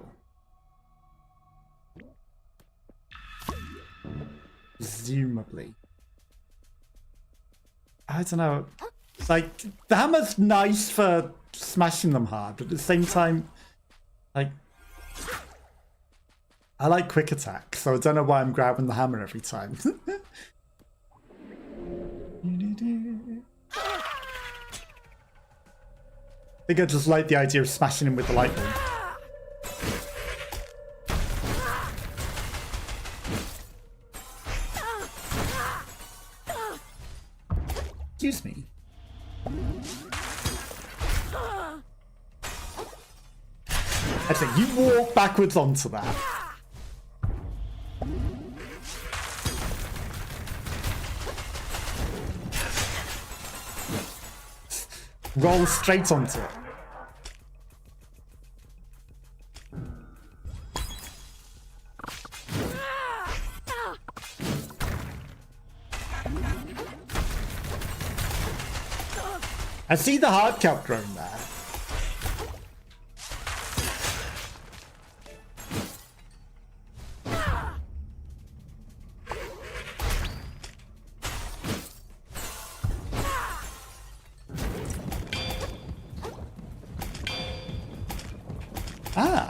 Presumably. I don't know. Like, the hammer's nice for smashing them hard, but at the same time, like, I like quick attack, so I don't know why I'm grabbing the hammer every time. I think I just like the idea of smashing him with the lightning. Excuse me. I say you walk backwards onto that. Roll straight onto it. I see the heart count growing there. Ah.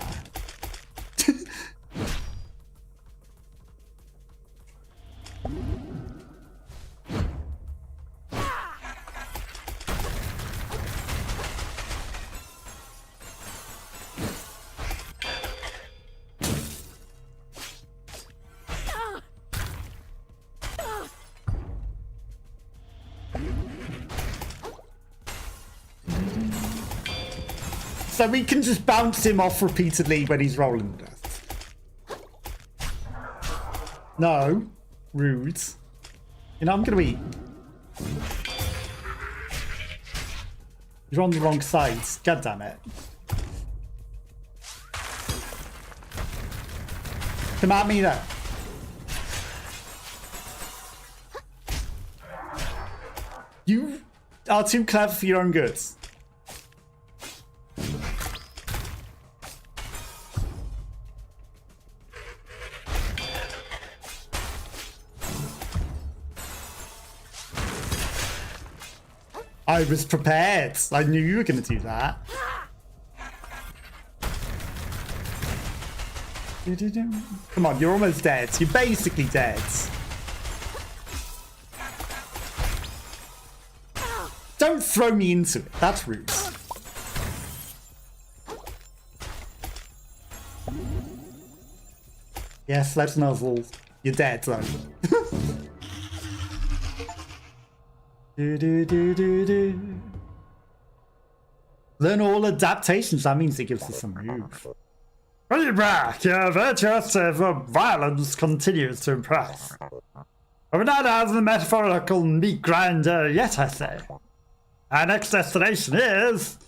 So we can just bounce him off repeatedly when he's rolling death. No. Rude. You know, I'm gonna eat. You're on the wrong side. God damn it. Come at me then. You are too clever for your own good. I was prepared. I knew you were going to do that. Come on, you're almost dead. You're basically dead. Don't throw me into it. That's rude. Yes, let's nuzzle. You're dead, though. Learn all adaptations. That means it gives us some move. Bring it back. Your virtuosity of violence continues to impress. But we're not out of the metaphorical meat grinder yet, I say. Our next destination is...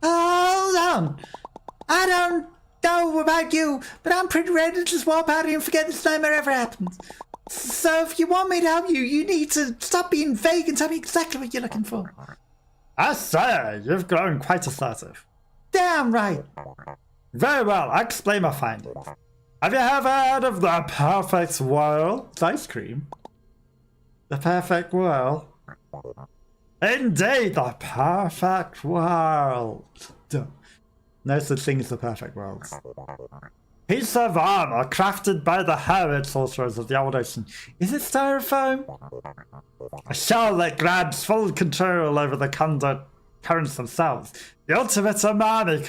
Hold on. I don't know about you, but I'm pretty ready to just walk out here and forget this nightmare ever happened. So if you want me to help you, you need to stop being vague and tell me exactly what you're looking for. I say, you've grown quite assertive. Damn right. Very well, I'll explain my findings. Have you ever heard of the perfect world? It's ice cream. The perfect world. Indeed, the perfect world. No such thing as the perfect world. Piece of armor crafted by the hermit sorcerers of the old ocean. Is it styrofoam? A shell that grabs full control over the currents themselves. The ultimate umami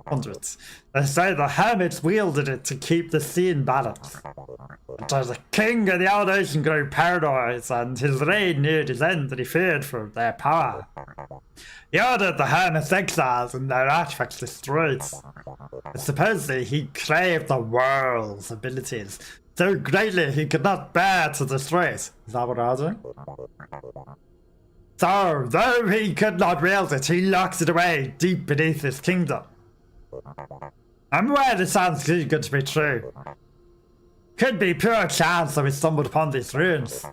conduit. They say the hermits wielded it to keep the sea in balance. But the king of the old ocean grew paranoid, and his reign neared his end, and he feared for their power. He ordered the hermits exiled and their artifacts destroyed. And supposedly he craved the world's abilities so greatly he could not bear to destroy it. Is that what I do? So, though he could not wield it, he locked it away deep beneath his kingdom. I'm aware this sounds too good to be true. Could be pure chance that we stumbled upon these ruins.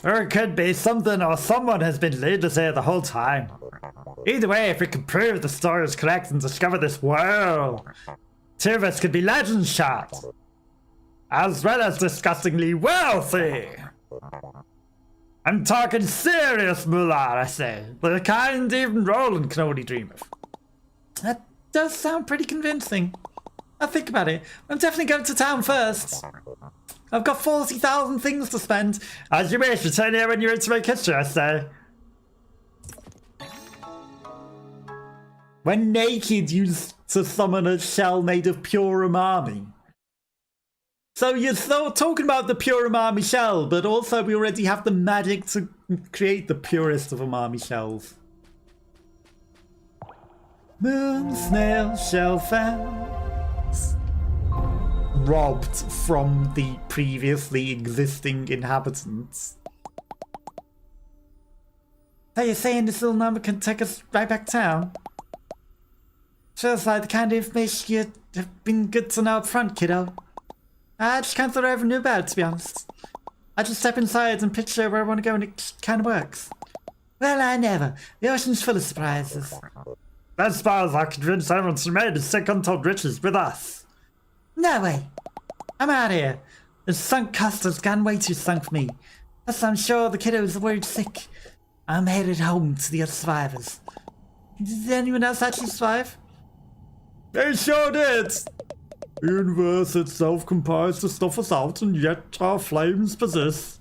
Or it could be something or someone has been leading us here the whole time. Either way, if we can prove the story is correct and discover this world, two of us could be legend shards, as well as disgustingly wealthy. I'm talking serious moolah, I say. The kind even Roland can only dream of. That does sound pretty convincing. I'll think about it. I'm definitely going to town first. I've got 40,000 things to spend. As you wish, return here when you're ready to make history, I say. When naked, used to summon a shell made of pure umami. So you're still talking about the pure umami shell, but also we already have the magic to create the purest of umami shells. Moon snail shell found. Robbed from the previously existing inhabitants. So you're saying this little number can take us right back to town? Feels like the kind of information you'd have been good to know up front, kiddo. I just can't thought I ever knew about it, to be honest. I just step inside and picture where I want to go and it kind of works. Well, I never. The ocean's full of surprises. As far as I convince everyone to remain and seek untold riches with us. No way. I'm out of here. The sunk cost has gone way too sunk for me. Plus, I'm sure the kiddos are worried sick. I'm headed home to the other survivors. Did anyone else actually survive? They sure did. The universe itself comprised to stuff us out, and yet our flames persist.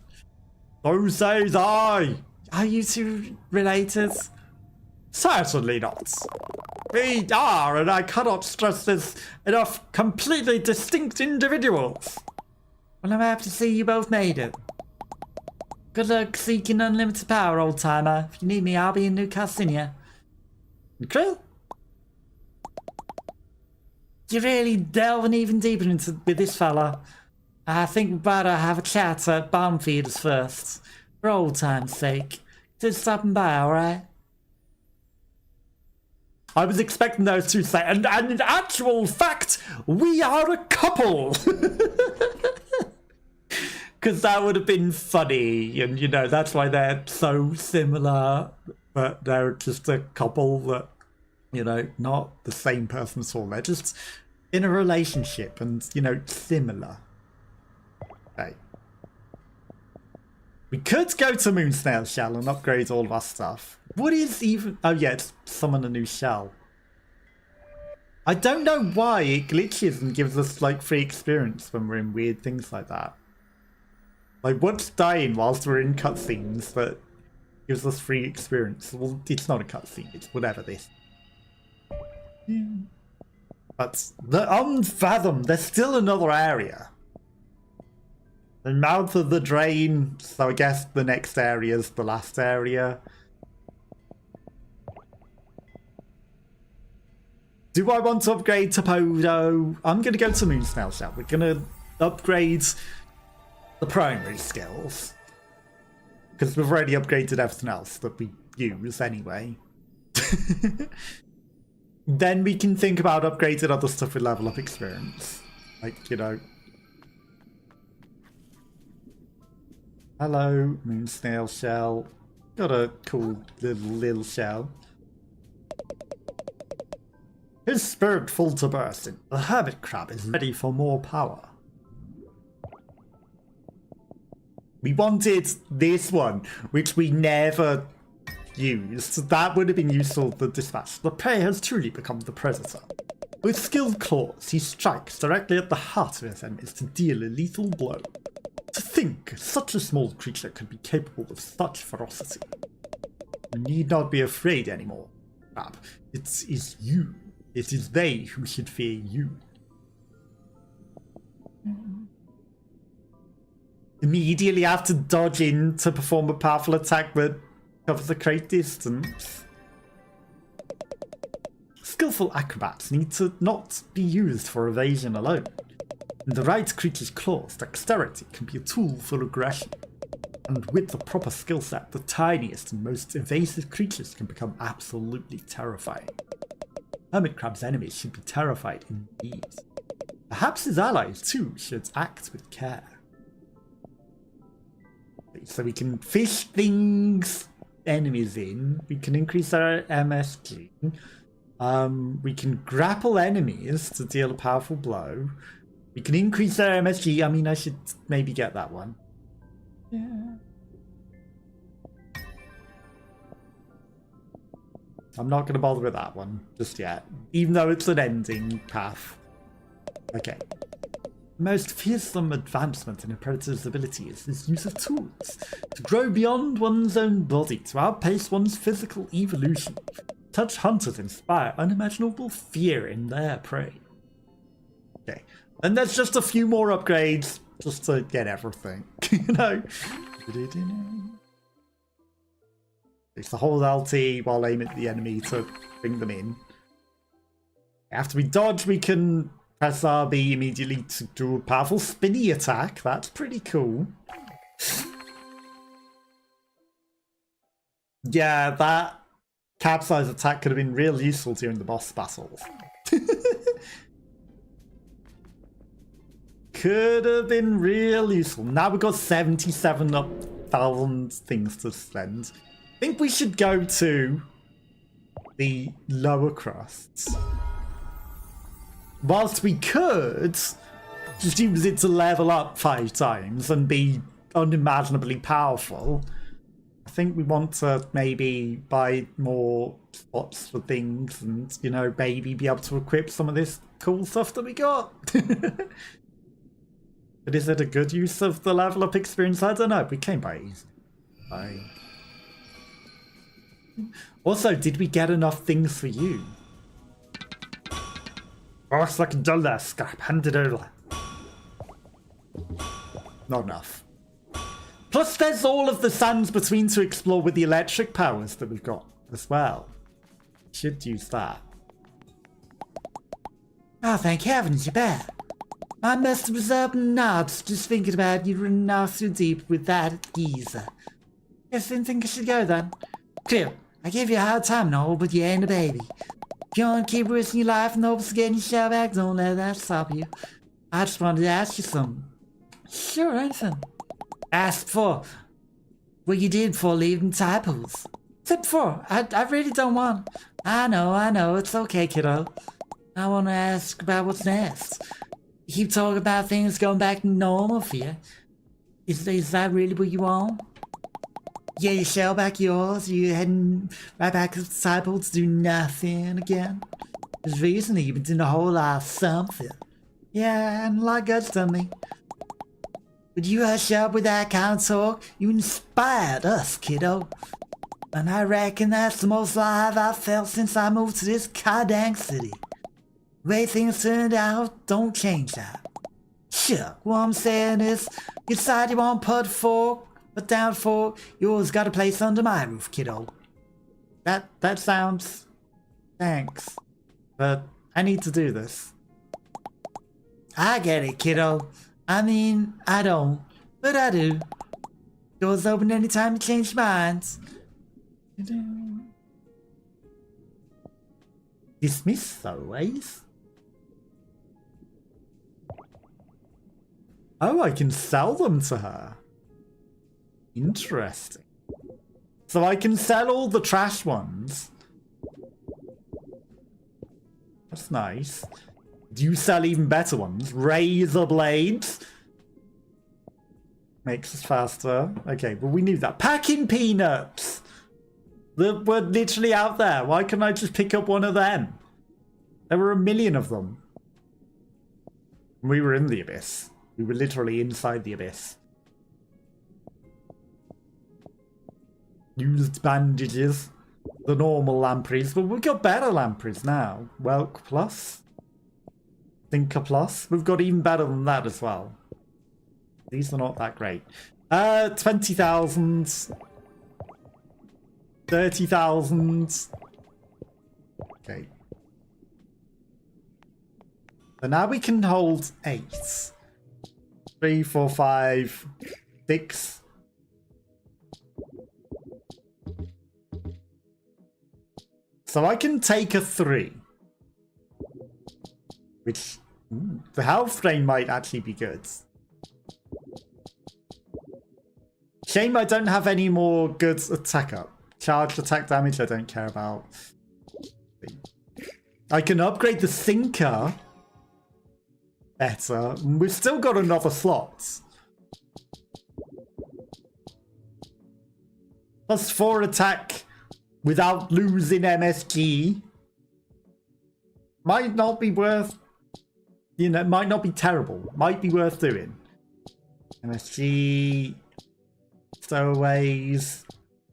So says I. Are you two related? Certainly not. We are, and I cannot stress this enough, completely distinct individuals. Well, I'm happy to see you both made it. Good luck seeking unlimited power, old timer. If you need me, I'll be in Newcastle in ya. Kril? You're really delving even deeper into with this fella. I think we'd better have a chat at Bomb Feeders first. For old time's sake. Just stopping by, alright? I was expecting those two to say, and in actual fact, we are a couple. Because that would have been funny, and you know, that's why they're so similar, but they're just a couple that, you know, not the same person at all. They're just in a relationship and, you know, similar. Okay. We could go to Moon Snail Shell and upgrade all of our stuff. What is even... Oh yeah, it's summon a new shell. I don't know why it glitches and gives us, like, free experience when we're in weird things like that. Like, what's dying whilst we're in cutscenes that gives us free experience? Well, it's not a cutscene, it's whatever this. Yeah. But the Unfathom, there's still another area. The mouth of the drain, so I guess the next area is the last area. Do I want to upgrade to Podo? I'm going to go to Moon Snail Shell. We're going to upgrade the primary skills. Because we've already upgraded everything else that we use anyway. Then we can think about upgrading other stuff with level up experience. Like, you know... Hello, Moon Snail Shell. Got a cool little shell. His spirit full to bursting. The hermit crab is ready for more power. We wanted this one, which we never used. That would have been useful for dispatch. The prey has truly become the predator. With skilled claws, he strikes directly at the heart of his enemies to deal a lethal blow. To think such a small creature could be capable of such ferocity. You need not be afraid anymore, crab. It is you. It is they who should fear you. Immediately have to dodge in to perform a powerful attack that covers a great distance. Skillful acrobats need to not be used for evasion alone. In the right creature's claws, dexterity can be a tool for aggression. And with the proper skill set, the tiniest and most evasive creatures can become absolutely terrifying. Hermit Crab's enemies should be terrified indeed. Perhaps his allies too should act with care. So we can fish things, enemies in, we can increase our MSG, we can grapple enemies to deal a powerful blow, we can increase our MSG, I mean I should maybe get that one. Yeah. I'm not going to bother with that one just yet, even though it's an ending path. Okay. The most fearsome advancement in a predator's ability is his use of tools. To grow beyond one's own body, to outpace one's physical evolution. Such hunters inspire unimaginable fear in their prey. Okay. And there's just a few more upgrades just to get everything, you know? It's the hold LT while aiming at the enemy to bring them in. After we dodge, we can press RB immediately to do a powerful spinny attack. That's pretty cool. Yeah, that capsize attack could have been real useful during the boss battles. Could have been real useful. Now we've got 77,000 things to spend. I think we should go to the lower crusts. Whilst we could just use it to level up 5 times and be unimaginably powerful, I think we want to maybe buy more spots for things and, you know, maybe be able to equip some of this cool stuff that we got. But is it a good use of the level up experience? I don't know. We came by easy. Also, did we get enough things for you? Looks like a dollar scrap. Hand it over. Not enough. Plus, there's all of the sands between to explore with the electric powers that we've got as well. Should use that. Oh, thank heavens, you're back. I must have was up nuts just thinking about you running off so deep with that geezer. Guess I didn't think I should go then. Kril, I gave you a hard time and all, but you ain't a baby. If you want to keep risking your life in hopes of getting your shell back, don't let that stop you. I just wanted to ask you something. Sure, anything. Ask for what you did before leaving typos. Tip 4. I really don't want. I know, it's okay, kiddo. I want to ask about what's next. You keep talking about things going back to normal for you. Is that really what you want? Yeah, your shell back yours? You heading right back to the disciple to do nothing again? Because recently you've been doing a whole lot of something. Yeah, and a lot of good's done me. Would you hush up with that kind of talk? You inspired us, kiddo. And I reckon that's the most alive I've felt since I moved to this goddamn city. The way things turned out don't change that. Sure, what I'm saying is, you decide you want to put down fork, you always got a place under my roof, kiddo. That sounds... Thanks. But I need to do this. I get it, kiddo. I mean, I don't, but I do. Doors open anytime you change your minds. Dismiss throwaways? Oh, I can sell them to her. Interesting. So I can sell all the trash ones. That's nice. Do you sell even better ones? Razor blades? Makes us faster. Okay, well we knew that. Packing peanuts! They were literally out there. Why couldn't I just pick up one of them? There were a million of them. We were in the abyss. We were literally inside the abyss. Used bandages. The normal lampreys. But we've got better lampreys now. Welk Plus. Thinker Plus. We've got even better than that as well. These are not that great. 20,000. 30,000. Okay. So now we can hold 8. 3, 4, 5, 6. So I can take a 3. Which, the health drain might actually be good. Shame I don't have any more good attack up. Charged attack damage I don't care about. I can upgrade the sinker better. We've still got another slot. +4 attack without losing MSG. Might not be worth... You know, might not be terrible. Might be worth doing. MSG... Stowaways...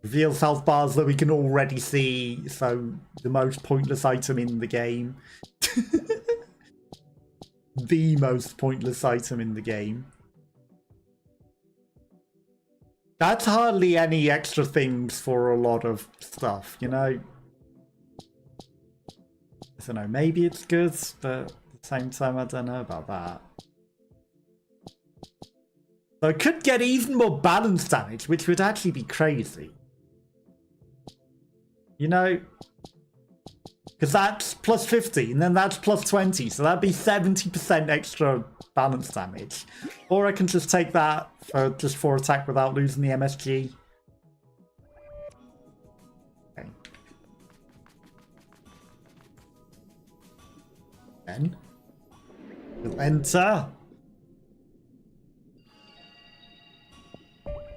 Reveals health bars that we can already see, so the most pointless item in the game. The most pointless item in the game. That's hardly any extra things for a lot of stuff, you know? I don't know, maybe it's good, but at the same time I don't know about that. So I could get even more balance damage, which would actually be crazy. You know, because that's +50 and then that's +20, so that'd be 70% extra balance damage. Or I can just take that for just 4 attack without losing the MSG. Okay. Then we'll enter.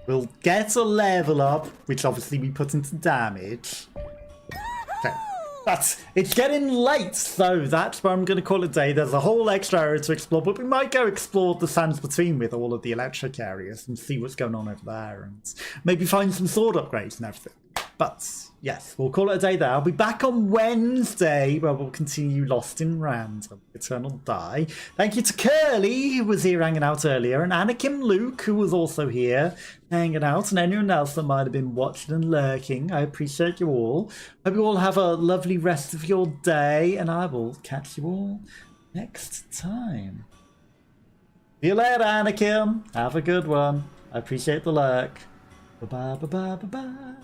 We'll get a level up, which obviously we put into damage. Okay. But it's getting late, so that's where I'm going to call it a day. There's a whole extra area to explore, but we might go explore the sands between with all of the electric areas and see what's going on over there and maybe find some sword upgrades and everything. But yes, we'll call it a day there. I'll be back on Wednesday where we'll continue Lost in Random, Eternal Die. Thank you to Curly, who was here hanging out earlier, and Anakin Luke, who was also here hanging out, and anyone else that might have been watching and lurking. I appreciate you all. Hope you all have a lovely rest of your day, and I will catch you all next time. See you later, Anakin. Have a good one. I appreciate the lurk. Bye-bye, bye-bye, bye-bye.